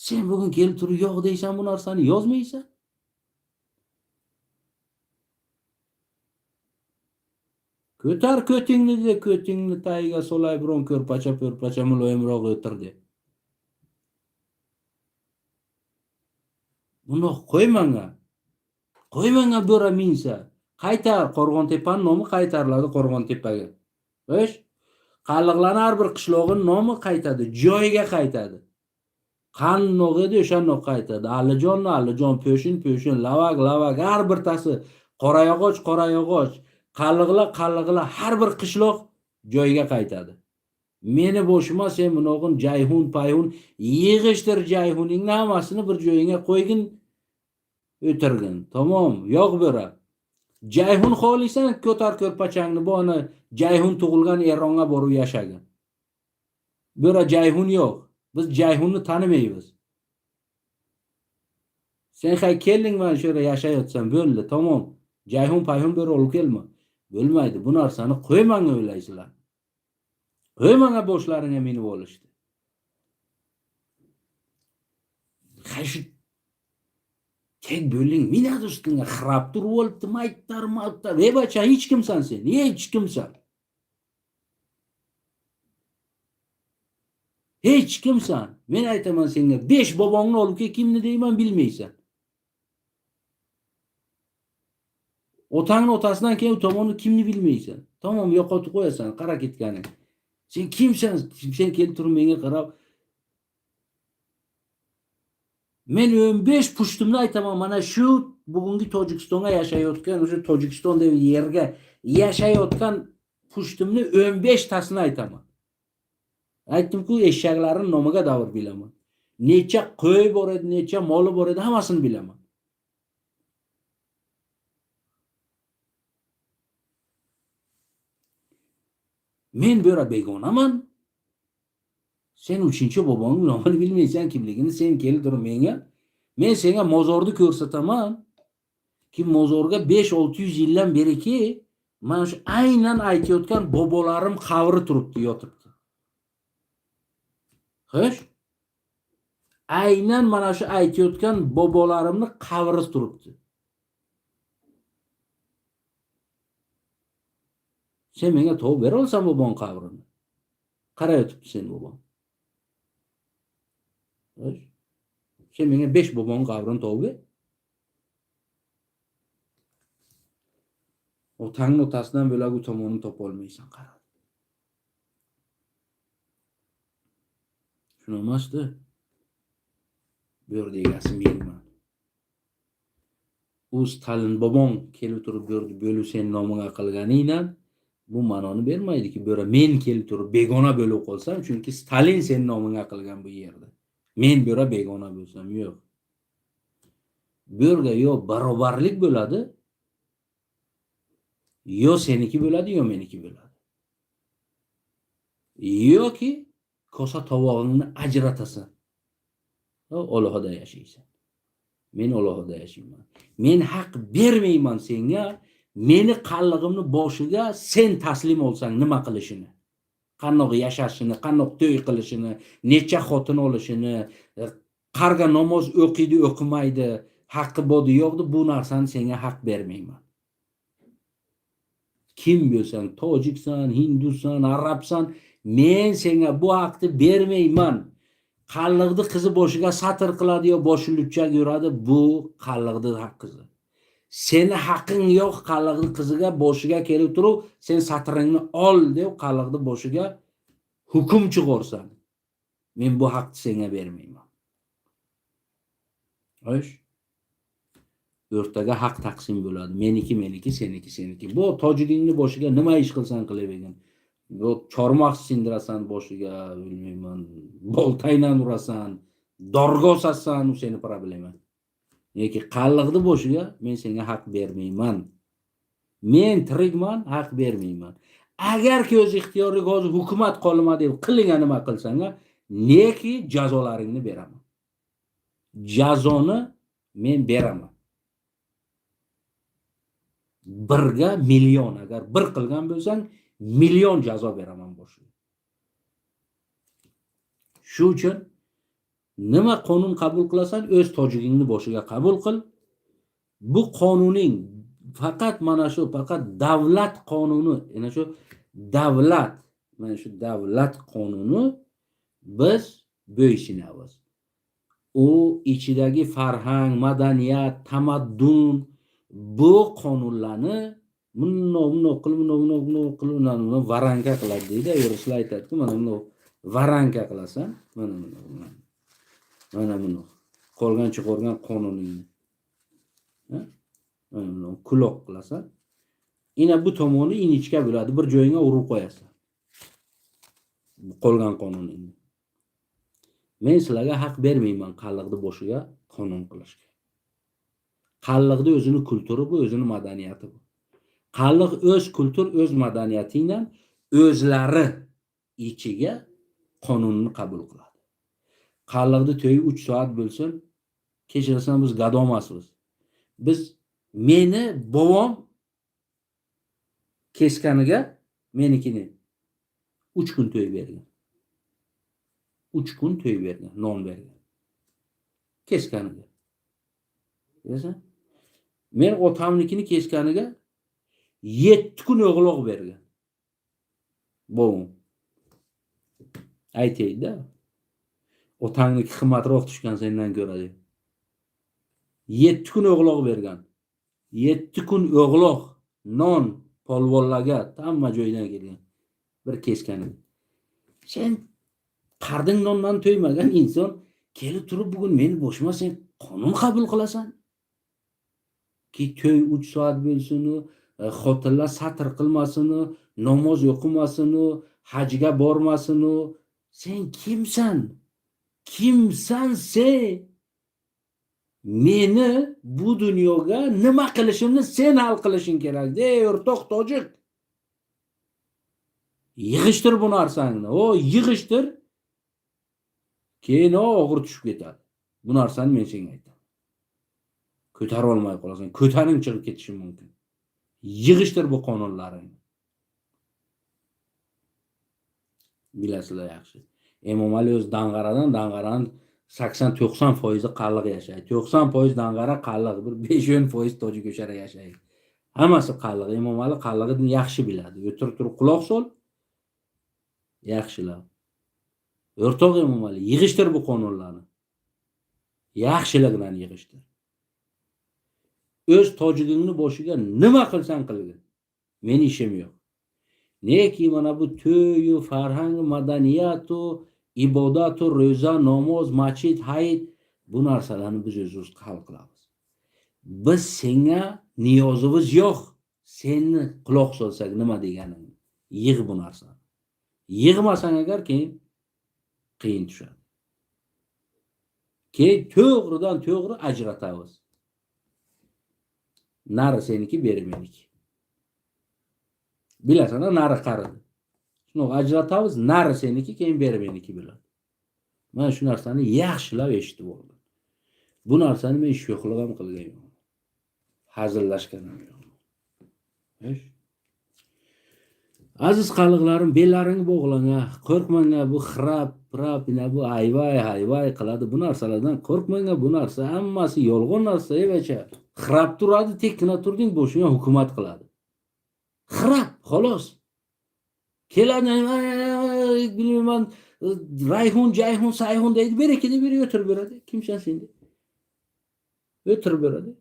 sen bugun kelib turib yo'q deysan, bu narsani yozmaysan. Ko'tar ko'tingni de, ko'tingni tagiga solay biron ko'rpacha muloyimroq o'tirdi. Buni qo'ymanga. Qo'ymanga bo'ra minsa. Qaytar, Qo'rg'ontepaning nomi qaytariladi Qo'rg'ontepaga. Xo'sh? Qalliqlarning har bir qishlog'ining nomi qaytadi, joyiga qaytadi. Qannoq edi, o'shandoq qaytadi. Alijon, Po'shin, Lavag, har birtasi, Qorayog'och, Qalliqlar har bir qishloq joyiga qaytadi. Meni boşuma sen bunog'un Cayhun payhun yig'ishtir Cayhuningni hammasini bir joyinga qo'ygin, o'tirgin. Tamam, yo'q bera. Cayhun xohlaysan ko'tar ko'rpachangni buni Cayhun tug'ilgan Eronga borib yashagin. Bera Cayhun yo'q. Biz Cayhunni tanimaymiz. Sen hay kelding mana shu yerda yashayotsan, bo'ldi, tamam. Cayhun payhun bir olib kelma. Bo'lmaydi. Bu narsani qo'ymanga o'ylaysizlar. Qo'ymanga boshlaringga minib olishdi. Qaysi tek bo'ling minadi ustingga xirab turib olibdi, mayttar. Ey bacha, hech kimsan sen? Hech kimsan. Hech kimsan. Men aytaman senga 5 bobongni olib kel, kimni deyman bilmaysan. Otangni otasidan keyin tomonni kimni bilmaysan. Tamam, yo'qotib qo'yasan, qara ketganing. Sen kimsan? Sen kelib turib menga qarab. Men 15 pushtimni aytaman, mana shu bugungi Tojikistonga yashayotgan, o'sha Tojikiston deb yerga yashayotgan pushtimni 15 tasini aytaman. Aytdim-ku, eshaklarning nomiga davr bilaman. Necha qo'y bor edi, necha moli bor edi, hammasini bilaman. Men bo'ra begonaman. Sen 3-bobongning nomini bilmaysan, kimligini. Sen kelib turib menga, men senga mozorni ko'rsataman. Ki mozorga 5-600 yildan beriki, mana shu aynan aytayotgan bobolarim qabri turibdi, yotibdi. Xo'sh? Aynan mana shu aytayotgan bobolarimni qabri turibdi. Sen menga topib bera olsan bobong qabrini. Qara yotibdi sen bobong. Xo'sh? Sen menga 5 bobong qabrini topib ber. Otangni otasidan bo'lak u tomonini topa olmaysan, qara. Shuni emasdi. Bu yerda egasi menman. U Stalin bobong kelib turib berdi, bo'lu sen nomiga qilganingdan bu ma'noni bermaydiki, bo'ra men kelib turib begona bo'lib qolsam, chunki Stalin sen nomiga qilgan bu yerda. Men bo'ra begona bo'lsam, yo'q. Bu yerda yo barobarlik bo'ladi, yo seniki bo'ladi, yo meniki bo'ladi. Yoki kosa tovog'ingni ajratasan. Alohida yashaysan. Men alohida yashayman. Men haq bermayman senga, meni qallig'imni boshiga sen taslim olsang nima qilishini, qandoq yashashini, qandoq to'y qilishini, necha xotin olishini, qarga namoz o'qiydi, o'qimaydi, haqqi bodi yo'qdi, bu narsani senga haq bermayman. Kim bo'lsan, tojiksan, hindusan, arabsan, men senga bu haqni bermayman. Qalliqni qizi boshiga satr qiladi yo boshi luchak yuradi, bu qalliqni qizi. Seni haqqing yo'q qalliqni qiziga boshiga kelib turib, sen satringni ol deb qalliqni boshiga hukm chiqarsan. Men bu haqni senga bermayman. Xo'sh? O'rtaga haq taqsim bo'ladi. Meniki, seniki. Bu tojikingni boshiga nima ish qilsan qilavergin. Bu chormoq sindirasan boshiga, bilmayman, boltaydan urasan, dorga osasan, u seni problemi. Yoki qalliqni boshiga men senga haq bermayman. Men tirikman, haq bermayman. Agarki o'z ixtiyoring hozir hukumat qolma deb qilingan nima qilsanga, neki jazolaringni beraman. Jazoni men beraman. 1 ga million, agar 1 qilgan bo'lsang, million jazo beraman boshiga. Shu uchun nima qonun qabul qilasan, o'z tojikingni boshiga qabul qil. Bu qonuning faqat mana shu davlat qonuni, yana shu davlat, mana shu davlat qonuni biz bo'ysunamiz. U ichidagi farhang, madaniyat, tamaddun bu qonunlarni bundoq qilib varanka qiladi deydi. Yo'rislar aytadi-ku, mana buni varanka qilasan, mana buni qolgan chiqargan qonuningni. Mana quloq qilasan. Ina bu tomoni ingichka bo'ladi, bir joyingga urib qo'yasan. qolgan qonuningni. Men sizlarga haq bermayman qalliqni boshiga qonun qilishga. Qalliqni o'zini kulturi bu, o'zini madaniyati bu. Qalliq o'z kultur, o'z madaniyati bilan o'zlari ichiga qonunni qabul qiladi. Qalliqni to'yi 3 soat bo'lsin, kechirasan biz gado emasmiz. Biz meni bovom kesganiga menikini 3 kun to'y bergan. 3 kun to'y bergan, non bergan. Kesganiga. Bilasan? Men otamnikini kesganiga 7 kun o'g'loq bergan. Bovom. Aytaydi-da. Otangniki qimmatroq tushgan sendan ko'ra deb. 7 kun o'g'loq bergan. 7 kun o'g'loq non polvonlarga hamma joydan kelgan. Bir kesganiga. Sen qarding nondan to'ymagan inson kelib turib bugun meni boshima sen qonun qabul qilasan. Ki to'y 3 soat bo'lsin, xotinlar satr qilmasin, namoz o'qimasin, hajga bormasin. Sen kimsan? Kimsan sen? Meni bu dunyoga nima qilishimni sen hal qilishing kerak. Ey o'rtoq tojik. Yig'ishtir bu narsani. O yig'ishtir. Keyin og'ir tushib ketadi. Bu narsani men senga aytaman. Ko'tarib olmay qolasan. Ko'taring chiqib ketishi mumkin. Yig'ishtir bu qonunlaringni. Bilasizlar yaxshi. Imom Ali o'z dang'aradan 80-90% qalliq yashaydi. 90% dang'ara qalliq, bir 5-10% tojik o'shara yashaydi. Hammasi qalliq. Imom Ali qallig'ini yaxshi biladi. O'tirib turib quloq sol. Yaxshilab. O'rtoq Imom Ali, yig'ishtir bu qonunlarni. Yaxshilik bilan yig'ishtir. O'z tojigingni boshiga nima qilsan qilgin. Meni ishim yo'q. Neki mana bu to'y, farhang, madaniyat, ibodat, ro'za, namoz, masjid, hayit bu narsalarni biz o'zimiz hal qilamiz. Biz senga niyozimiz yo'q. Seni quloq solsak nima deganing? Yig' bu narsani. Yig'masang agar keyin qiyin tushadi. Keyin to'g'ri ajratamiz. Nari seniki, beri meniki. Bilasana nari qaridi. Shuni ajratamiz, nari seniki, keyin beri meniki bo'ladi. Men shu narsani yaxshilab eshitib oldim. Bu narsani men sho'xlik ham qilganman. Hazillashganim yo'q. Aziz qalliqlarim, bellaring bog'langa, qo'rqmanglar, bu xirab, bu ayvay qiladi. Bu narsalardan qo'rqmanglar, bu narsa hammasi yolg'on narsa evacha. Xirab turadi, tekkina turding, boshingga hukumat qiladi. Xirab, xolos. Keladi, bilmayman, rayhun, jayhun, sayhun deydi, berekede biri o'tirib beradi. Kimsan sen? O'tirib beradi.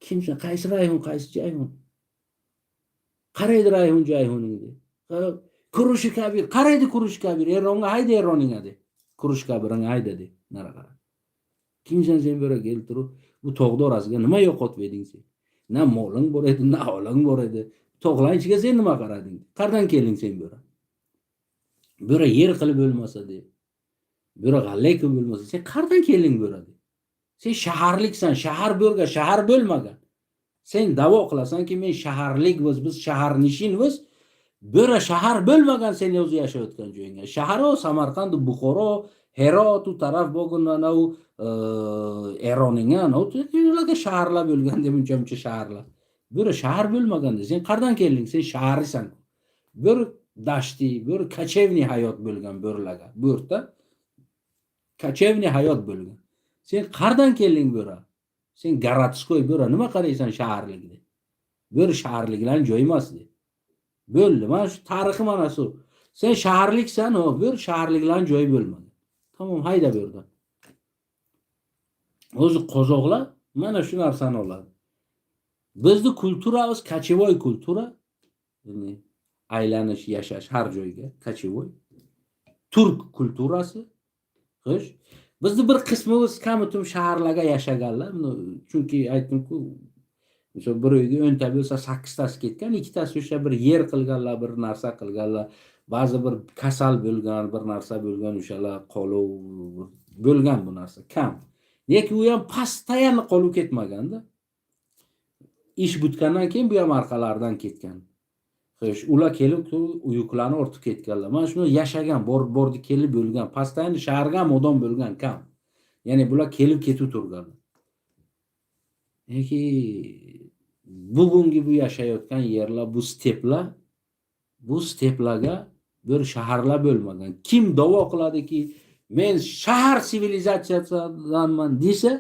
Kimsan? Qaysi rayhun, qaysi jayhun? Qaraydi rayhun jayhuningni. Kurushi kabir, qaraydi kurushi kabir. Eronga hayda Eroningga de. Kurush kabirga hayda de. Nara qara. Kimsan sen bera kelib turib, bu tog'da orasiga nima yo'qotib eding sen? Na moling bor edi, na oling bor edi. Tog'lar ichiga sen nima qarading? Qardan kelding sen bera? Bera yer qilib bo'lmasa de. Bera g'allay qilib bo'lmasa, sen qardan kelding bera de. Sen shaharliksan, shahar bo'lgan, shahar bo'lmagan. Sen da'vo qilasanki men shaharlikmiz, biz shaharnishinmiz. Bera shahar bo'lmagan sen o'zi yashayotgan joyingga. Shahar o Samarqand, Buxoro, Herot u taraf bo'lganda u Eroningga, ularga shaharlar bo'lgan deb uncha shaharlar. Bera shahar bo'lmaganda sen qardan kelding? Sen shaharisan. Bir dashti, bir kachevni hayot bo'lgan bo'rlarga. Bu yerda kachevni hayot bo'lgan. Sen qardan kelding bera? Sen garatskoy bera nima qaraysan shaharlikni? Bir shaharliklar joy emas de. Bo'ldi. Mana shu tarixi mana shu. Sen shaharliksan, o bir shaharliklar joy bo'lmadi. Tamam, hayda bu yerdan. O'zi qozoqlar mana shu narsani oladi. Bizning kulturamiz kachevoy kultura. Ya'ni aylanish, yashash har joyga kachevoy. Turk kulturasi. Xo'sh, bizni bir qismimiz kamitum shaharlarga yashaganlar. Chunki aytdim-ku, Mesela bir uyga 10 bo'lsa 8tasi ketgan, 2tasi o'sha bir yer qilganlar, bir narsa qilganlar, ba'zi bir kasal bo'lgan, bir narsa bo'lgan, o'shalar qolib bo'lgan bu narsa kam. Lekin u ham postoyanno qolib ketmaganda. Ish bitgandan keyin bu ham orqalaridan ketgan. Xo'sh, ular kelib uyuqlarni ortib ketganlar. Mana shuni yashagan, bordi kelib bo'lgan, postoyanno shaharga ham odam bo'lgan kam. Ya'ni bular kelib ketib turgan. Lekin bugungi bu yashayotgan yerlar, bu steplarga bir shaharlar bo'lmagan. Kim da'vo qiladiki, men shahar sivilizatsiyasidanman desa,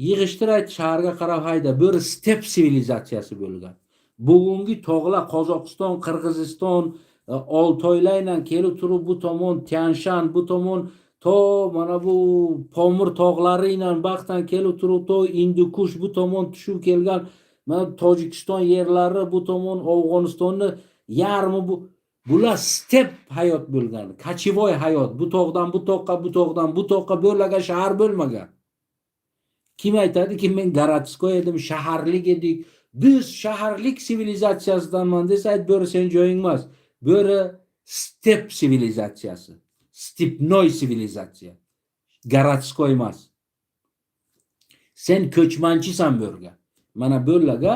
yig'ishtiraydi shaharga qarab hayda, bir step sivilizatsiyasi bo'lgan. Bugungi tog'lar Qozog'iston, Qirg'iziston, Oltoylardan kelib turib bu tomon Tianshan, bu tomon to mana bu Pomir tog'lari bilan baxtdan kelib turib to Hindukush bu tomon tushib kelgan, mana Tojikiston yerlari, bu tomon Afg'onistonni yarmi bular step hayot bo'lgan, kochivoy hayot. Bu tog'dan bu toqqa, bu tog'dan bu toqqa bo'lagan shahar bo'lmagan. Kim aytadiki, men garatskoy edim, shaharlik edik. Biz shaharlik sivilizatsiyasidanman desa, bo'ri sen joying emas. Bo'ri step sivilizatsiyasi. Stepnoy sivilizatsiya. Garatskoy emas. Sen ko'chmanchisan bo'rga. Mana bo'laga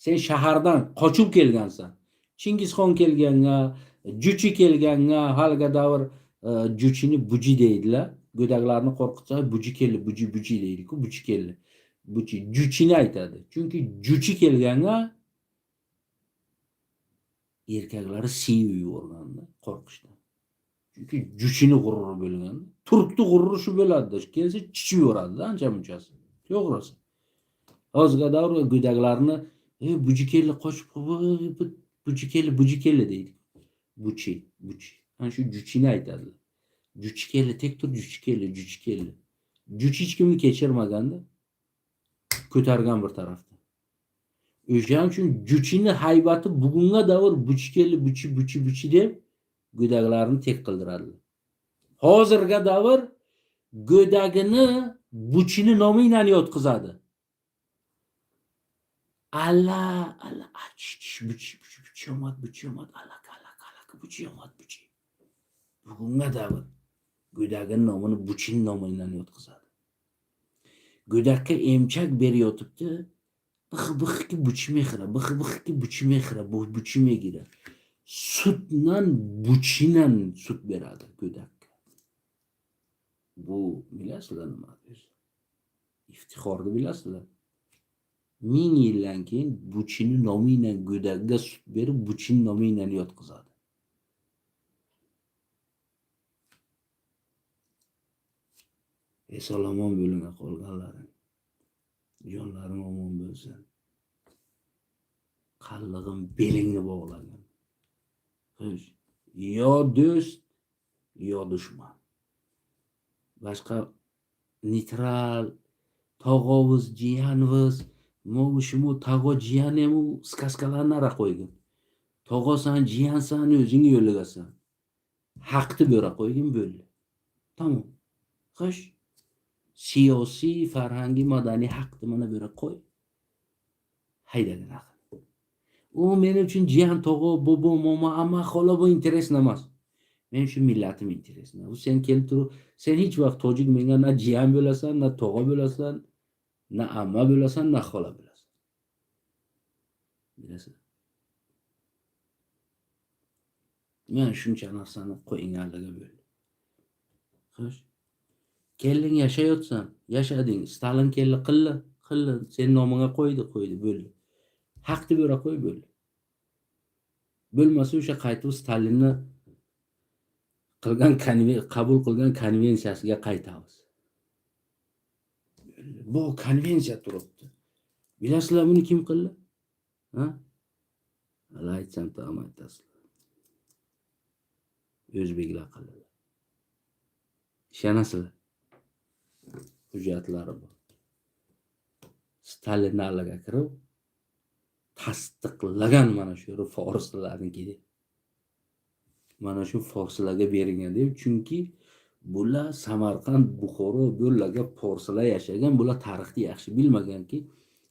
sen shahardan qochib kelgansan. Chingizxon kelganga, Juchi kelganga, halga davr Juchini buji deydilar. Go'daklarni qo'rqitsa buji keldi, buji deydi-ku, buji keldi. Juchini aytadi. Chunki Juchi kelganga erkaklari siyib yuborganda qo'rqishdan. Chunki Juchini g'ururi bo'lgan. Turkni g'ururi shu bo'ladi. Kelsa chichib yuboradi ancha munchasi. To'g'risi. Hozirga davr go'daklarni buji keldi qochib buji keldi deydi. Buchi. Ana shu Juchini aytadi. Juchi keldi, tek tur Juchi keldi. Juchi hech kimni kechirmaganda ko'targan bir tarafda. O'shaning uchun Juchini haybati bugunga davr buchi keldi, buchi deb go'daklarni tek qildiradi. Hozirga davr go'dagini buchini nomi bilan yotqizadi. Allah buchi yomat, buchi yomat. Bugunga davr go'dagini nomini buchini nomi bilan yotqizadi. Go'dakka emchak beriyotibdi. Bix-bixki buchimexira, bu buchimegira. Sutdan buchinan sut beradi go'dakka. Bu bilasizlar nima? İftixorni bilasizlar. 1000 yildan keyin buchini nomi bilan go'dakka sut berib, buchini nomi bilan yotqizadi. Esalomon bo'linga qolganlaring. Jonlaring omon bo'lsin. Qallig'im belingni bog'lagan. Xo'sh, yo do'st, yo dushman. Boshqa neytral tog'oviz, jiyanviz, mo'shimu tog'o jiyanemu skaskalarni ara qo'ygin. Tog'osan, jiyansan, o'zing yo'ligasan. Haqni bo'ra qo'ygin bo'ldi. Tamam. Xo'sh, siyosiy, farhangiy, madaniy haqni mana bo'ra qo'y. Haydagin axir. U men uchun jiyan, tog'o, bobo, mama, amma, xola bu interes emas. Men shu millatim interesna. U sen kelib turib, sen hech vaqt tojik menga na jiyan bo'lasan, na tog'a bo'lasan, na amma bo'lasan, na xola bo'lasan. Bilasan? Men shuncha narsani qo'yinglarga bo'ldi. Xo'sh. Keling yashayotsan, yashading. Stalin keldi, qildi. Sen nomingga qo'ydi, bo'ldi. Haqni bo'ra qo'y bo'ldi. Bo'lmasa o'sha qaytib Stalinni qabul qilgan konvensiyasiga qaytamiz. Bu konvensiya turibdi. Bilasizlar buni kim qildi? Ha? Hali aytsam tamam aytasizlar. O'zbeklar qildi. Ishonasizlar? Hujjatlari bor. Stalinni allaga kirib tasdiqlagan mana shu forslarniki deb. Mana shu forslarga berilgan deb, chunki bular Samarqand, Buxoro, bularga forslar yashagan, bular tarixni yaxshi bilmaganki,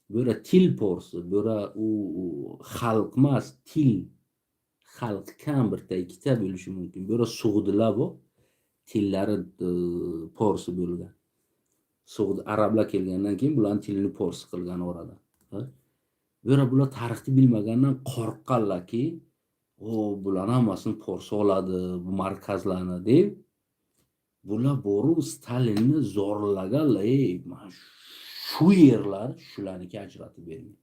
Böyle til porsi, böyle u xalq emas, til. Xalq kam birta ikkita bo'lishi mumkin. Böyle sug'dilar bu. Tillari porsi bo'lgan. Sug'di arablar kelgandan keyin bularning tilini porsi qilgan orada. Böyle bular tarixni bilmagandan qo'rqqanlarki, o bularni hammasini porsi oladi, bu markazlarni deb bular borib Stalinni zo'rlaganlar. Mana shu yerlar shularniki ajratib bergan.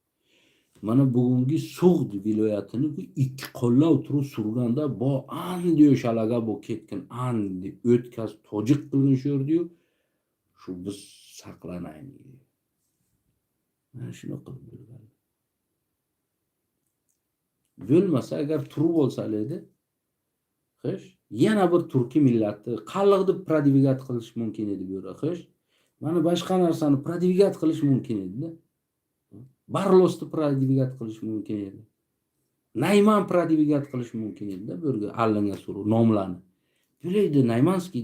Mana bugungi Sug'd viloyatini bu ikki qo'llab turib surganda bo andi o'shalaga bu ketgan andi o'tkaz tojik qilgan shu yerdi-yu, shu biz saqlanaylik. Mana shuni qilib bo'lgan. Bo'lmasa agar turib bo'lsalar edi, xish, yana bir turkiy millatni qalliqni prodvigat qilish mumkin edi bu yerda, xish. Mana boshqa narsani prodvigat qilish mumkin edi-da. Barlosni prodvigat qilish mumkin edi. Nayman prodvigat qilish mumkin edi-da bu yerga allangan suruv nomlarni. Bo'laydi Naymanskiy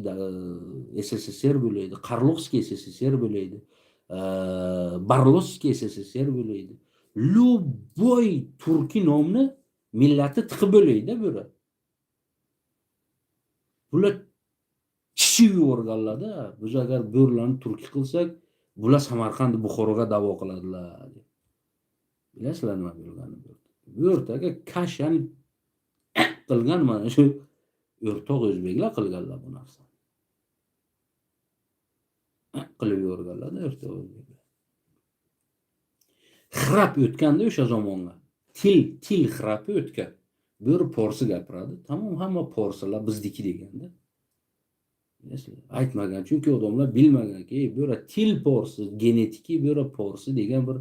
SSSR bo'laydi, Qarlovskiy SSSR bo'laydi, Barlovskiy SSSR bo'laydi. Любой turkiy nomni millati tiqib bo'laydi bu yerda. Bular tishib yuborganlar-da. Biz agar bo'rlarni turkiy qilsak, bular Samarqand, Buxoroga da'vo qiladilar. Bilasizlar nima bo'lganini? Bu yerdaga kashani qilgan mana shu o'rtoq o'zbeklar qilganlar bu narsani. Qilib yuborganlar-da o'rtoq o'zbeklar. Xirab o'tganda o'sha zamonga. Til xirabi o'tgan. Bu yer porsi gapiradi. Tamom, hamma porsilar bizniki deganda. Bilasizlar, aytmagan, chunki odamlar bilmaganki, bu yer til porsi, genetiki bu yer porsi degan bir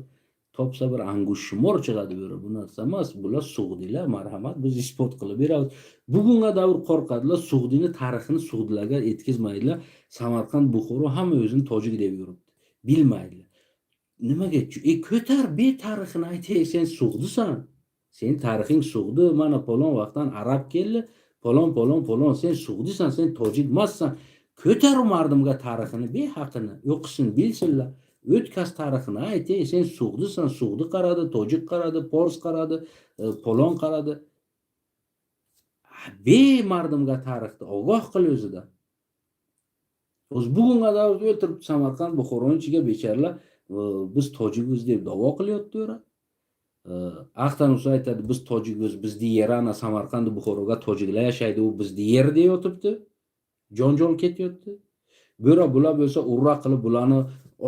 topsa bir angush shumor chiqadi bu yer. Bu narsa emas, bular Sug'dilar, marhamat, biz isbot qilib beramiz. Bugunga davr qo'rqadilar, Sug'dini tarixini Sug'dilarga yetkazmaydilar. Samarqand, Buxoro hamma o'zini tojik deb yuribdi. Bilmaydilar. Nimaga? Ko'tar be tarixini aytay, sen Sug'disan. Sen tarixing Sug'di, mana palon vaqtdan arab keldi, palon, sen Sug'disan, sen tojik emassan. Ko'tar mardimga tarixini, be haqini, o'qisin, bilsinlar. O'tkaz tarixini aytay, sen Sug'disan, Sug'di qaradi, tojik qaradi, pors qaradi, palon qaradi. Be mardimga tarixni ogoh qil o'zida. O'z bugunga davr o'tirib Samarqand, Buxoroning ichiga bechalar biz tojikmiz deb da'vo qilyapti-yor. Aqtanus aytadi, biz tojikmiz, bizni yer ana Samarqand, Buxoroga tojiklar yashaydi, u bizni yer deyotibdi. Jonjol ketyapti. Bular bo'lsa urra qilib bularni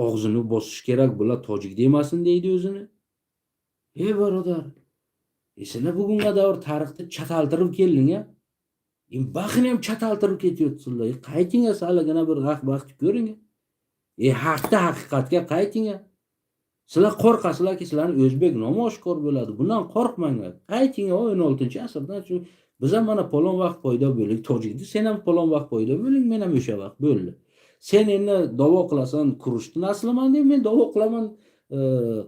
og'zini bosish kerak, bular tojik demasin deydi o'zini. Birodar, sizlar bugunga davr tarixni chataltirib kelding-a? Baxini ham chataltirib ketyapsizlar. Qayting asalagina bir vaqt ko'ring. Haqda haqiqatga qayting-a. Sizlar qo'rqasizlarki, sizlarning o'zbek nomi oshkor bo'ladi. Bundan qo'rqmanglar. Qayting 16-asrdan shu biz ham mana palon vaqt paydo bo'ldik tojikda, sen ham palon vaqt paydo bo'ling, men ham o'sha vaqt bo'ldi. Sen endi da'vo qilasan Kurushni nasliman deb, men da'vo qilaman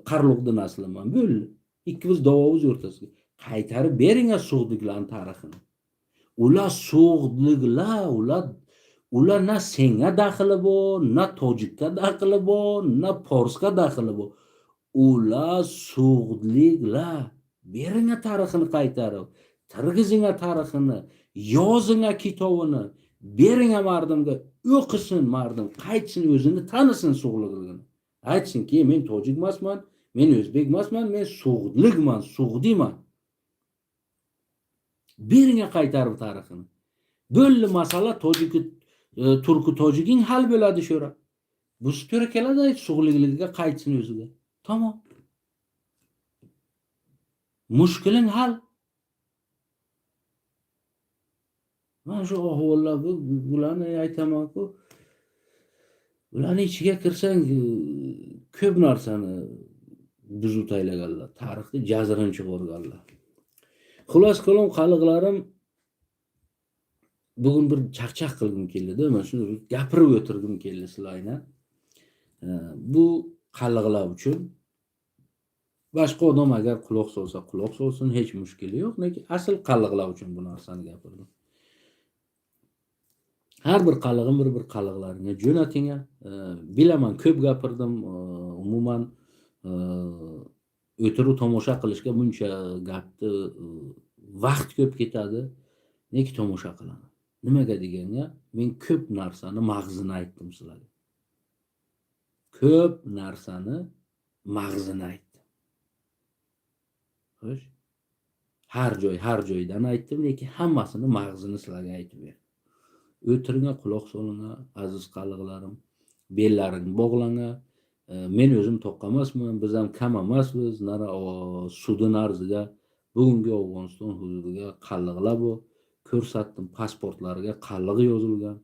Qarluqni nasliman. Bo'ldi. Ikkimiz da'vomiz o'rtasiga. Qaytarib bering-a Sug'diklarning tarixini. Ular Sug'diklar, ular na senga daxli bor, na tojikka daxli bor, na forsga daxli bor. Ular Sug'diklar. Beringa tarixini qaytarib, tirgizinga tarixini, yozinga kitobini, beringa mardimga, o'qisin mardim, qaytsin, o'zini tanisin Sug'dikligini. Aytsinki, men tojik emasman, men o'zbek emasman, men Sug'dikman, Sug'diman. Beringa qaytarib tarixini. Bo'ldi masala turki tojiking hal bo'ladi sho'ra. Bu to'ra keladi, Sug'dikligiga qaytsin o'ziga. Tamom. Mushkuling hal. Mana shu ahvollar bularni aytaman-ku. Ularni ichiga kirsang ko'p narsani buzib taylaganlar, tarixni jazrin chiqarganlar. Xulos qalom qaliqlarim bugun bir chaqchaq qilgim keldi-da, mana shuni gapirib o'tirgim keldi sizlarga. Bu qaliqlar uchun boshqa odam agar quloq solsa, quloq solsin, hech mushkuli yo'q, lekin asl qaliqlar uchun bu narsani gapirdim. Har bir qalig'im bir qaliqlaringga jo'nating. Bilaman, ko'p gapirdim, umuman o'tirib tomosha qilishga buncha gapni vaqt ko'p ketadi. Nega tomosha qilaman? Nimaga deganda, men ko'p narsani mag'zini aytdim sizlarga. Ko'p narsani mag'zini aytdim. Xo'sh? Har joydan aytdim, lekin hammasini mag'zini sizlarga aytib berdim. O'tiringa, quloq solinga, aziz qaliqlarim, bellaring bog'langa. Men o'zim to'q emasman, biz ham kam emasmiz. Nara sudin arziga bugungi Afg'oniston hududiga qalliqlar bu. Ko'rsatdim, pasportlariga qalliq yozilgan.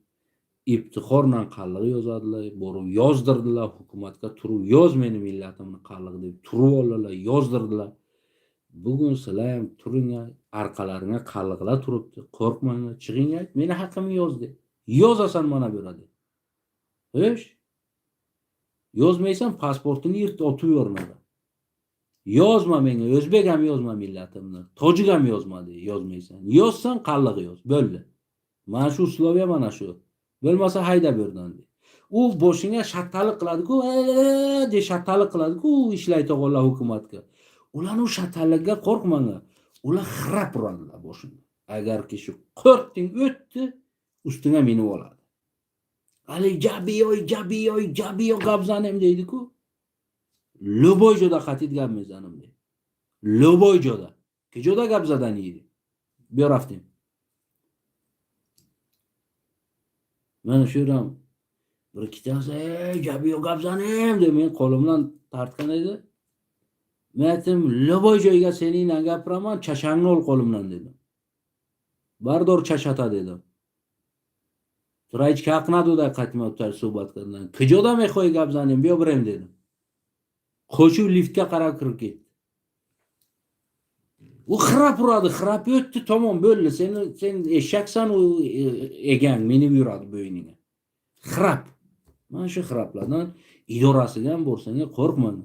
İftixorla qalliq yozadilar, borib yozdirdilar hukumatga, turib yoz meni millatimni qalliq deb turib oldilar, yozdirdilar. Bugun sizlar ham turinglar, orqalaringga qalliqlar turibdi. Qo'rqmanglar, chiqinglar, meni haqimni yoz de. Yozasan mana bu yerda. Xo'sh? Yozmaysan pasportini yirtib otib yubormadi. Yozma menga, o'zbek ham yozma millatimni, tojik ham yozma de, yozmaysan. Yozsan qalliq yoz, bo'ldi. Mana shu Sloveniya mana shu. Bo'lmasa hayda bu yerdan de. U boshingga shattalik qiladi-ku, de shattalik qiladi-ku, ishlaydi o'g'illar hukumatga. Ularning shattalikka qo'rqmanglar. Ular xirab uradilar boshingga. Agarki shu qo'rqding o'tdi, ustingga minib oladi. Ali jabiyoy qabzanim deydi-ku. Любой joyda qatid gap mezanim deydi. Любой joyda. Ki joyda gap zadan yeydi. Bir raftim. Men shu ham bir ikkitasi jabiyoy qabzanim deb men qo'limdan tortgan edi. Men aytdim, "Любой joyga sening bilan gapiraman, chashangni ol qo'limdan" dedim. Bardor chashata dedim. Turaychi haqnaduda qaytma o'tar suhbat qilgan. Ki joyda men qo'y qabzanim, bu birim dedim. Qo'shib liftga qarab kirib ketdi. U xirab uradi, xirab o'tdi, tamom bo'ldi. Sen eshaksan, u egang minib yuradi bo'yniga. Xirab. Mana shu xirablardan idorasiga ham bo'lsanga qo'rqmang.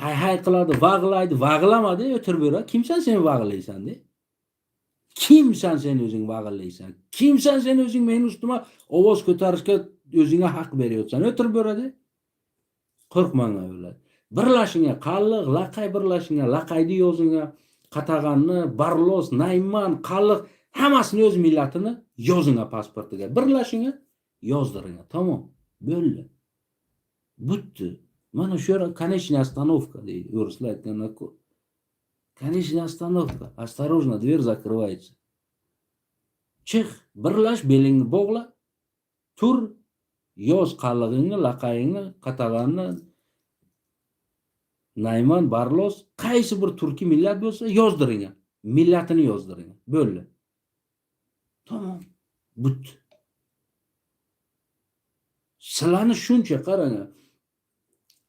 Hay qiladi, vag'laydi, vag'lamadi, o'tirib yuradi. Kimsan sen vag'laysan de? Kimsan sen o'zing vag'laysan? Kimsan sen o'zing men ustima ovoz ko'tarishga o'zingga haq beryapsan? O'tirib yuradi. Qo'rqmang ular. Birlashingga qalliq, laqay birlashingga, laqayni yozingga, qatag'anni, barlos, nayman, qalliq hammasini o'z millatini yozingga pasportiga. Birlashingga yozdiringga. Tamom. Bo'ldi. Butdi. Mana shu yerda konечная остановка deydi. O'rislar aytganlar-ku. Konечная остановка. Осторожно, дверь закрывается. Chiq, birlash, belingni bog'la. Tur, yoz qallig'ingni, laqayingni, qatag'anni, Nayman, Barlos, qaysi bir turkiy millat bo'lsa yozdiring. Millatini yozdiring. Bo'ldi. Tamom. But. Sizlarni shuncha qarang.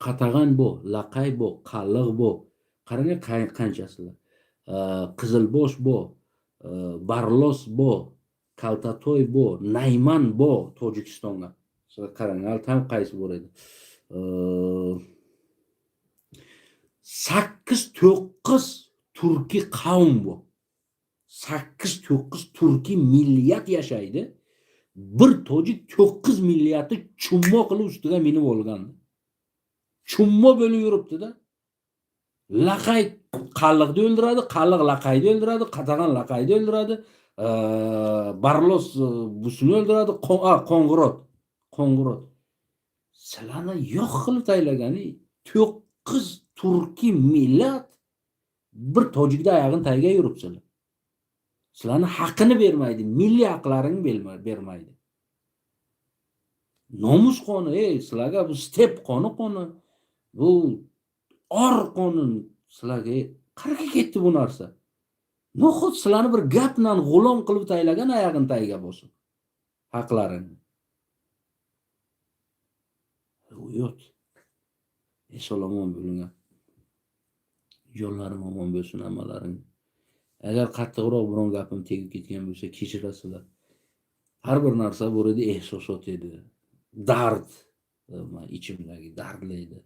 Qatag'an bu, laqay bu, qalliq bu. Qarang qanchasilar. Qizilbosh bu, Barlos bu, Kaltatoy bu, Nayman bu Tojikistonga. Sizlar qarang, tam qaysi bor edi. 8-9 turkiy qavm bu. 8-9 turkiy millat yashaydi. Bir tojik 9 millati chummo qilib ustiga minib olgan. Chummo bo'lib yuribdi-da. Laqay qalliqni o'ldiradi, qalliq laqayni o'ldiradi, qatag'an laqayni o'ldiradi, Barlos busini o'ldiradi, qo'ng'irot. Sizlarni yo'q qilib taylagani 9 turkiy millat bir tojikda oyog'ini tagiga yuribsizlar. Sizlarni haqqini bermaydi, milliy haqlarini bermaydi. Nomus qonuni, sizlarga bu step qonuni, bu or qonun sizlarga qanaqa ketdi bu narsa? Noxud sizlarni bir gap bilan g'ulom qilib taylagan oyog'ini tagiga bosib. Haqlarini. Yo'q. Esolomon bo'lingan. Yo'llarim omon bo'lsin hammalaring. Agar qattiqroq biron gapim tegib ketgan bo'lsa, kechirasizlar. Har bir narsa bor edi, ehsosot edi. Dard, ichimdagi dardli edi.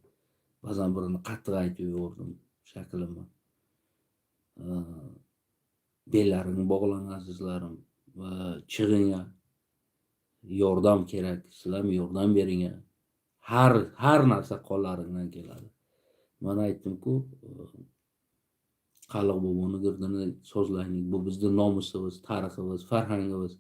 Ba'zan birini qattiq aytib yubordim, shaklimni. Bellaring bog'lang azizlarim va chig'ingga yordam kerak. Sizlar yordam bering. Har narsa qo'llaringdan keladi. Mana aytdim-ku, Qaliq boboni girdini so'zlaylik. Bu bizning nomusimiz, tariximiz, farhangimiz.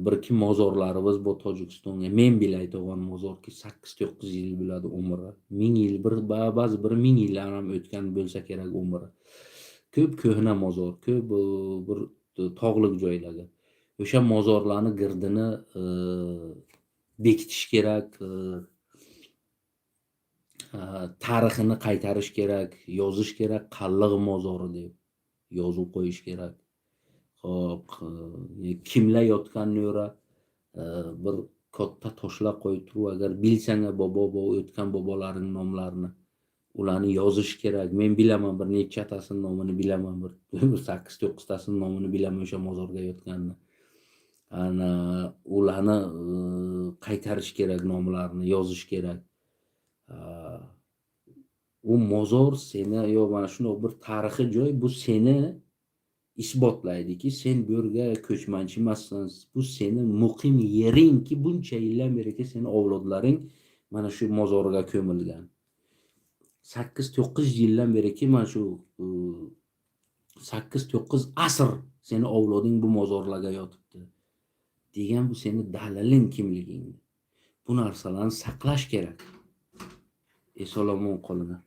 Bir-iki mozorlarimiz bu Tojikistonga men bilaydigan mozorki 8-9 yil bo'ladi umri. 1000 yil, ba'zi bir 1000 yillar ham o'tgan bo'lsa kerak umri. Ko'p ko'hna mozor, ko'p bir tog'lik joylarga. O'sha mozorlarni girdini bekitish kerak, tarixini qaytarish kerak, yozish kerak, Qalliq mozori deb yozuv qo'yish kerak. Xo'p, kimlar yotganini o'ra bir katta toshlar qo'yib turib, agar bilsang o'tgan bobolaring nomlarini, ularni yozish kerak. Men bilaman, bir nechatasini nomini bilaman, bir 8-9 tasini nomini bilaman o'sha mozorga yotganini. Ana ularni qaytarish kerak, nomlarini yozish kerak. U mozor seni mana shunday bir tarixiy joy, bu seni isbotlaydiki, sen bu yerga ko'chmanchi emassan. Bu seni muqim yeringki, buncha yildan beri seni avlodlaring mana shu mozorga ko'milgan. 8-9 yildan beri mana shu 8-9 asr seni avloding bu mozorlarga yotibdi. Degan bu seni dalilin kimliging. Bu narsalarni saqlash kerak. Esolomon qolinglar.